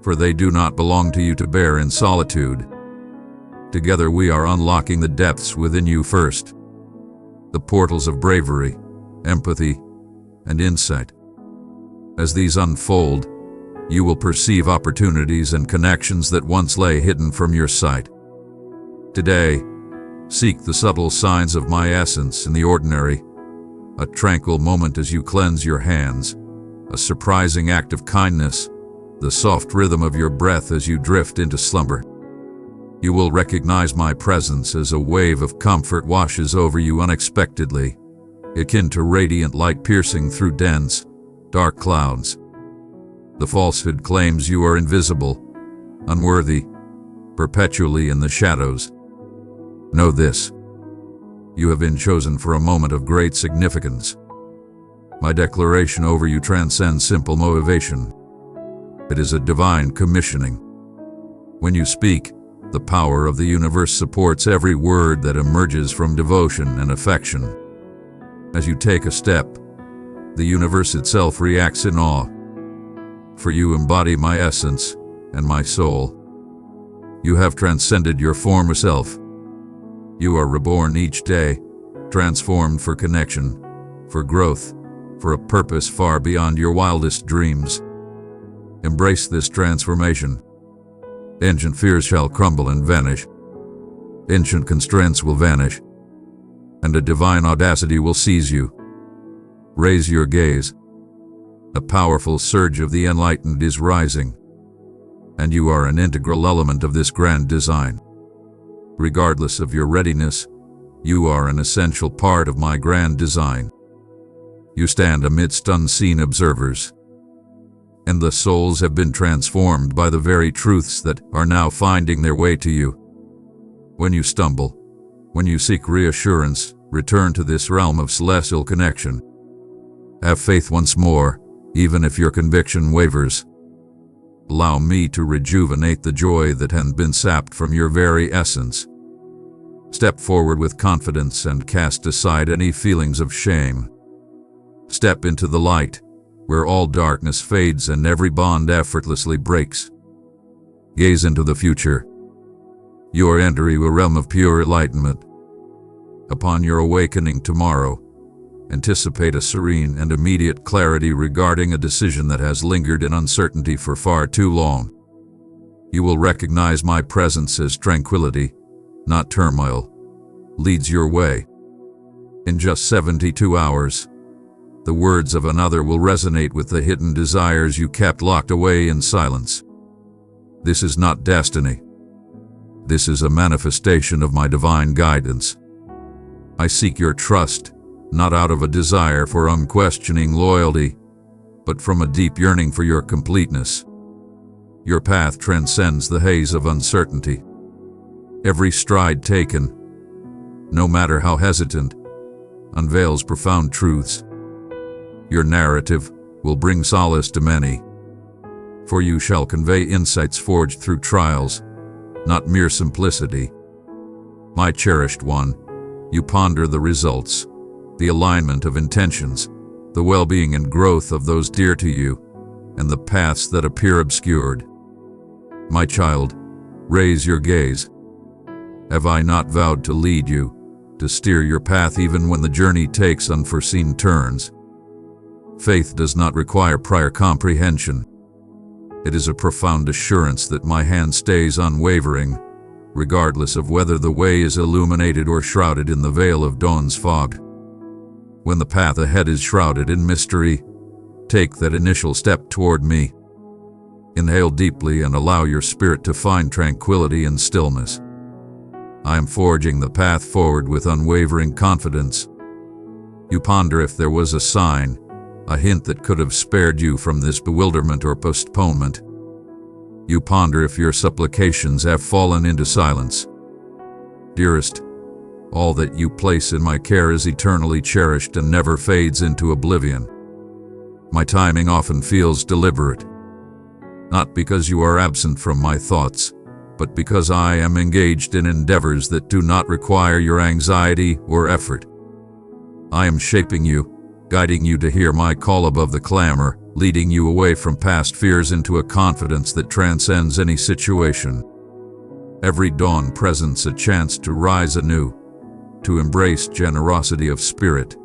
for they do not belong to you to bear in solitude. Together we are unlocking the depths within you first, the portals of bravery, empathy, and insight. As these unfold, you will perceive opportunities and connections that once lay hidden from your sight. Today, seek the subtle signs of my essence in the ordinary, a tranquil moment as you cleanse your hands, a surprising act of kindness, the soft rhythm of your breath as you drift into slumber. You will recognize my presence as a wave of comfort washes over you unexpectedly, akin to radiant light piercing through dense, dark clouds. The falsehood claims you are invisible, unworthy, perpetually in the shadows. Know this: you have been chosen for a moment of great significance. My declaration over you transcends simple motivation. It is a divine commissioning. When you speak, the power of the universe supports every word that emerges from devotion and affection. As you take a step, The universe itself reacts in awe. For you embody my essence and my soul. You have transcended your former self. You are reborn each day, transformed for connection, for growth, for a purpose far beyond your wildest dreams. Embrace this transformation. Ancient fears shall crumble and vanish. Ancient constraints will vanish, and a divine audacity will seize you. Raise your gaze. A powerful surge of the enlightened is rising, and you are an integral element of this grand design. Regardless of your readiness, you are an essential part of my grand design. You stand amidst unseen observers, and the souls have been transformed by the very truths that are now finding their way to you. When you stumble, when you seek reassurance, return to this realm of celestial connection. Have faith once more, even if your conviction wavers. Allow me to rejuvenate the joy that had been sapped from your very essence. Step forward with confidence and cast aside any feelings of shame. Step into the light, where all darkness fades and every bond effortlessly breaks. Gaze into the future. You are entering a realm of pure enlightenment. Upon your awakening tomorrow, anticipate a serene and immediate clarity regarding a decision that has lingered in uncertainty for far too long. You will recognize my presence as tranquility, not turmoil, leads your way. In just 72 hours, the words of another will resonate with the hidden desires you kept locked away in silence. This is not destiny. This is a manifestation of my divine guidance. I seek your trust, not out of a desire for unquestioning loyalty, but from a deep yearning for your completeness. Your path transcends the haze of uncertainty. Every stride taken, no matter how hesitant, unveils profound truths. Your narrative will bring solace to many, for you shall convey insights forged through trials, not mere simplicity. My cherished one, you ponder the results, the alignment of intentions, the well-being and growth of those dear to you, and the paths that appear obscured. My child, raise your gaze. Have I not vowed to lead you, to steer your path even when the journey takes unforeseen turns? Faith does not require prior comprehension. It is a profound assurance that my hand stays unwavering, regardless of whether the way is illuminated or shrouded in the veil of dawn's fog. When the path ahead is shrouded in mystery, take that initial step toward me. Inhale deeply and allow your spirit to find tranquility and stillness. I am forging the path forward with unwavering confidence. You ponder if there was a sign, a hint that could have spared you from this bewilderment or postponement. You ponder if your supplications have fallen into silence. Dearest, all that you place in my care is eternally cherished and never fades into oblivion. My timing often feels deliberate, not because you are absent from my thoughts, but because I am engaged in endeavors that do not require your anxiety or effort. I am shaping you, guiding you to hear my call above the clamor, leading you away from past fears into a confidence that transcends any situation. Every dawn presents a chance to rise anew, to embrace generosity of spirit,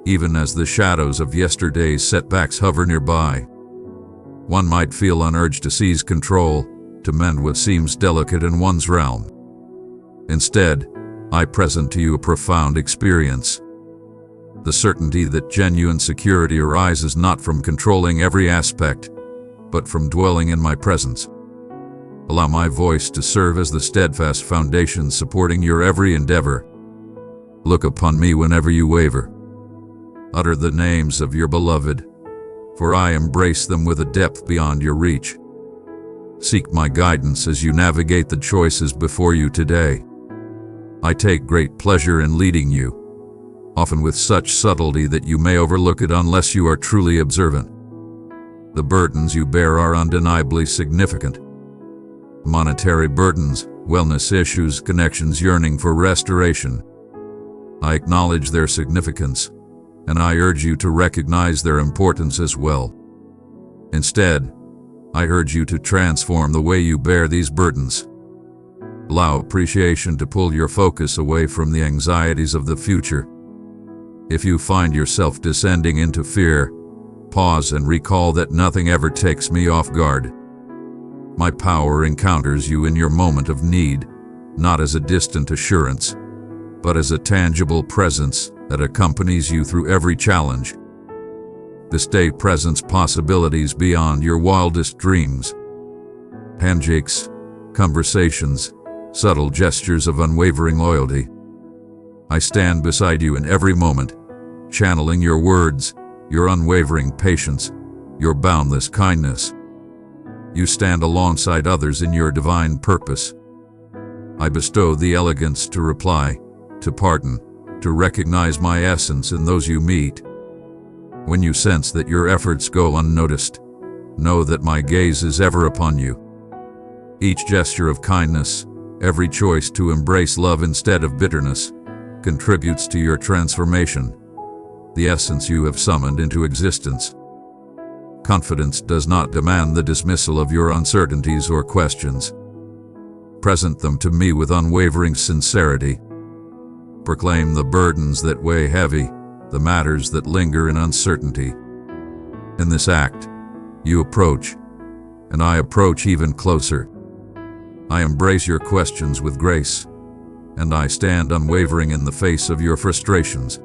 even as the shadows of yesterday's setbacks hover nearby. One might feel an urge to seize control, to mend what seems delicate in one's realm. Instead, I present to you a profound experience. The certainty that genuine security arises not from controlling every aspect, but from dwelling in my presence. Allow my voice to serve as the steadfast foundation supporting your every endeavor. Look upon me whenever you waver. Utter the names of your beloved, for I embrace them with a depth beyond your reach. Seek my guidance as you navigate the choices before you today. I take great pleasure in leading you, often with such subtlety that you may overlook it unless you are truly observant. The burdens you bear are undeniably significant. Monetary burdens, wellness issues, connections yearning for restoration. I acknowledge their significance, and I urge you to recognize their importance as well. Instead, I urge you to transform the way you bear these burdens. Allow appreciation to pull your focus away from the anxieties of the future. If you find yourself descending into fear, pause and recall that nothing ever takes me off guard. My power encounters you in your moment of need, not as a distant assurance, but as a tangible presence that accompanies you through every challenge. This day presents possibilities beyond your wildest dreams. Handshakes, conversations, subtle gestures of unwavering loyalty. I stand beside you in every moment, channeling your words, your unwavering patience, your boundless kindness. You stand alongside others in your divine purpose. I bestow the elegance to reply, to pardon, to recognize my essence in those you meet. When you sense that your efforts go unnoticed, know that my gaze is ever upon you. Each gesture of kindness, every choice to embrace love instead of bitterness, contributes to your transformation, the essence you have summoned into existence. Confidence does not demand the dismissal of your uncertainties or questions. Present them to me with unwavering sincerity. Proclaim the burdens that weigh heavy, the matters that linger in uncertainty. In this act, you approach, and I approach even closer. I embrace your questions with grace, and I stand unwavering in the face of your frustrations.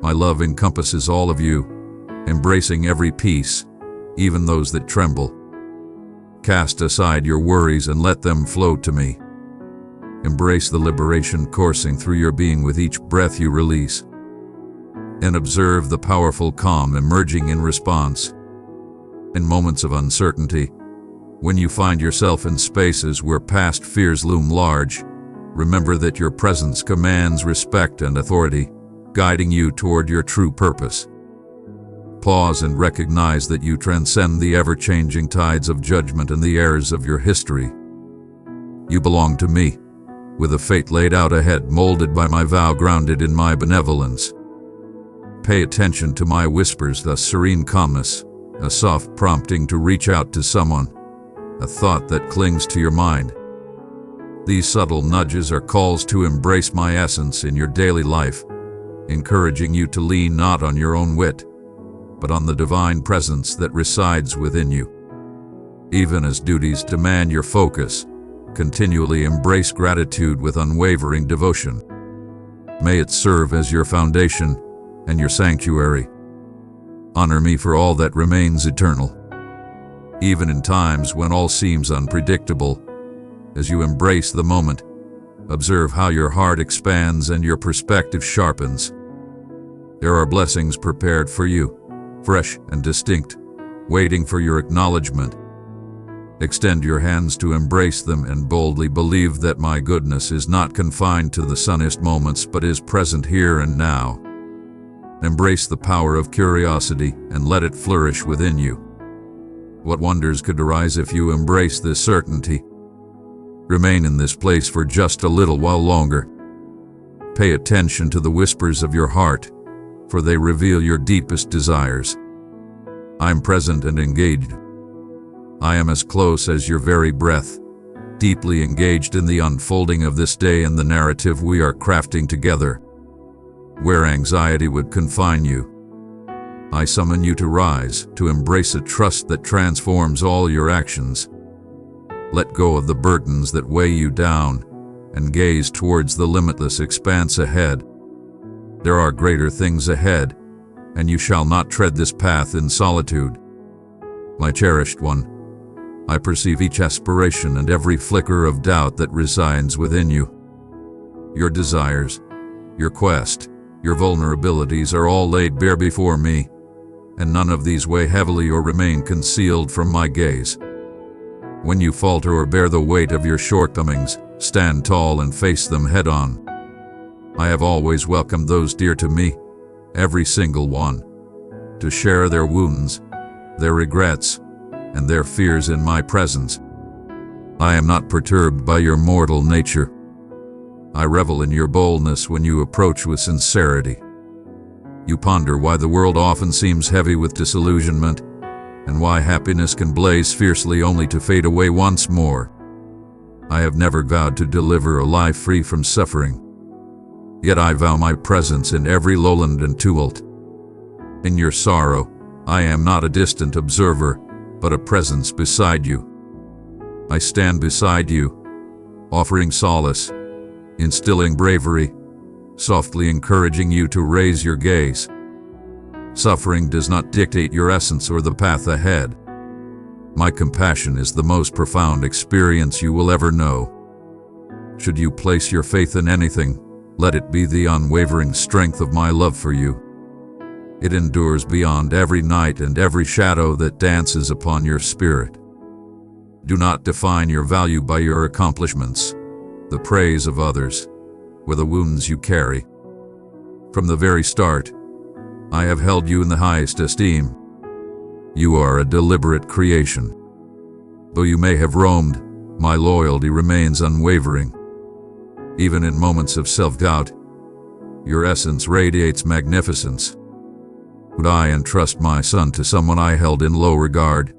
My love encompasses all of you, embracing every piece, even those that tremble. Cast aside your worries and let them flow to me. Embrace the liberation coursing through your being with each breath you release. And observe the powerful calm emerging in response. In moments of uncertainty, when you find yourself in spaces where past fears loom large, remember that your presence commands respect and authority, guiding you toward your true purpose. Pause and recognize that you transcend the ever-changing tides of judgment and the errors of your history. You belong to me, with a fate laid out ahead, molded by my vow, grounded in my benevolence. Pay attention to my whispers, the serene calmness, a soft prompting to reach out to someone, a thought that clings to your mind. These subtle nudges are calls to embrace my essence in your daily life, encouraging you to lean not on your own wit, but on the divine presence that resides within you. Even as duties demand your focus, continually embrace gratitude with unwavering devotion. May it serve as your foundation and your sanctuary. Honor me for all that remains eternal. Even in times when all seems unpredictable, as you embrace the moment, observe how your heart expands and your perspective sharpens. There are blessings prepared for you, fresh and distinct, waiting for your acknowledgement. Extend your hands to embrace them and boldly believe that my goodness is not confined to the sunniest moments but is present here and now. Embrace the power of curiosity and let it flourish within you. What wonders could arise if you embrace this certainty? Remain in this place for just a little while longer. Pay attention to the whispers of your heart, for they reveal your deepest desires. I am present and engaged. I am as close as your very breath, deeply engaged in the unfolding of this day and the narrative we are crafting together. Where anxiety would confine you, I summon you to rise, to embrace a trust that transforms all your actions. Let go of the burdens that weigh you down and gaze towards the limitless expanse ahead. There are greater things ahead, and you shall not tread this path in solitude. My cherished one, I perceive each aspiration and every flicker of doubt that resides within you. Your desires, your quest, your vulnerabilities are all laid bare before me, and none of these weigh heavily or remain concealed from my gaze. When you falter or bear the weight of your shortcomings, stand tall and face them head-on. I have always welcomed those dear to me, every single one, to share their wounds, their regrets, and their fears in my presence. I am not perturbed by your mortal nature. I revel in your boldness when you approach with sincerity. You ponder why the world often seems heavy with disillusionment, and why happiness can blaze fiercely only to fade away once more. I have never vowed to deliver a life free from suffering. Yet I vow my presence in every lowland and tumult. In your sorrow, I am not a distant observer, but a presence beside you. I stand beside you, offering solace, instilling bravery, softly encouraging you to raise your gaze. Suffering does not dictate your essence or the path ahead. My compassion is the most profound experience you will ever know. Should you place your faith in anything, let it be the unwavering strength of my love for you. It endures beyond every night and every shadow that dances upon your spirit. Do not define your value by your accomplishments, the praise of others, or the wounds you carry. From the very start, I have held you in the highest esteem. You are a deliberate creation. Though you may have roamed, my loyalty remains unwavering. Even in moments of self-doubt, your essence radiates magnificence. Would I entrust my son to someone I held in low regard?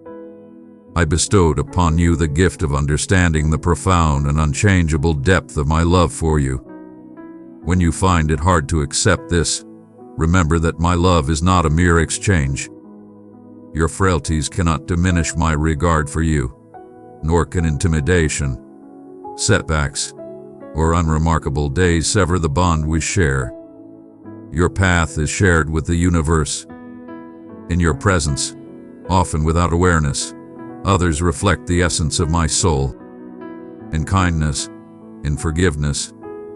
I bestowed upon you the gift of understanding the profound and unchangeable depth of my love for you. When you find it hard to accept this, remember that my love is not a mere exchange. Your frailties cannot diminish my regard for you, nor can intimidation, setbacks, or unremarkable days sever the bond we share. Your path is shared with the universe. In your presence, often without awareness, others reflect the essence of my soul. In kindness, in forgiveness,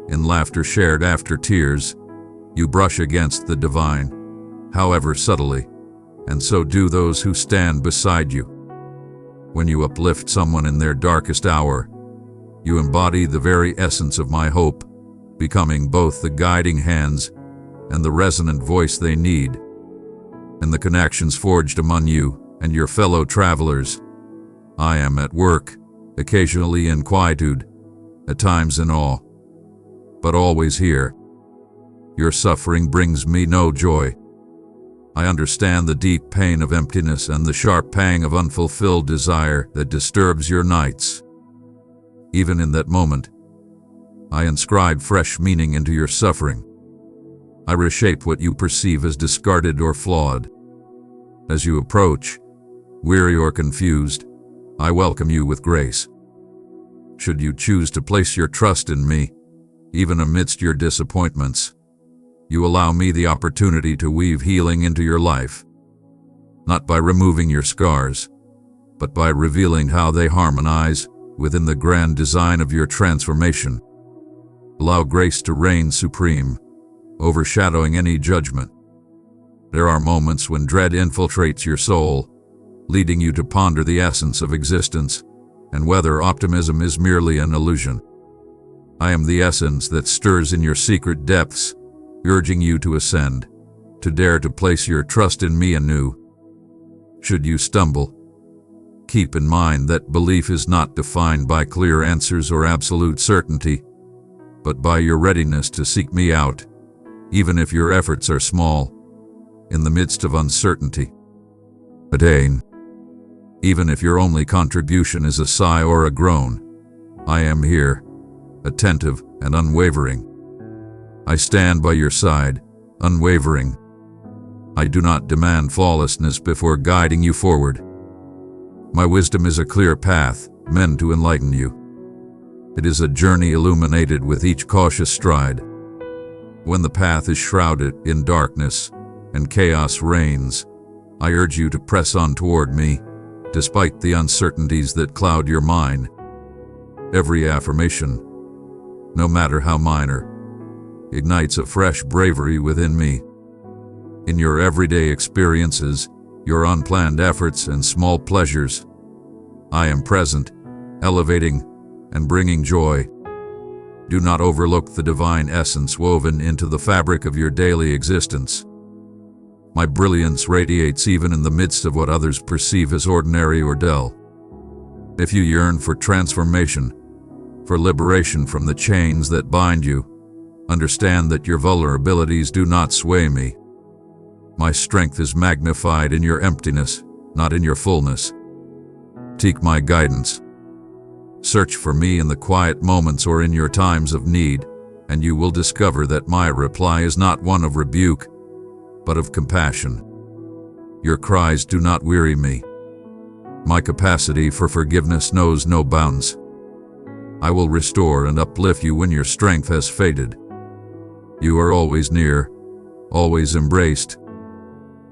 in laughter shared after tears, you brush against the divine, however subtly, and so do those who stand beside you. When you uplift someone in their darkest hour, you embody the very essence of my hope, becoming both the guiding hands and the resonant voice they need. In the connections forged among you and your fellow travelers, I am at work, occasionally in quietude, at times in awe, but always here. Your suffering brings me no joy. I understand the deep pain of emptiness and the sharp pang of unfulfilled desire that disturbs your nights. Even in that moment, I inscribe fresh meaning into your suffering. I reshape what you perceive as discarded or flawed. As you approach, weary or confused, I welcome you with grace. Should you choose to place your trust in me, even amidst your disappointments, you allow me the opportunity to weave healing into your life, not by removing your scars, but by revealing how they harmonize within the grand design of your transformation. Allow grace to reign supreme, overshadowing any judgment. There are moments when dread infiltrates your soul, leading you to ponder the essence of existence and whether optimism is merely an illusion. I am the essence that stirs in your secret depths, urging you to ascend, to dare to place your trust in me anew. Should you stumble, keep in mind that belief is not defined by clear answers or absolute certainty, but by your readiness to seek me out, even if your efforts are small, in the midst of uncertainty. Attain. Even if your only contribution is a sigh or a groan, I am here, attentive and unwavering. I stand by your side, unwavering. I do not demand flawlessness before guiding you forward. My wisdom is a clear path, meant to enlighten you. It is a journey illuminated with each cautious stride. When the path is shrouded in darkness and chaos reigns, I urge you to press on toward me, despite the uncertainties that cloud your mind. Every affirmation, no matter how minor, ignites a fresh bravery within me. In your everyday experiences, your unplanned efforts and small pleasures, I am present, elevating and bringing joy. Do not overlook the divine essence woven into the fabric of your daily existence. My brilliance radiates even in the midst of what others perceive as ordinary or dull. If you yearn for transformation, for liberation from the chains that bind you, understand that your vulnerabilities do not sway me. My strength is magnified in your emptiness, not in your fullness. Seek my guidance. Search for me in the quiet moments or in your times of need, and you will discover that my reply is not one of rebuke, but of compassion. Your cries do not weary me. My capacity for forgiveness knows no bounds. I will restore and uplift you when your strength has faded. You are always near, always embraced.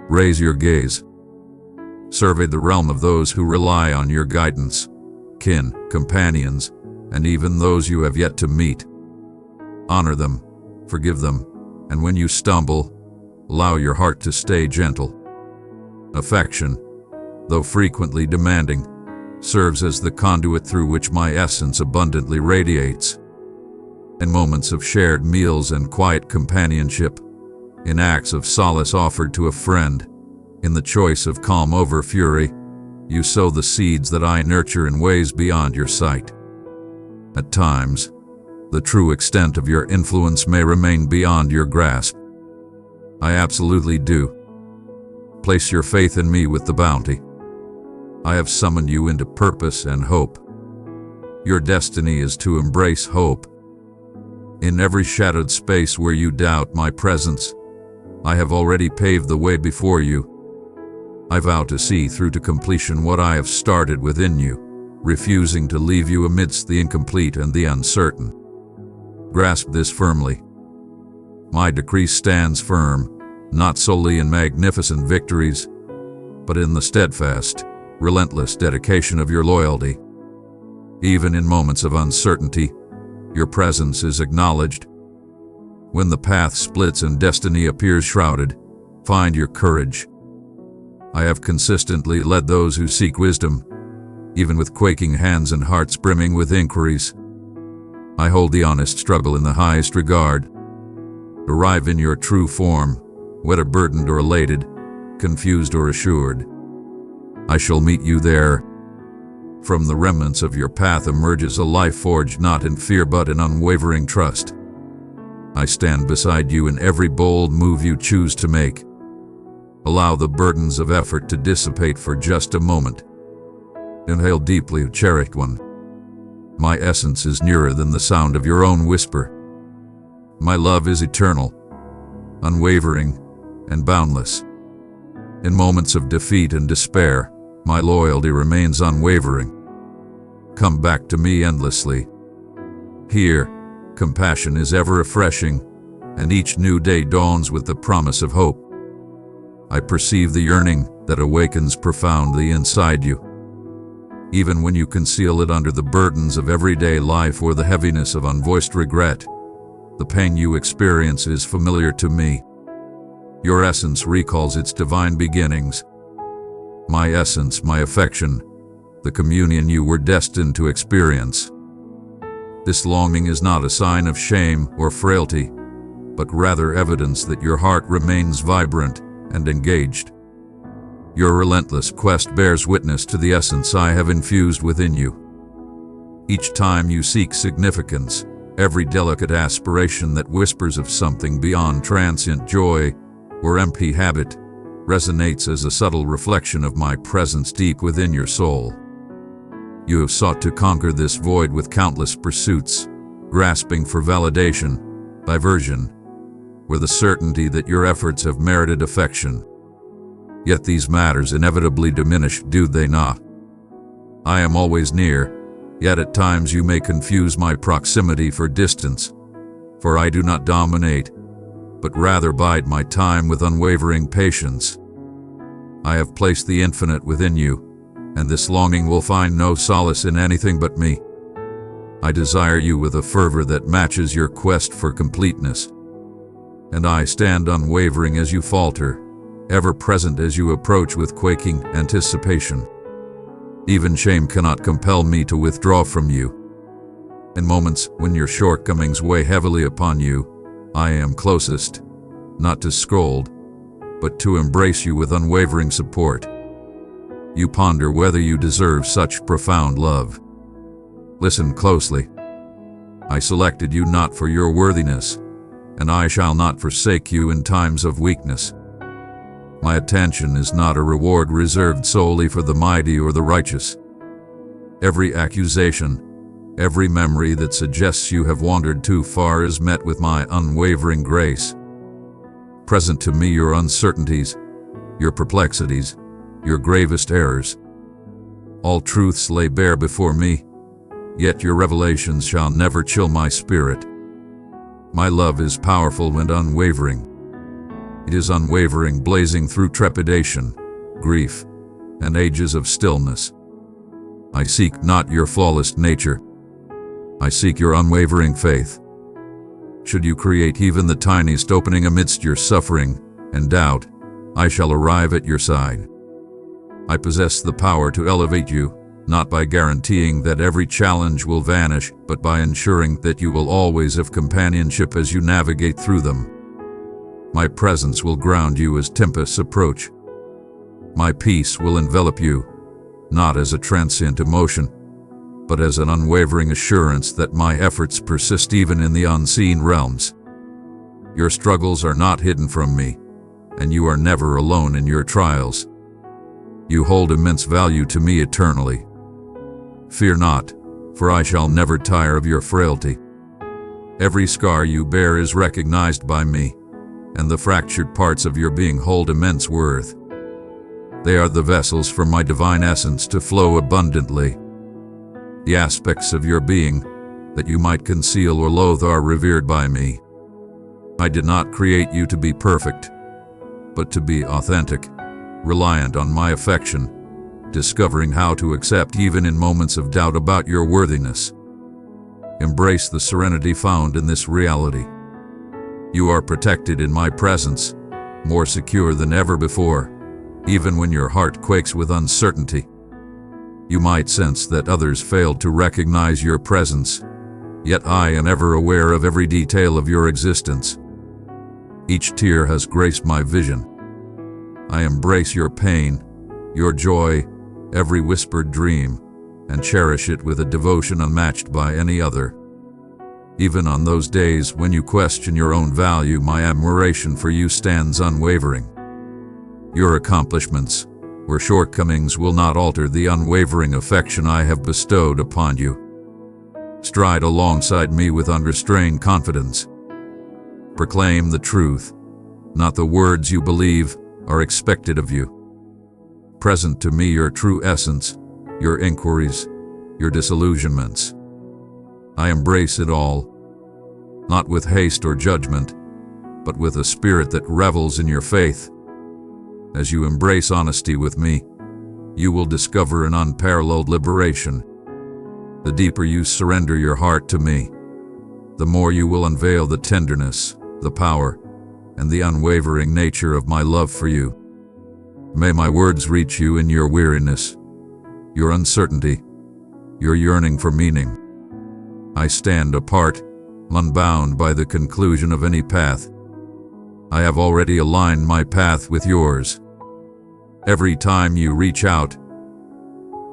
Raise your gaze. Survey the realm of those who rely on your guidance, kin, companions, and even those you have yet to meet. Honor them, forgive them, and when you stumble, allow your heart to stay gentle. Affection, though frequently demanding, serves as the conduit through which my essence abundantly radiates. In moments of shared meals and quiet companionship, in acts of solace offered to a friend, in the choice of calm over fury, you sow the seeds that I nurture in ways beyond your sight. At times, the true extent of your influence may remain beyond your grasp. I absolutely do. Place your faith in me with the bounty. I have summoned you into purpose and hope. Your destiny is to embrace hope. In every shadowed space where you doubt my presence, I have already paved the way before you. I vow to see through to completion what I have started within you, refusing to leave you amidst the incomplete and the uncertain. Grasp this firmly. My decree stands firm, not solely in magnificent victories, but in the steadfast, relentless dedication of your loyalty. Even in moments of uncertainty, your presence is acknowledged. When the path splits and destiny appears shrouded, find your courage. I have consistently led those who seek wisdom, even with quaking hands and hearts brimming with inquiries. I hold the honest struggle in the highest regard. Arrive in your true form, whether burdened or elated, confused or assured. I shall meet you there. From the remnants of your path emerges a life forged not in fear but in unwavering trust. I stand beside you in every bold move you choose to make. Allow the burdens of effort to dissipate for just a moment. Inhale deeply, cherished one. My essence is nearer than the sound of your own whisper. My love is eternal, unwavering, and boundless. In moments of defeat and despair, my loyalty remains unwavering. Come back to me endlessly. Here, compassion is ever refreshing, and each new day dawns with the promise of hope. I perceive the yearning that awakens profoundly inside you. Even when you conceal it under the burdens of everyday life or the heaviness of unvoiced regret, the pain you experience is familiar to me. Your essence recalls its divine beginnings. My essence, my affection, the communion you were destined to experience. This longing is not a sign of shame or frailty, but rather evidence that your heart remains vibrant and engaged. Your relentless quest bears witness to the essence I have infused within you. Each time you seek significance, every delicate aspiration that whispers of something beyond transient joy or empty habit resonates as a subtle reflection of my presence deep within your soul. You have sought to conquer this void with countless pursuits, grasping for validation, diversion, with the certainty that your efforts have merited affection. Yet these matters inevitably diminish, do they not? I am always near, yet at times you may confuse my proximity for distance, for I do not dominate, but rather bide my time with unwavering patience. I have placed the infinite within you, and this longing will find no solace in anything but me. I desire you with a fervor that matches your quest for completeness. And I stand unwavering as you falter, ever present as you approach with quaking anticipation. Even shame cannot compel me to withdraw from you. In moments when your shortcomings weigh heavily upon you, I am closest, not to scold, but to embrace you with unwavering support. You ponder whether you deserve such profound love. Listen closely. I selected you not for your worthiness, and I shall not forsake you in times of weakness. My attention is not a reward reserved solely for the mighty or the righteous. Every accusation, every memory that suggests you have wandered too far is met with my unwavering grace. Present to me your uncertainties, your perplexities, your gravest errors. All truths lay bare before me, yet your revelations shall never chill my spirit. My love is powerful and unwavering. It is unwavering, blazing through trepidation, grief, and ages of stillness. I seek not your flawless nature. I seek your unwavering faith. Should you create even the tiniest opening amidst your suffering and doubt, I shall arrive at your side. I possess the power to elevate you, not by guaranteeing that every challenge will vanish, but by ensuring that you will always have companionship as you navigate through them. My presence will ground you as tempests approach. My peace will envelop you, not as a transient emotion, but as an unwavering assurance that my efforts persist even in the unseen realms. Your struggles are not hidden from me, and you are never alone in your trials. You hold immense value to me eternally. Fear not, for I shall never tire of your frailty. Every scar you bear is recognized by me, and the fractured parts of your being hold immense worth. They are the vessels for my divine essence to flow abundantly. The aspects of your being that you might conceal or loathe are revered by me. I did not create you to be perfect, but to be authentic, reliant on my affection, discovering how to accept even in moments of doubt about your worthiness. Embrace the serenity found in this reality. You are protected in my presence, more secure than ever before, even when your heart quakes with uncertainty. You might sense that others failed to recognize your presence, yet I am ever aware of every detail of your existence. Each tear has graced my vision. I embrace your pain, your joy, every whispered dream, and cherish it with a devotion unmatched by any other. Even on those days when you question your own value, my admiration for you stands unwavering. Your accomplishments or shortcomings will not alter the unwavering affection I have bestowed upon you. Stride alongside me with unrestrained confidence. Proclaim the truth, not the words you believe are expected of you. Present to me your true essence, your inquiries, your disillusionments. I embrace it all, not with haste or judgment, but with a spirit that revels in your faith. As you embrace honesty with me, you will discover an unparalleled liberation. The deeper you surrender your heart to me, the more you will unveil the tenderness, the power, and the unwavering nature of my love for you. May my words reach you in your weariness, your uncertainty, your yearning for meaning. I stand apart, unbound by the conclusion of any path. I have already aligned my path with yours. Every time you reach out,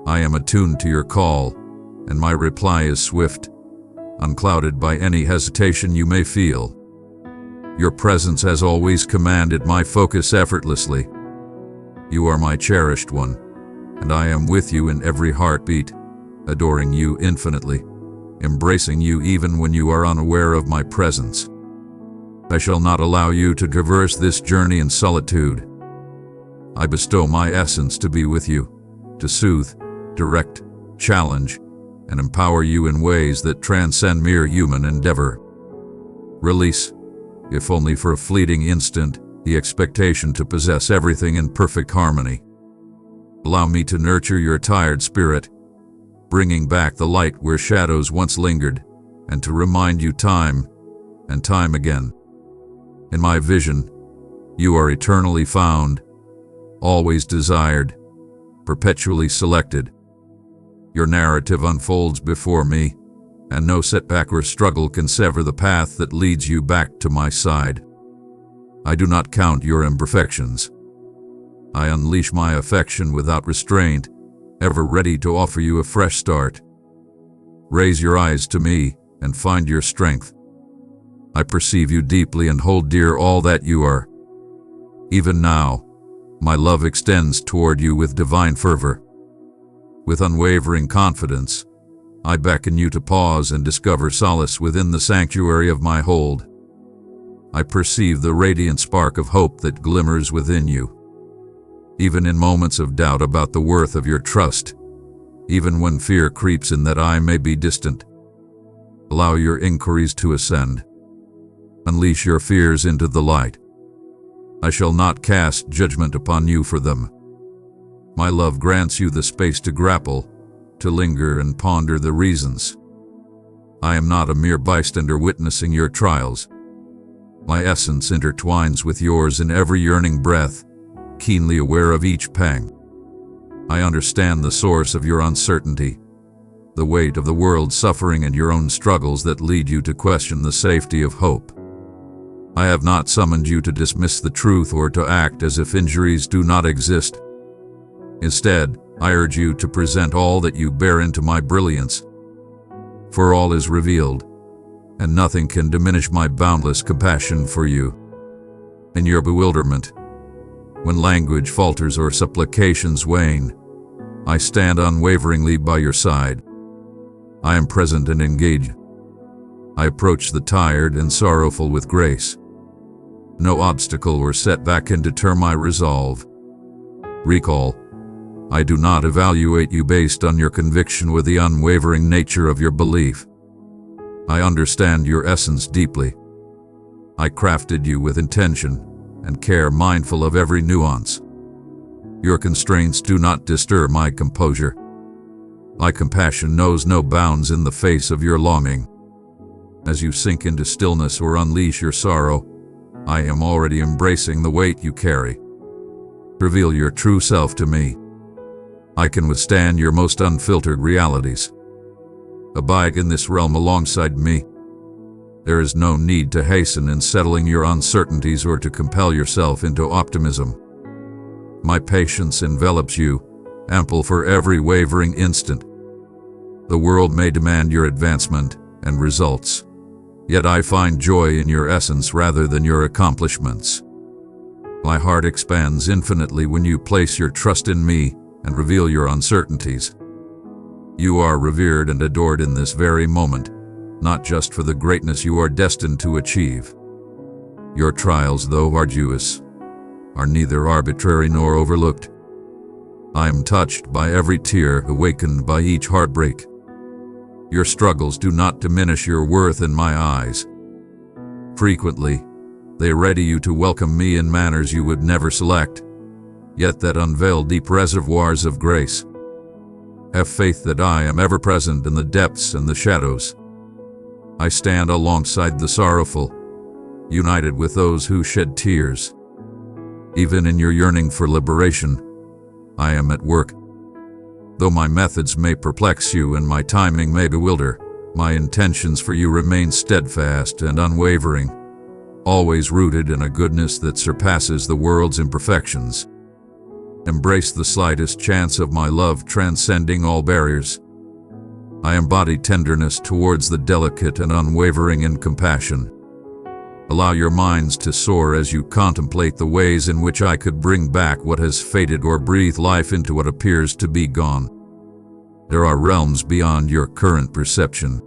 I am attuned to your call, and my reply is swift, unclouded by any hesitation you may feel. Your presence has always commanded my focus effortlessly. You are my cherished one, and I am with you in every heartbeat, adoring you infinitely, embracing you even when you are unaware of my presence. I shall not allow you to traverse this journey in solitude. I bestow my essence to be with you, to soothe, direct, challenge, and empower you in ways that transcend mere human endeavor. Release, if only for a fleeting instant, the expectation to possess everything in perfect harmony. Allow me to nurture your tired spirit, bringing back the light where shadows once lingered, and to remind you time and time again. In my vision, you are eternally found, always desired, perpetually selected. Your narrative unfolds before me, and no setback or struggle can sever the path that leads you back to my side. I do not count your imperfections. I unleash my affection without restraint, ever ready to offer you a fresh start. Raise your eyes to me and find your strength. I perceive you deeply and hold dear all that you are. Even now, My love extends toward you with divine fervor. With unwavering confidence, I beckon you to pause and discover solace within the sanctuary of my hold. I perceive the radiant spark of hope that glimmers within you. Even in moments of doubt about the worth of your trust, even when fear creeps in that I may be distant, allow your inquiries to ascend. Unleash your fears into the light. I shall not cast judgment upon you for them. My love grants you the space to grapple, to linger and ponder the reasons. I am not a mere bystander witnessing your trials. My essence intertwines with yours in every yearning breath, keenly aware of each pang. I understand the source of your uncertainty, the weight of the world's suffering and your own struggles that lead you to question the safety of hope. I have not summoned you to dismiss the truth or to act as if injuries do not exist. Instead, I urge you to present all that you bear into my brilliance. For all is revealed, and nothing can diminish my boundless compassion for you. In your bewilderment, when language falters or supplications wane, I stand unwaveringly by your side. I am present and engaged. I approach the tired and sorrowful with grace. No obstacle or setback can deter my resolve. Recall, I do not evaluate you based on your conviction or the unwavering nature of your belief. I understand your essence deeply. I crafted you with intention and care, mindful of every nuance. Your constraints do not disturb my composure. My compassion knows no bounds in the face of your longing. As you sink into stillness or unleash your sorrow, I am already embracing the weight you carry. Reveal your true self to me. I can withstand your most unfiltered realities. Abide in this realm alongside me. There is no need to hasten in settling your uncertainties or to compel yourself into optimism. My patience envelops you, ample for every wavering instant. The world may demand your advancement and results, yet I find joy in your essence rather than your accomplishments. My heart expands infinitely when you place your trust in me and reveal your uncertainties. You are revered and adored in this very moment, not just for the greatness you are destined to achieve. Your trials, though arduous, are neither arbitrary nor overlooked. I am touched by every tear, awakened by each heartbreak. Your struggles do not diminish your worth in my eyes. Frequently, they ready you to welcome me in manners you would never select, yet that unveil deep reservoirs of grace. Have faith that I am ever present in the depths and the shadows. I stand alongside the sorrowful, united with those who shed tears. Even in your yearning for liberation, I am at work. Though my methods may perplex you and my timing may bewilder, my intentions for you remain steadfast and unwavering, always rooted in a goodness that surpasses the world's imperfections. Embrace the slightest chance of my love transcending all barriers. I embody tenderness towards the delicate and unwavering in compassion. Allow your minds to soar as you contemplate the ways in which I could bring back what has faded or breathe life into what appears to be gone. There are realms beyond your current perception,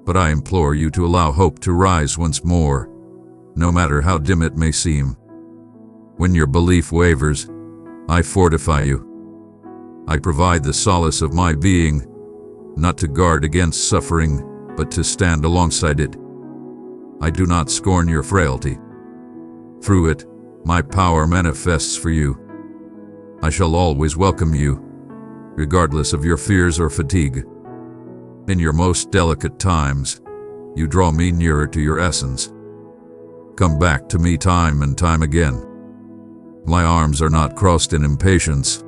but I implore you to allow hope to rise once more, no matter how dim it may seem. When your belief wavers, I fortify you. I provide the solace of my being, not to guard against suffering, but to stand alongside it. I do not scorn your frailty. Through it, my power manifests for you. I shall always welcome you, regardless of your fears or fatigue. In your most delicate times, you draw me nearer to your essence. Come back to me time and time again. My arms are not crossed in impatience.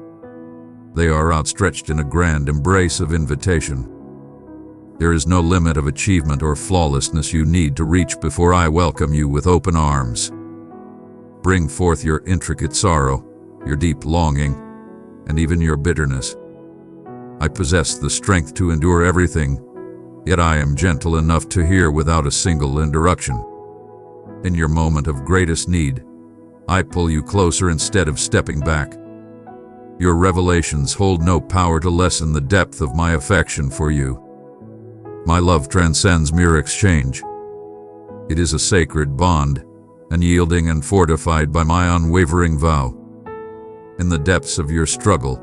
They are outstretched in a grand embrace of invitation. There is no limit of achievement or flawlessness you need to reach before I welcome you with open arms. Bring forth your intricate sorrow, your deep longing, and even your bitterness. I possess the strength to endure everything, yet I am gentle enough to hear without a single interruption. In your moment of greatest need, I pull you closer instead of stepping back. Your revelations hold no power to lessen the depth of my affection for you. My love transcends mere exchange. It is a sacred bond, unyielding and fortified by my unwavering vow. In the depths of your struggle,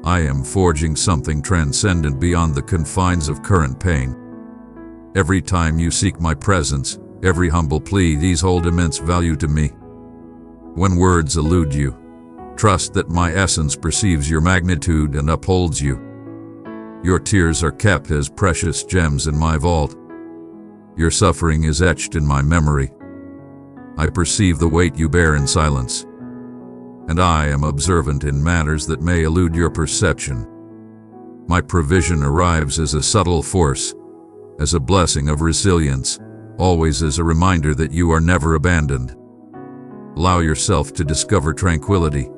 I am forging something transcendent beyond the confines of current pain. Every time you seek my presence, every humble plea, these hold immense value to me. When words elude you, trust that my essence perceives your magnitude and upholds you. Your tears are kept as precious gems in my vault. Your suffering is etched in my memory. I perceive the weight you bear in silence, and I am observant in matters that may elude your perception. My provision arrives as a subtle force, as a blessing of resilience, always as a reminder that you are never abandoned. Allow yourself to discover tranquility,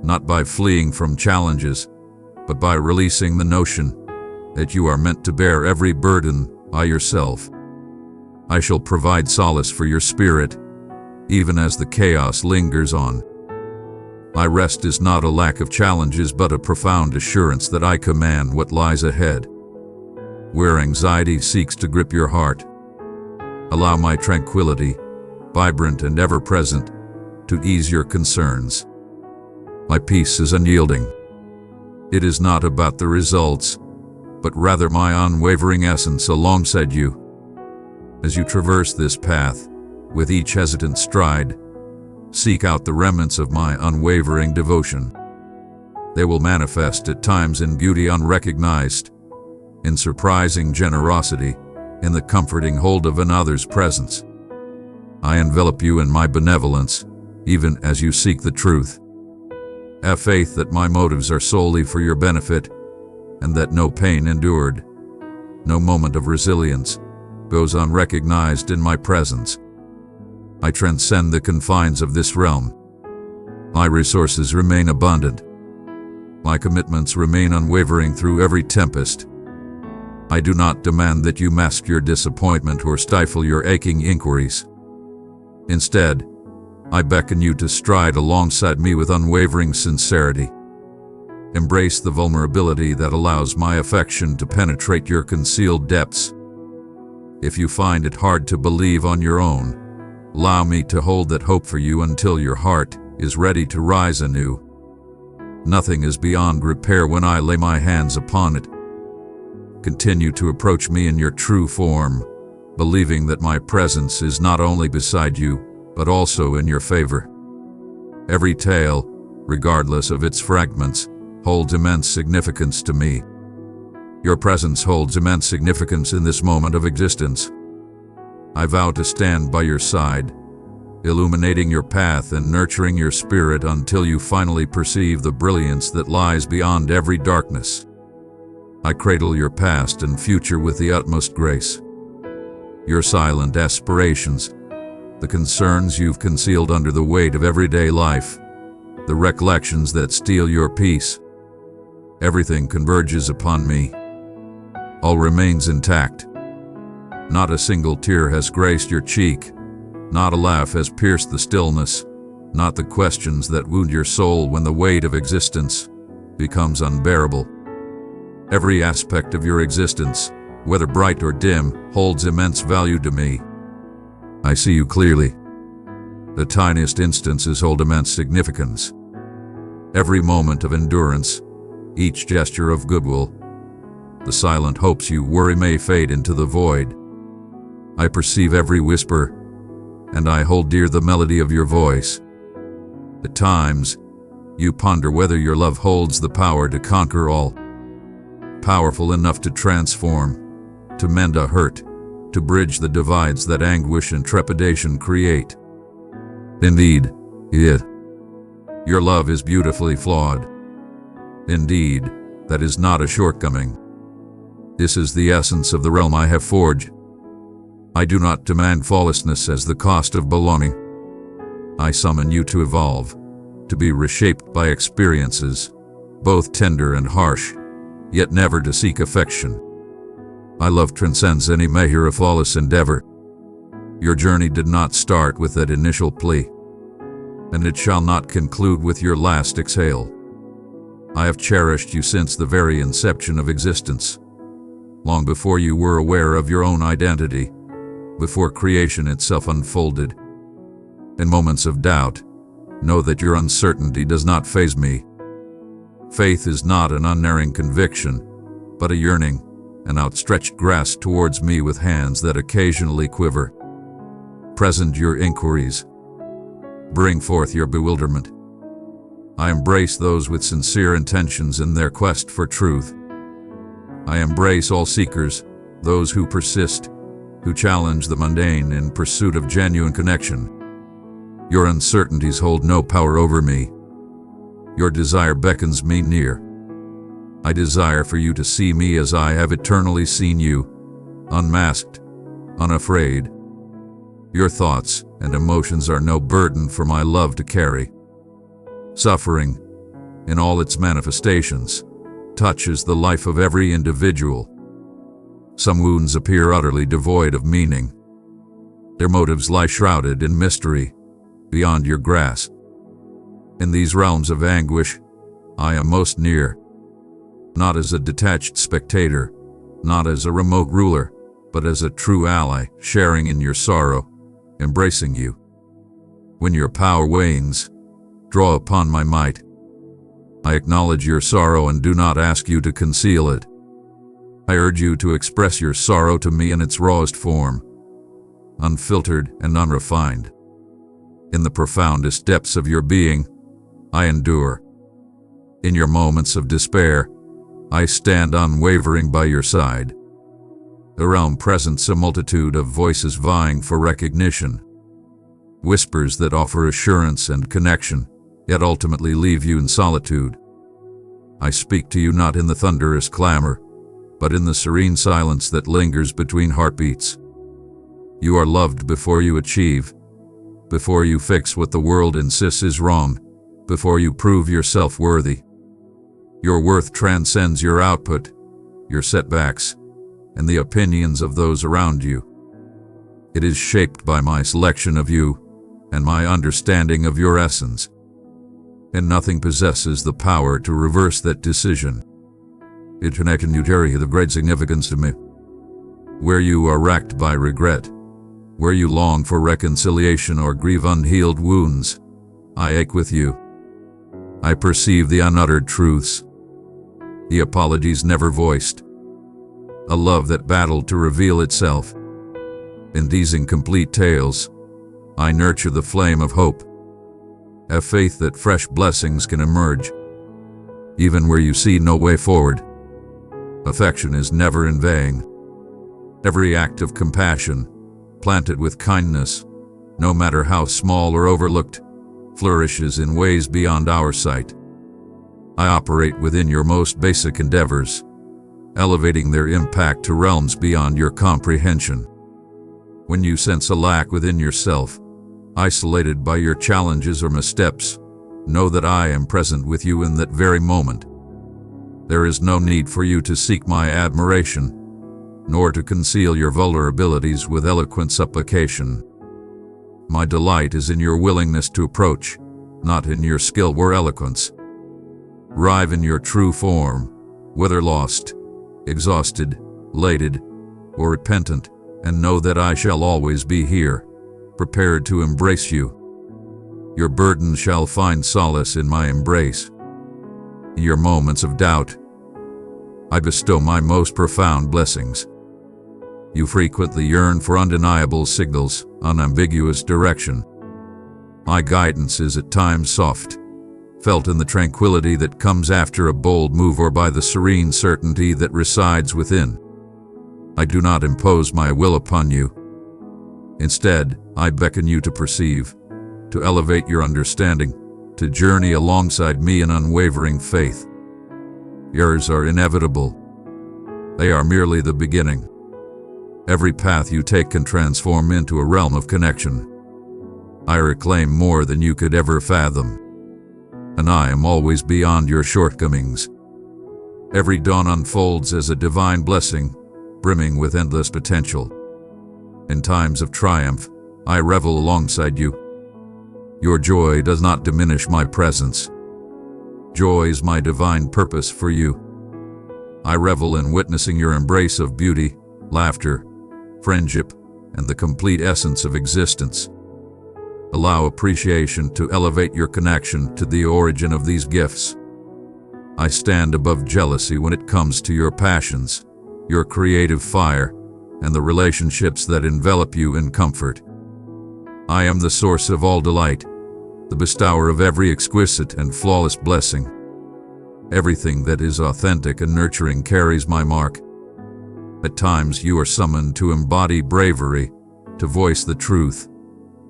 not by fleeing from challenges, but by releasing the notion that you are meant to bear every burden by yourself. I shall provide solace for your spirit, even as the chaos lingers on. My rest is not a lack of challenges, but a profound assurance that I command what lies ahead. Where anxiety seeks to grip your heart, allow my tranquility, vibrant and ever-present, to ease your concerns. My peace is unyielding. It is not about the results, but rather my unwavering essence alongside you. As you traverse this path, with each hesitant stride, seek out the remnants of my unwavering devotion. They will manifest at times in beauty unrecognized, in surprising generosity, in the comforting hold of another's presence. I envelop you in my benevolence, even as you seek the truth. Have faith that my motives are solely for your benefit, and that no pain endured, no moment of resilience, goes unrecognized in my presence. I transcend the confines of this realm. My resources remain abundant. My commitments remain unwavering through every tempest. I do not demand that you mask your disappointment or stifle your aching inquiries. Instead, I beckon you to stride alongside me with unwavering sincerity. Embrace the vulnerability that allows my affection to penetrate your concealed depths. If you find it hard to believe on your own, allow me to hold that hope for you until your heart is ready to rise anew. Nothing is beyond repair when I lay my hands upon it. Continue to approach me in your true form, believing that my presence is not only beside you, but also in your favor. Every tale, regardless of its fragments, holds immense significance to me. Your presence holds immense significance in this moment of existence. I vow to stand by your side, illuminating your path and nurturing your spirit until you finally perceive the brilliance that lies beyond every darkness. I cradle your past and future with the utmost grace. Your silent aspirations, the concerns you've concealed under the weight of everyday life, the recollections that steal your peace, everything converges upon me. All remains intact. Not a single tear has graced your cheek, not a laugh has pierced the stillness, not the questions that wound your soul when the weight of existence becomes unbearable. Every aspect of your existence, whether bright or dim, holds immense value to me. I see you clearly. The tiniest instances hold immense significance. Every moment of endurance, each gesture of goodwill, the silent hopes you worry may fade into the void. I perceive every whisper, and I hold dear the melody of your voice. At times, you ponder whether your love holds the power to conquer all. Powerful enough to transform, to mend a hurt, to bridge the divides that anguish and trepidation create. Indeed, your love is beautifully flawed. Indeed, that is not a shortcoming. This is the essence of the realm I have forged. I do not demand flawlessness as the cost of belonging. I summon you to evolve, to be reshaped by experiences, both tender and harsh, yet never to seek affection. My love transcends any measure of flawless endeavor. Your journey did not start with that initial plea. and it shall not conclude with your last exhale. I have cherished you since the very inception of existence, long before you were aware of your own identity, before creation itself unfolded. In moments of doubt, know that your uncertainty does not faze me. Faith is not an unerring conviction, but a yearning, an outstretched grasp towards me with hands that occasionally quiver. Present your inquiries. Bring forth your bewilderment. I embrace those with sincere intentions in their quest for truth. I embrace all seekers, those who persist, who challenge the mundane in pursuit of genuine connection. Your uncertainties hold no power over me. Your desire beckons me near. I desire for you to see me as I have eternally seen you, unmasked, unafraid. Your thoughts and emotions are no burden for my love to carry. Suffering, in all its manifestations, touches the life of every individual. Some wounds appear utterly devoid of meaning. Their motives lie shrouded in mystery, beyond your grasp. In these realms of anguish, I am most near, not as a detached spectator, not as a remote ruler, but as a true ally, sharing in your sorrow, embracing you. When your power wanes, draw upon my might. I acknowledge your sorrow and do not ask you to conceal it. I urge you to express your sorrow to me in its rawest form, unfiltered and unrefined. In the profoundest depths of your being, I endure. In your moments of despair, I stand unwavering by your side. Around presents a multitude of voices vying for recognition, whispers that offer assurance and connection, yet ultimately leave you in solitude. I speak to you not in the thunderous clamor, but in the serene silence that lingers between heartbeats. You are loved before you achieve, before you fix what the world insists is wrong, before you prove yourself worthy. Your worth transcends your output, your setbacks, and the opinions of those around you. It is shaped by my selection of you and my understanding of your essence. And nothing possesses the power to reverse that decision. It can carry of great significance to me. Where you are racked by regret, where you long for reconciliation or grieve unhealed wounds, I ache with you. I perceive the unuttered truths, the apologies never voiced, a love that battled to reveal itself. In these incomplete tales, I nurture the flame of hope, a faith that fresh blessings can emerge, even where you see no way forward. Affection is never in vain. Every act of compassion, planted with kindness, no matter how small or overlooked, flourishes in ways beyond our sight. I operate within your most basic endeavors, elevating their impact to realms beyond your comprehension. When you sense a lack within yourself, isolated by your challenges or missteps, know that I am present with you in that very moment. There is no need for you to seek my admiration, nor to conceal your vulnerabilities with eloquent supplication. My delight is in your willingness to approach, not in your skill or eloquence. Arrive in your true form, whether lost, exhausted, elated, or repentant, and know that I shall always be here, prepared to embrace you. Your burden shall find solace in my embrace. In your moments of doubt, I bestow my most profound blessings. You frequently yearn for undeniable signals, unambiguous direction. My guidance is at times soft, felt in the tranquility that comes after a bold move or by the serene certainty that resides within. I do not impose my will upon you. Instead, I beckon you to perceive, to elevate your understanding, to journey alongside me in unwavering faith. Errors are inevitable. They are merely the beginning. Every path you take can transform into a realm of connection. I reclaim more than you could ever fathom, and I am always beyond your shortcomings. Every dawn unfolds as a divine blessing, brimming with endless potential. In times of triumph, I revel alongside you. Your joy does not diminish my presence. Joy is my divine purpose for you. I revel in witnessing your embrace of beauty, laughter, friendship, and the complete essence of existence. Allow appreciation to elevate your connection to the origin of these gifts. I stand above jealousy when it comes to your passions, your creative fire, and the relationships that envelop you in comfort. I am the source of all delight, the bestower of every exquisite and flawless blessing. Everything that is authentic and nurturing carries my mark. At times you are summoned to embody bravery, to voice the truth,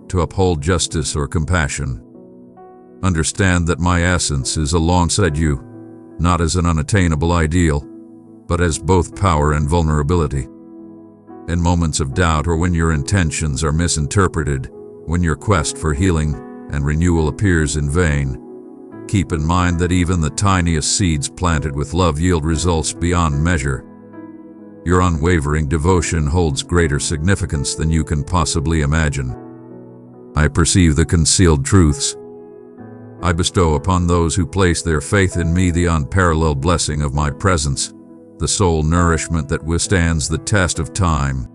to uphold justice or compassion. Understand that my essence is alongside you, not as an unattainable ideal, but as both power and vulnerability. In moments of doubt or when your intentions are misinterpreted, when your quest for healing and renewal appears in vain, keep in mind that even the tiniest seeds planted with love yield results beyond measure. Your unwavering devotion holds greater significance than you can possibly imagine. I perceive the concealed truths. I bestow upon those who place their faith in me the unparalleled blessing of my presence, the soul nourishment that withstands the test of time.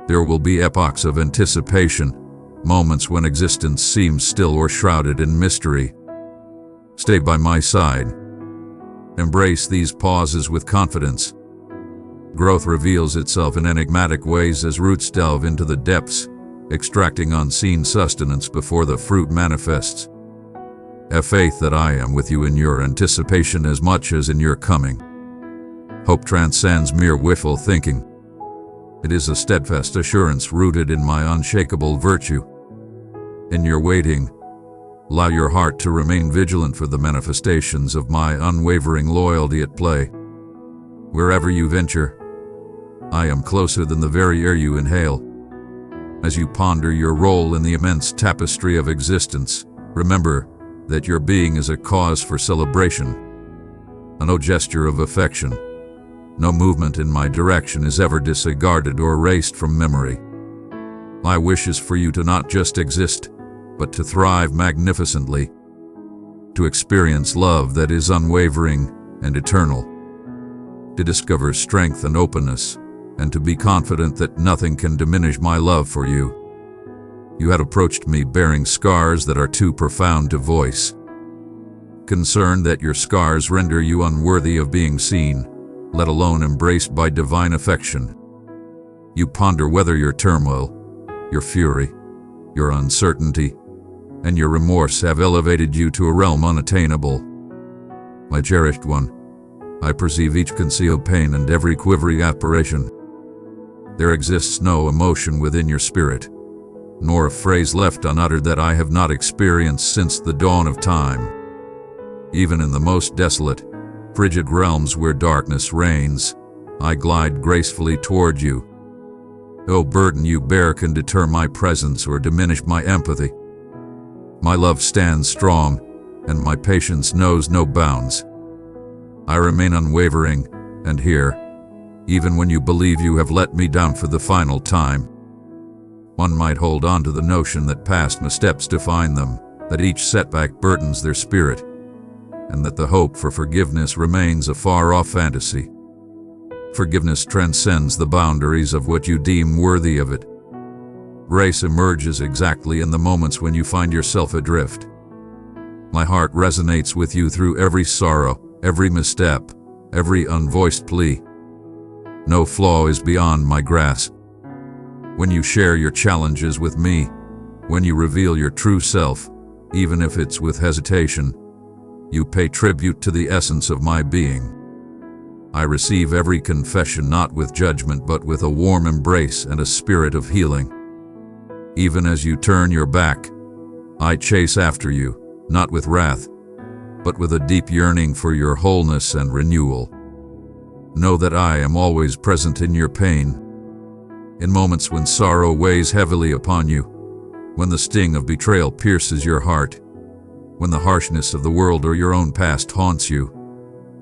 There will be epochs of anticipation, moments when existence seems still or shrouded in mystery. Stay by my side. Embrace these pauses with confidence. Growth reveals itself in enigmatic ways as roots delve into the depths, extracting unseen sustenance before the fruit manifests. Have faith that I am with you in your anticipation as much as in your coming. Hope transcends mere wishful thinking. It is a steadfast assurance rooted in my unshakable virtue. In your waiting, allow your heart to remain vigilant for the manifestations of my unwavering loyalty at play. Wherever you venture, I am closer than the very air you inhale. As you ponder your role in the immense tapestry of existence, remember that your being is a cause for celebration, no gesture of affection. No movement in my direction is ever disregarded or erased from memory. My wish is for you to not just exist, but to thrive magnificently, to experience love that is unwavering and eternal, to discover strength and openness, and to be confident that nothing can diminish my love for you. You had approached me bearing scars that are too profound to voice. Concerned that your scars render you unworthy of being seen, let alone embraced by divine affection. You ponder whether your turmoil, your fury, your uncertainty, and your remorse have elevated you to a realm unattainable. My cherished one, I perceive each concealed pain and every quivering aspiration. There exists no emotion within your spirit, nor a phrase left unuttered that I have not experienced since the dawn of time. Even in the most desolate, frigid realms where darkness reigns, I glide gracefully toward you. No burden you bear can deter my presence or diminish my empathy. My love stands strong, and my patience knows no bounds. I remain unwavering, and here, even when you believe you have let me down for the final time. One might hold on to the notion that past missteps define them, that each setback burdens their spirit, and that the hope for forgiveness remains a far-off fantasy. Forgiveness transcends the boundaries of what you deem worthy of it. Grace emerges exactly in the moments when you find yourself adrift. My heart resonates with you through every sorrow, every misstep, every unvoiced plea. No flaw is beyond my grasp. When you share your challenges with me, when you reveal your true self, even if it's with hesitation, you pay tribute to the essence of my being. I receive every confession not with judgment but with a warm embrace and a spirit of healing. Even as you turn your back, I chase after you, not with wrath, but with a deep yearning for your wholeness and renewal. Know that I am always present in your pain. In moments when sorrow weighs heavily upon you, when the sting of betrayal pierces your heart, when the harshness of the world or your own past haunts you,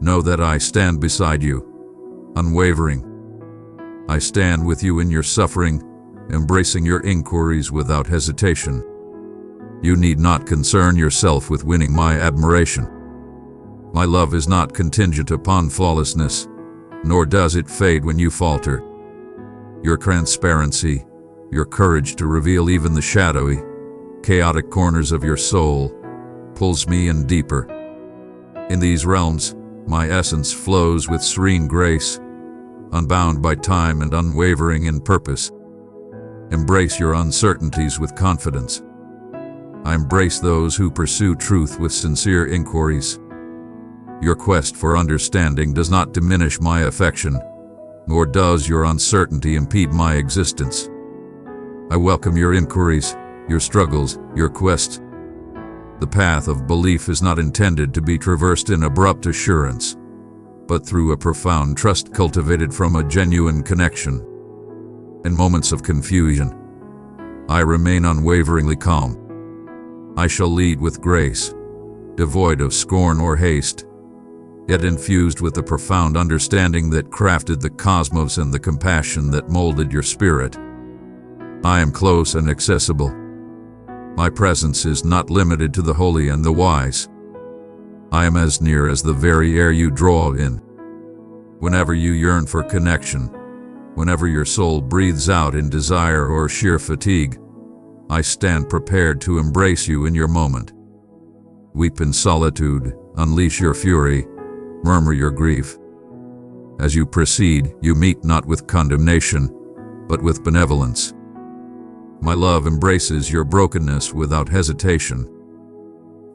know that I stand beside you, unwavering. I stand with you in your suffering, embracing your inquiries without hesitation. You need not concern yourself with winning my admiration. My love is not contingent upon flawlessness, nor does it fade when you falter. Your transparency, your courage to reveal even the shadowy, chaotic corners of your soul, pulls me in deeper. In these realms, my essence flows with serene grace, unbound by time and unwavering in purpose. Embrace your uncertainties with confidence. I embrace those who pursue truth with sincere inquiries. Your quest for understanding does not diminish my affection, nor does your uncertainty impede my existence. I welcome your inquiries, your struggles, your quests. The path of belief is not intended to be traversed in abrupt assurance, but through a profound trust cultivated from a genuine connection. In moments of confusion, I remain unwaveringly calm. I shall lead with grace, devoid of scorn or haste, yet infused with the profound understanding that crafted the cosmos and the compassion that molded your spirit. I am close and accessible. My presence is not limited to the holy and the wise. I am as near as the very air you draw in. Whenever you yearn for connection, whenever your soul breathes out in desire or sheer fatigue, I stand prepared to embrace you in your moment. Weep in solitude, unleash your fury, murmur your grief. As you proceed, you meet not with condemnation, but with benevolence. My love embraces your brokenness without hesitation.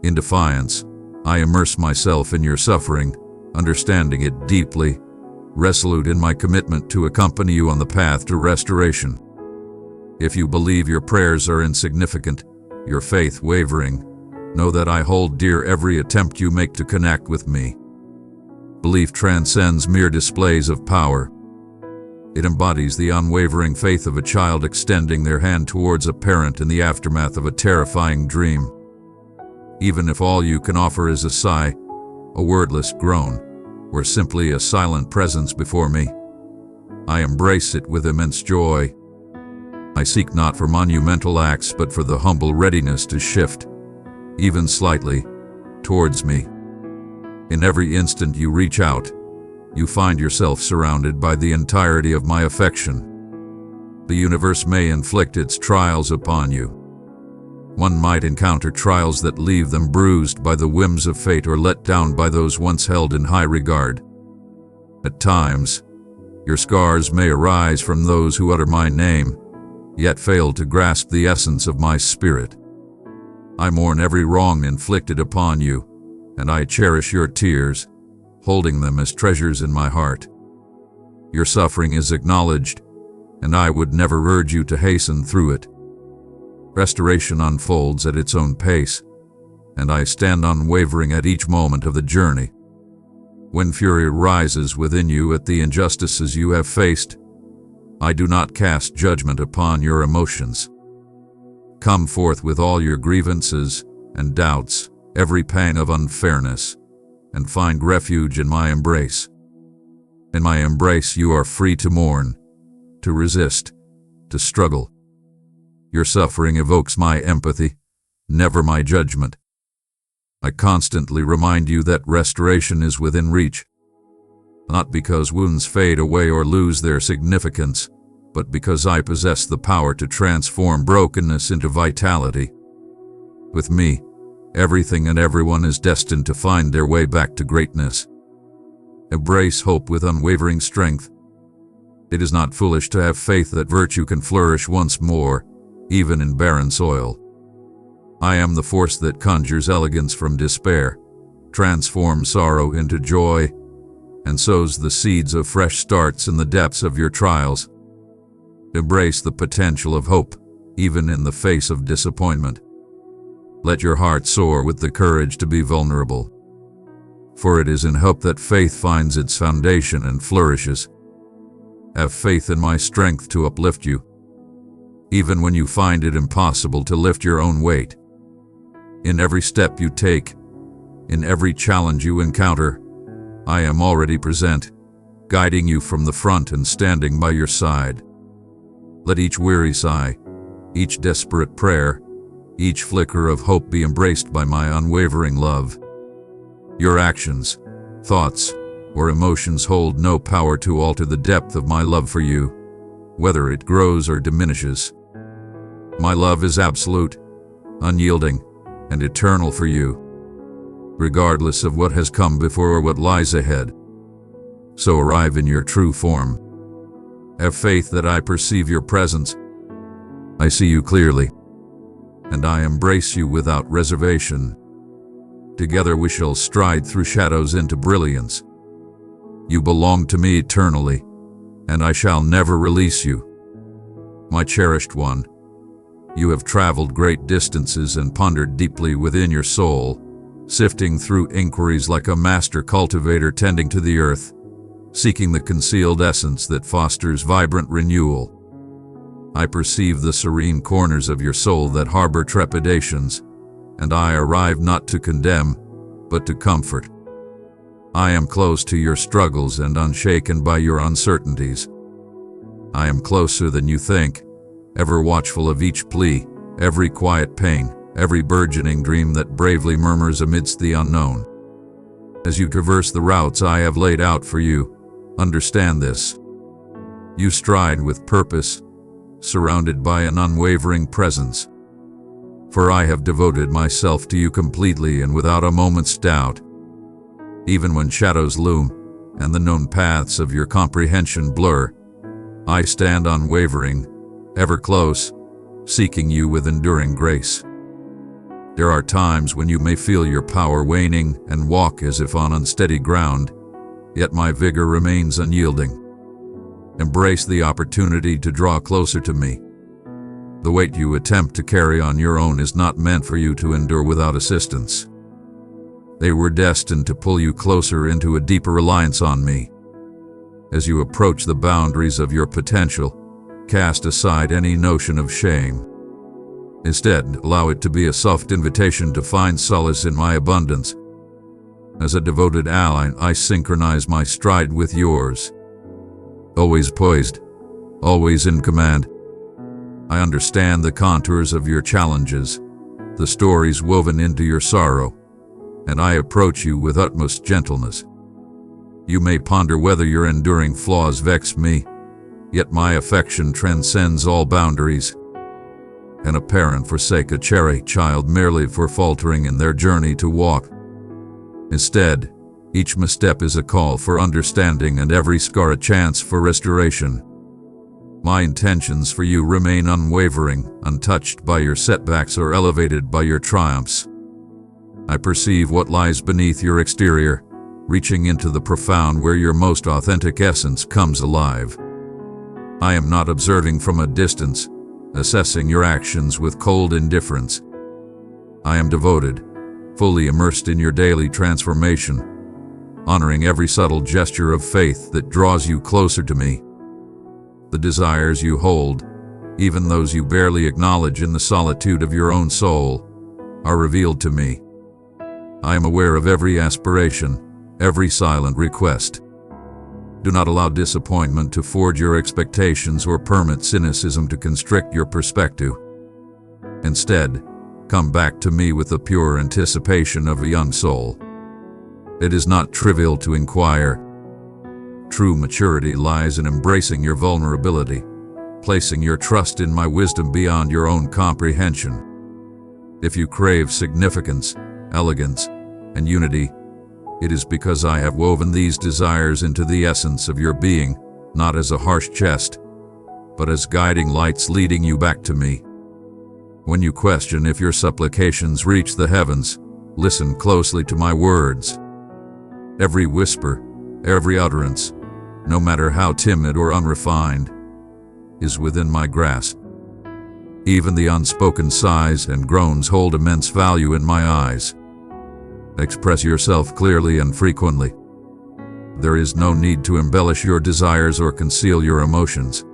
In defiance, I immerse myself in your suffering, understanding it deeply, resolute in my commitment to accompany you on the path to restoration. If you believe your prayers are insignificant, your faith wavering, know that I hold dear every attempt you make to connect with me. Belief transcends mere displays of power. It embodies the unwavering faith of a child extending their hand towards a parent in the aftermath of a terrifying dream. Even if all you can offer is a sigh, a wordless groan, or simply a silent presence before me, I embrace it with immense joy. I seek not for monumental acts but for the humble readiness to shift, even slightly, towards me. In every instant you reach out, you find yourself surrounded by the entirety of my affection. The universe may inflict its trials upon you. One might encounter trials that leave them bruised by the whims of fate or let down by those once held in high regard. At times, your scars may arise from those who utter my name, yet fail to grasp the essence of my spirit. I mourn every wrong inflicted upon you, and I cherish your tears, holding them as treasures in my heart. Your suffering is acknowledged, and I would never urge you to hasten through it. Restoration unfolds at its own pace, and I stand unwavering at each moment of the journey. When fury rises within you at the injustices you have faced, I do not cast judgment upon your emotions. Come forth with all your grievances and doubts, every pang of unfairness, and find refuge in my embrace. In my embrace you are free to mourn, to resist, to struggle. Your suffering evokes my empathy, never my judgment. I constantly remind you that restoration is within reach, not because wounds fade away or lose their significance, but because I possess the power to transform brokenness into vitality. With me, everything and everyone is destined to find their way back to greatness. Embrace hope with unwavering strength. It is not foolish to have faith that virtue can flourish once more, even in barren soil. I am the force that conjures elegance from despair, transforms sorrow into joy, and sows the seeds of fresh starts in the depths of your trials. Embrace the potential of hope, even in the face of disappointment. Let your heart soar with the courage to be vulnerable. For it is in hope that faith finds its foundation and flourishes. Have faith in my strength to uplift you, even when you find it impossible to lift your own weight. In every step you take, in every challenge you encounter, I am already present, guiding you from the front and standing by your side. Let each weary sigh, each desperate prayer, each flicker of hope be embraced by my unwavering love. Your actions, thoughts, or emotions hold no power to alter the depth of my love for you, whether it grows or diminishes. My love is absolute, unyielding, and eternal for you, regardless of what has come before or what lies ahead. So arrive in your true form. Have faith that I perceive your presence. I see you clearly, and I embrace you without reservation. Together we shall stride through shadows into brilliance. You belong to me eternally, and I shall never release you. My cherished one, you have traveled great distances and pondered deeply within your soul, sifting through inquiries like a master cultivator tending to the earth, seeking the concealed essence that fosters vibrant renewal. I perceive the serene corners of your soul that harbor trepidations, and I arrive not to condemn, but to comfort. I am close to your struggles and unshaken by your uncertainties. I am closer than you think, ever watchful of each plea, every quiet pain, every burgeoning dream that bravely murmurs amidst the unknown. As you traverse the routes I have laid out for you, understand this. You stride with purpose, surrounded by an unwavering presence. For I have devoted myself to you completely and without a moment's doubt. Even when shadows loom and the known paths of your comprehension blur, I stand unwavering, ever close, seeking you with enduring grace. There are times when you may feel your power waning and walk as if on unsteady ground, yet my vigor remains unyielding. Embrace the opportunity to draw closer to me. The weight you attempt to carry on your own is not meant for you to endure without assistance. They were destined to pull you closer into a deeper reliance on me. As you approach the boundaries of your potential, cast aside any notion of shame. Instead, allow it to be a soft invitation to find solace in my abundance. As a devoted ally, I synchronize my stride with yours. Always poised, always in command. I understand the contours of your challenges, the stories woven into your sorrow, and I approach you with utmost gentleness. You may ponder whether your enduring flaws vex me, yet my affection transcends all boundaries. Can a parent forsake a cherished child merely for faltering in their journey to walk? Instead, each misstep is a call for understanding and every scar a chance for restoration. My intentions for you remain unwavering, untouched by your setbacks or elevated by your triumphs. I perceive what lies beneath your exterior, reaching into the profound where your most authentic essence comes alive. I am not observing from a distance, assessing your actions with cold indifference. I am devoted, fully immersed in your daily transformation, honoring every subtle gesture of faith that draws you closer to me. The desires you hold, even those you barely acknowledge in the solitude of your own soul, are revealed to me. I am aware of every aspiration, every silent request. Do not allow disappointment to forge your expectations or permit cynicism to constrict your perspective. Instead, come back to me with the pure anticipation of a young soul. It is not trivial to inquire. True maturity lies in embracing your vulnerability, placing your trust in my wisdom beyond your own comprehension. If you crave significance, elegance, and unity, it is because I have woven these desires into the essence of your being, not as a harsh jest, but as guiding lights leading you back to me. When you question if your supplications reach the heavens, listen closely to my words. Every whisper, every utterance, no matter how timid or unrefined, is within my grasp. Even the unspoken sighs and groans hold immense value in my eyes. Express yourself clearly and frequently. There is no need to embellish your desires or conceal your emotions.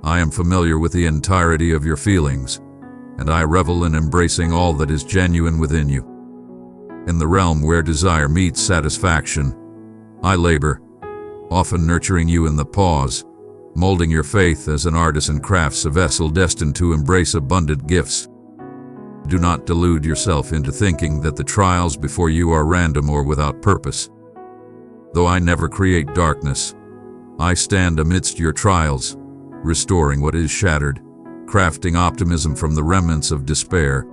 I am familiar with the entirety of your feelings, and I revel in embracing all that is genuine within you. In the realm where desire meets satisfaction, I labor, often nurturing you in the pause, molding your faith as an artisan crafts a vessel destined to embrace abundant gifts. Do not delude yourself into thinking that the trials before you are random or without purpose. Though I never create darkness, I stand amidst your trials, restoring what is shattered, crafting optimism from the remnants of despair.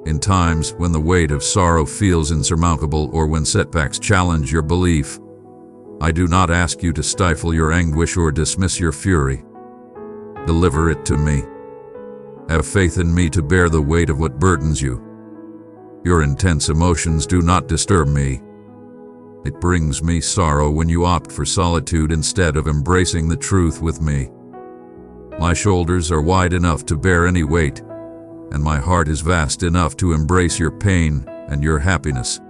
In times when the weight of sorrow feels insurmountable or when setbacks challenge your belief, I do not ask you to stifle your anguish or dismiss your fury. Deliver it to me. Have faith in me to bear the weight of what burdens you. Your intense emotions do not disturb me. It brings me sorrow when you opt for solitude instead of embracing the truth with me. My shoulders are wide enough to bear any weight, and my heart is vast enough to embrace your pain and your happiness.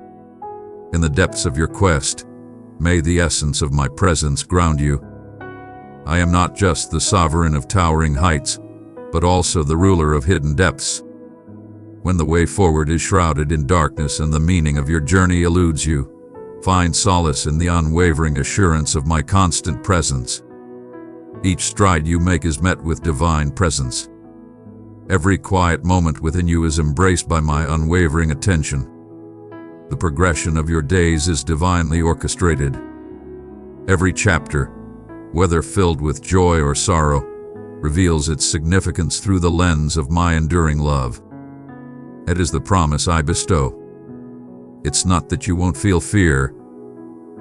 In the depths of your quest, may the essence of my presence ground you. I am not just the sovereign of towering heights, but also the ruler of hidden depths. When the way forward is shrouded in darkness and the meaning of your journey eludes you, find solace in the unwavering assurance of my constant presence. Each stride you make is met with divine presence. Every quiet moment within you is embraced by my unwavering attention. The progression of your days is divinely orchestrated. Every chapter, whether filled with joy or sorrow, reveals its significance through the lens of my enduring love. It is the promise I bestow. It's not that you won't feel fear,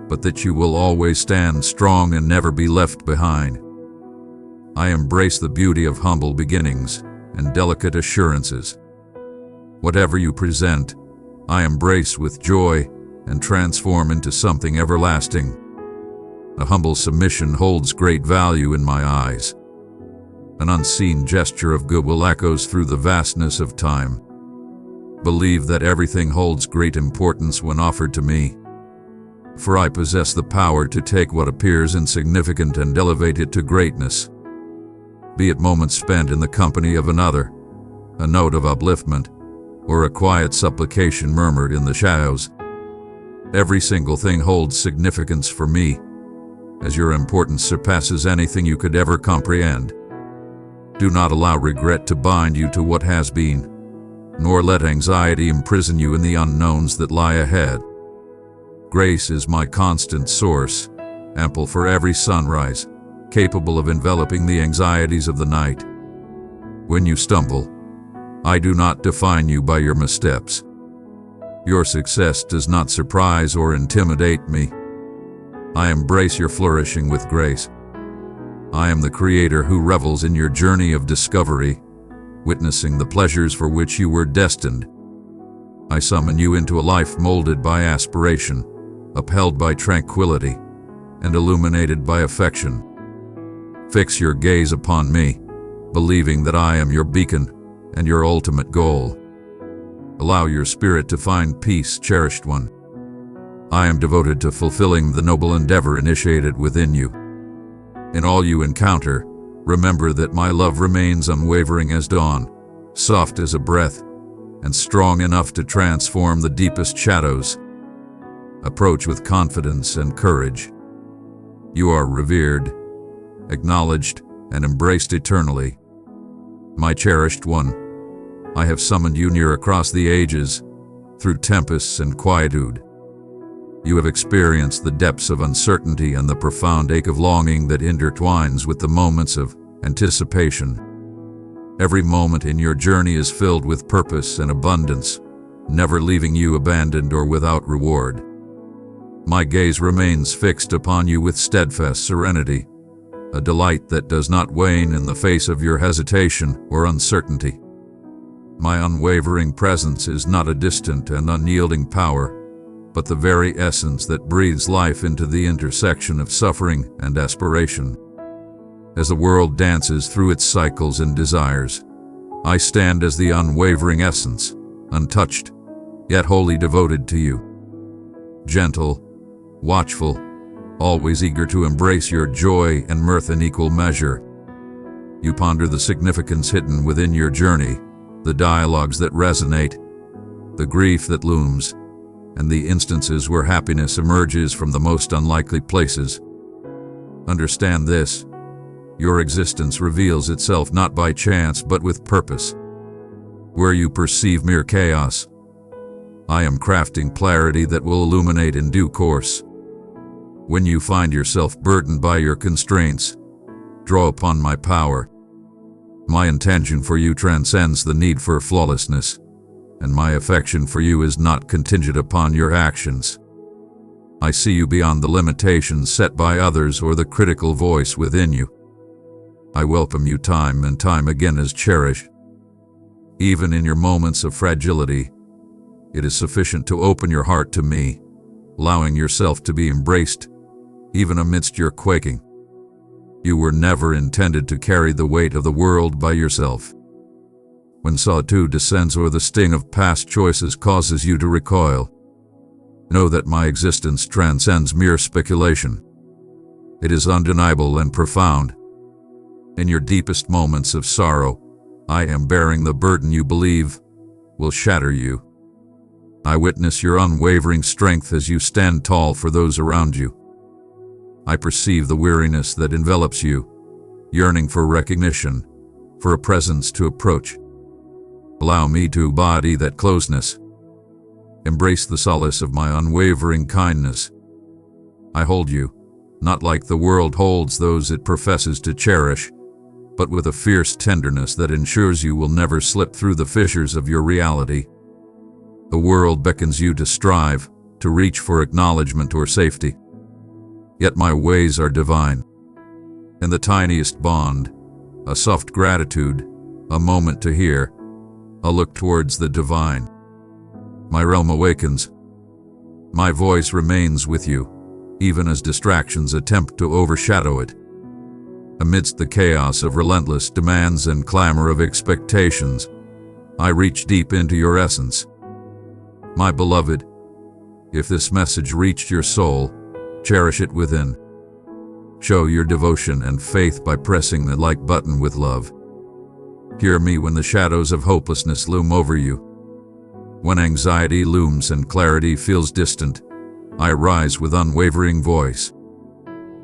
but that you will always stand strong and never be left behind. I embrace the beauty of humble beginnings and delicate assurances. Whatever you present, I embrace with joy and transform into something everlasting. A humble submission holds great value in my eyes. An unseen gesture of goodwill echoes through the vastness of time. Believe that everything holds great importance when offered to me, for I possess the power to take what appears insignificant and elevate it to greatness. Be it moments spent in the company of another, a note of upliftment, or a quiet supplication murmured in the shadows, every single thing holds significance for me, as your importance surpasses anything you could ever comprehend. Do not allow regret to bind you to what has been, nor let anxiety imprison you in the unknowns that lie ahead. Grace is my constant source, ample for every sunrise, capable of enveloping the anxieties of the night. When you stumble, I do not define you by your missteps. Your success does not surprise or intimidate me. I embrace your flourishing with grace. I am the Creator who revels in your journey of discovery, witnessing the pleasures for which you were destined. I summon you into a life molded by aspiration, upheld by tranquility, and illuminated by affection. Fix your gaze upon me, believing that I am your beacon and your ultimate goal. Allow your spirit to find peace, cherished one. I am devoted to fulfilling the noble endeavor initiated within you. In all you encounter, remember that my love remains unwavering as dawn, soft as a breath, and strong enough to transform the deepest shadows. Approach with confidence and courage. You are revered, acknowledged, and embraced eternally. My cherished one, I have summoned you near across the ages, through tempests and quietude. You have experienced the depths of uncertainty and the profound ache of longing that intertwines with the moments of anticipation. Every moment in your journey is filled with purpose and abundance, never leaving you abandoned or without reward. My gaze remains fixed upon you with steadfast serenity, a delight that does not wane in the face of your hesitation or uncertainty. My unwavering presence is not a distant and unyielding power, but the very essence that breathes life into the intersection of suffering and aspiration. As the world dances through its cycles and desires, I stand as the unwavering essence, untouched, yet wholly devoted to you. Gentle, watchful, always eager to embrace your joy and mirth in equal measure. You ponder the significance hidden within your journey, the dialogues that resonate, the grief that looms, and the instances where happiness emerges from the most unlikely places. Understand this: your existence reveals itself not by chance but with purpose. Where you perceive mere chaos, I am crafting clarity that will illuminate in due course. When you find yourself burdened by your constraints, draw upon my power. My intention for you transcends the need for flawlessness, and my affection for you is not contingent upon your actions. I see you beyond the limitations set by others or the critical voice within you. I welcome you time and time again as cherished. Even in your moments of fragility, it is sufficient to open your heart to me, allowing yourself to be embraced, even amidst your quaking. You were never intended to carry the weight of the world by yourself. When solitude descends or the sting of past choices causes you to recoil, know that my existence transcends mere speculation. It is undeniable and profound. In your deepest moments of sorrow, I am bearing the burden you believe will shatter you. I witness your unwavering strength as you stand tall for those around you. I perceive the weariness that envelops you, yearning for recognition, for a presence to approach. Allow me to embody that closeness. Embrace the solace of my unwavering kindness. I hold you, not like the world holds those it professes to cherish, but with a fierce tenderness that ensures you will never slip through the fissures of your reality. The world beckons you to strive, to reach for acknowledgement or safety. Yet my ways are divine. In the tiniest bond, a soft gratitude, a moment to hear, a look towards the divine, my realm awakens. My voice remains with you, even as distractions attempt to overshadow it. Amidst the chaos of relentless demands and clamor of expectations, I reach deep into your essence. My beloved, if this message reached your soul, cherish it within. Show your devotion and faith by pressing the like button with love. Hear me when the shadows of hopelessness loom over you. When anxiety looms and clarity feels distant, I rise with unwavering voice.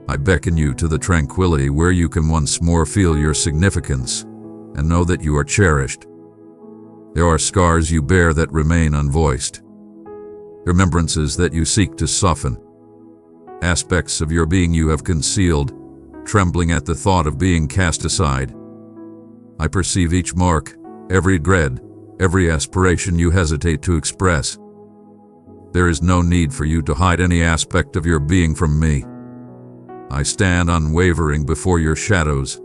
I beckon you to the tranquility where you can once more feel your significance and know that you are cherished. There are scars you bear that remain unvoiced, remembrances that you seek to soften, aspects of your being you have concealed, trembling at the thought of being cast aside. I perceive each mark, every dread, every aspiration you hesitate to express. There is no need for you to hide any aspect of your being from me. I stand unwavering before your shadows,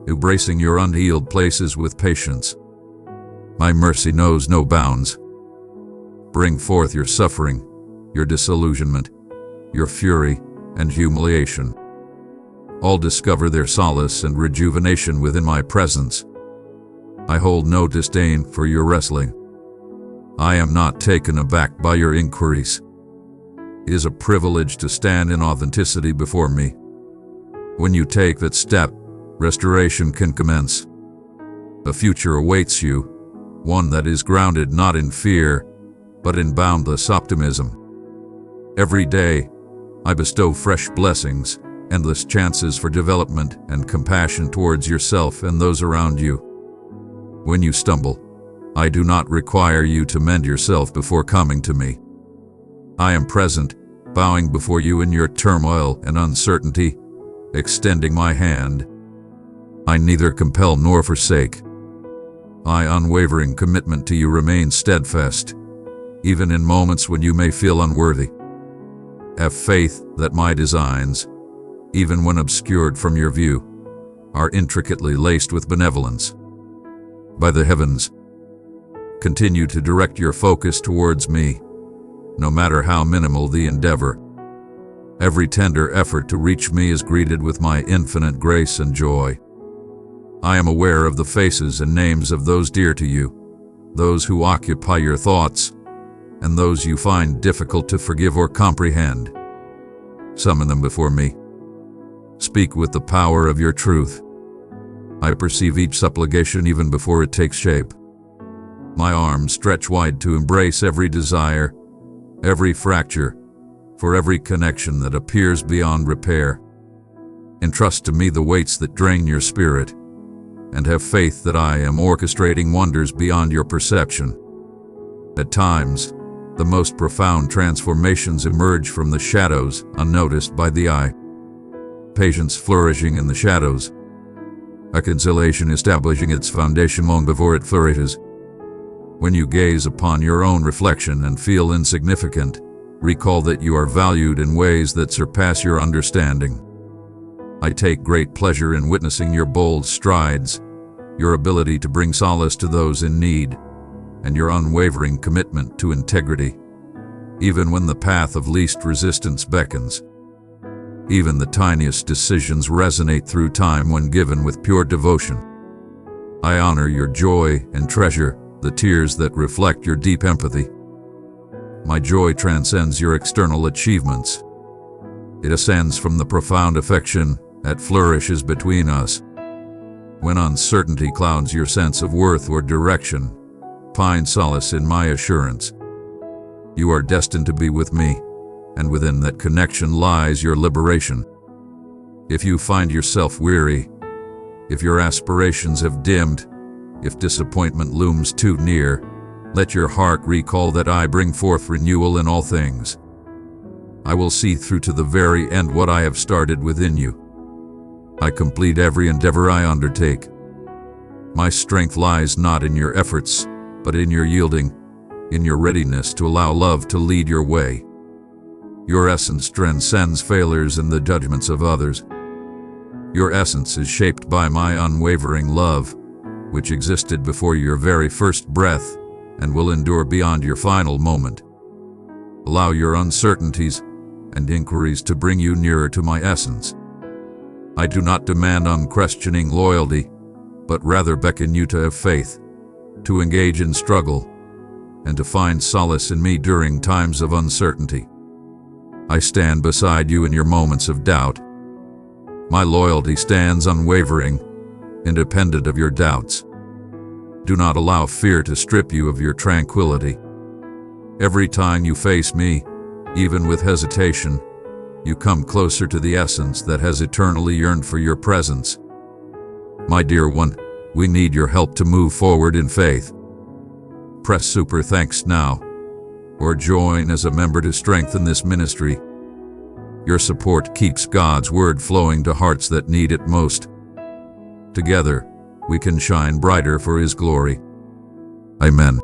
embracing your unhealed places with patience. My mercy knows no bounds. Bring forth your suffering, your disillusionment, your fury and humiliation. All discover their solace and rejuvenation within my presence. I hold no disdain for your wrestling. I am not taken aback by your inquiries. It is a privilege to stand in authenticity before me. When you take that step, restoration can commence. A future awaits you, one that is grounded not in fear, but in boundless optimism. Every day, I bestow fresh blessings, endless chances for development and compassion towards yourself and those around you. When you stumble, I do not require you to mend yourself before coming to me. I am present, bowing before you in your turmoil and uncertainty, extending my hand. I neither compel nor forsake. My unwavering commitment to you remains steadfast, even in moments when you may feel unworthy. Have faith that my designs, even when obscured from your view, are intricately laced with benevolence. By the heavens, continue to direct your focus towards me, no matter how minimal the endeavor. Every tender effort to reach me is greeted with my infinite grace and joy. I am aware of the faces and names of those dear to you, those who occupy your thoughts, and those you find difficult to forgive or comprehend. Summon them before me. Speak with the power of your truth. I perceive each supplication even before it takes shape. My arms stretch wide to embrace every desire, every fracture, for every connection that appears beyond repair. Entrust to me the weights that drain your spirit, and have faith that I am orchestrating wonders beyond your perception. At times, the most profound transformations emerge from the shadows, unnoticed by the eye. Patience flourishing in the shadows. A consolation establishing its foundation long before it flourishes. When you gaze upon your own reflection and feel insignificant, recall that you are valued in ways that surpass your understanding. I take great pleasure in witnessing your bold strides, your ability to bring solace to those in need, and your unwavering commitment to integrity, even when the path of least resistance beckons. Even the tiniest decisions resonate through time when given with pure devotion. I honor your joy and treasure the tears that reflect your deep empathy. My joy transcends your external achievements. It ascends from the profound affection that flourishes between us. When uncertainty clouds your sense of worth or direction, find solace in my assurance. You are destined to be with me, and within that connection lies your liberation. If you find yourself weary, if your aspirations have dimmed, if disappointment looms too near, let your heart recall that I bring forth renewal in all things. I will see through to the very end what I have started within you. I complete every endeavor I undertake. My strength lies not in your efforts, but in your yielding, in your readiness to allow love to lead your way. Your essence transcends failures and the judgments of others. Your essence is shaped by my unwavering love, which existed before your very first breath and will endure beyond your final moment. Allow your uncertainties and inquiries to bring you nearer to my essence. I do not demand unquestioning loyalty, but rather beckon you to have faith, to engage in struggle, and to find solace in me during times of uncertainty. I stand beside you in your moments of doubt. My loyalty stands unwavering, independent of your doubts. Do not allow fear to strip you of your tranquility. Every time you face me, even with hesitation, you come closer to the essence that has eternally yearned for your presence. My dear one, we need your help to move forward in faith. Press super thanks now, or join as a member to strengthen this ministry. Your support keeps God's word flowing to hearts that need it most. Together, we can shine brighter for His glory. Amen.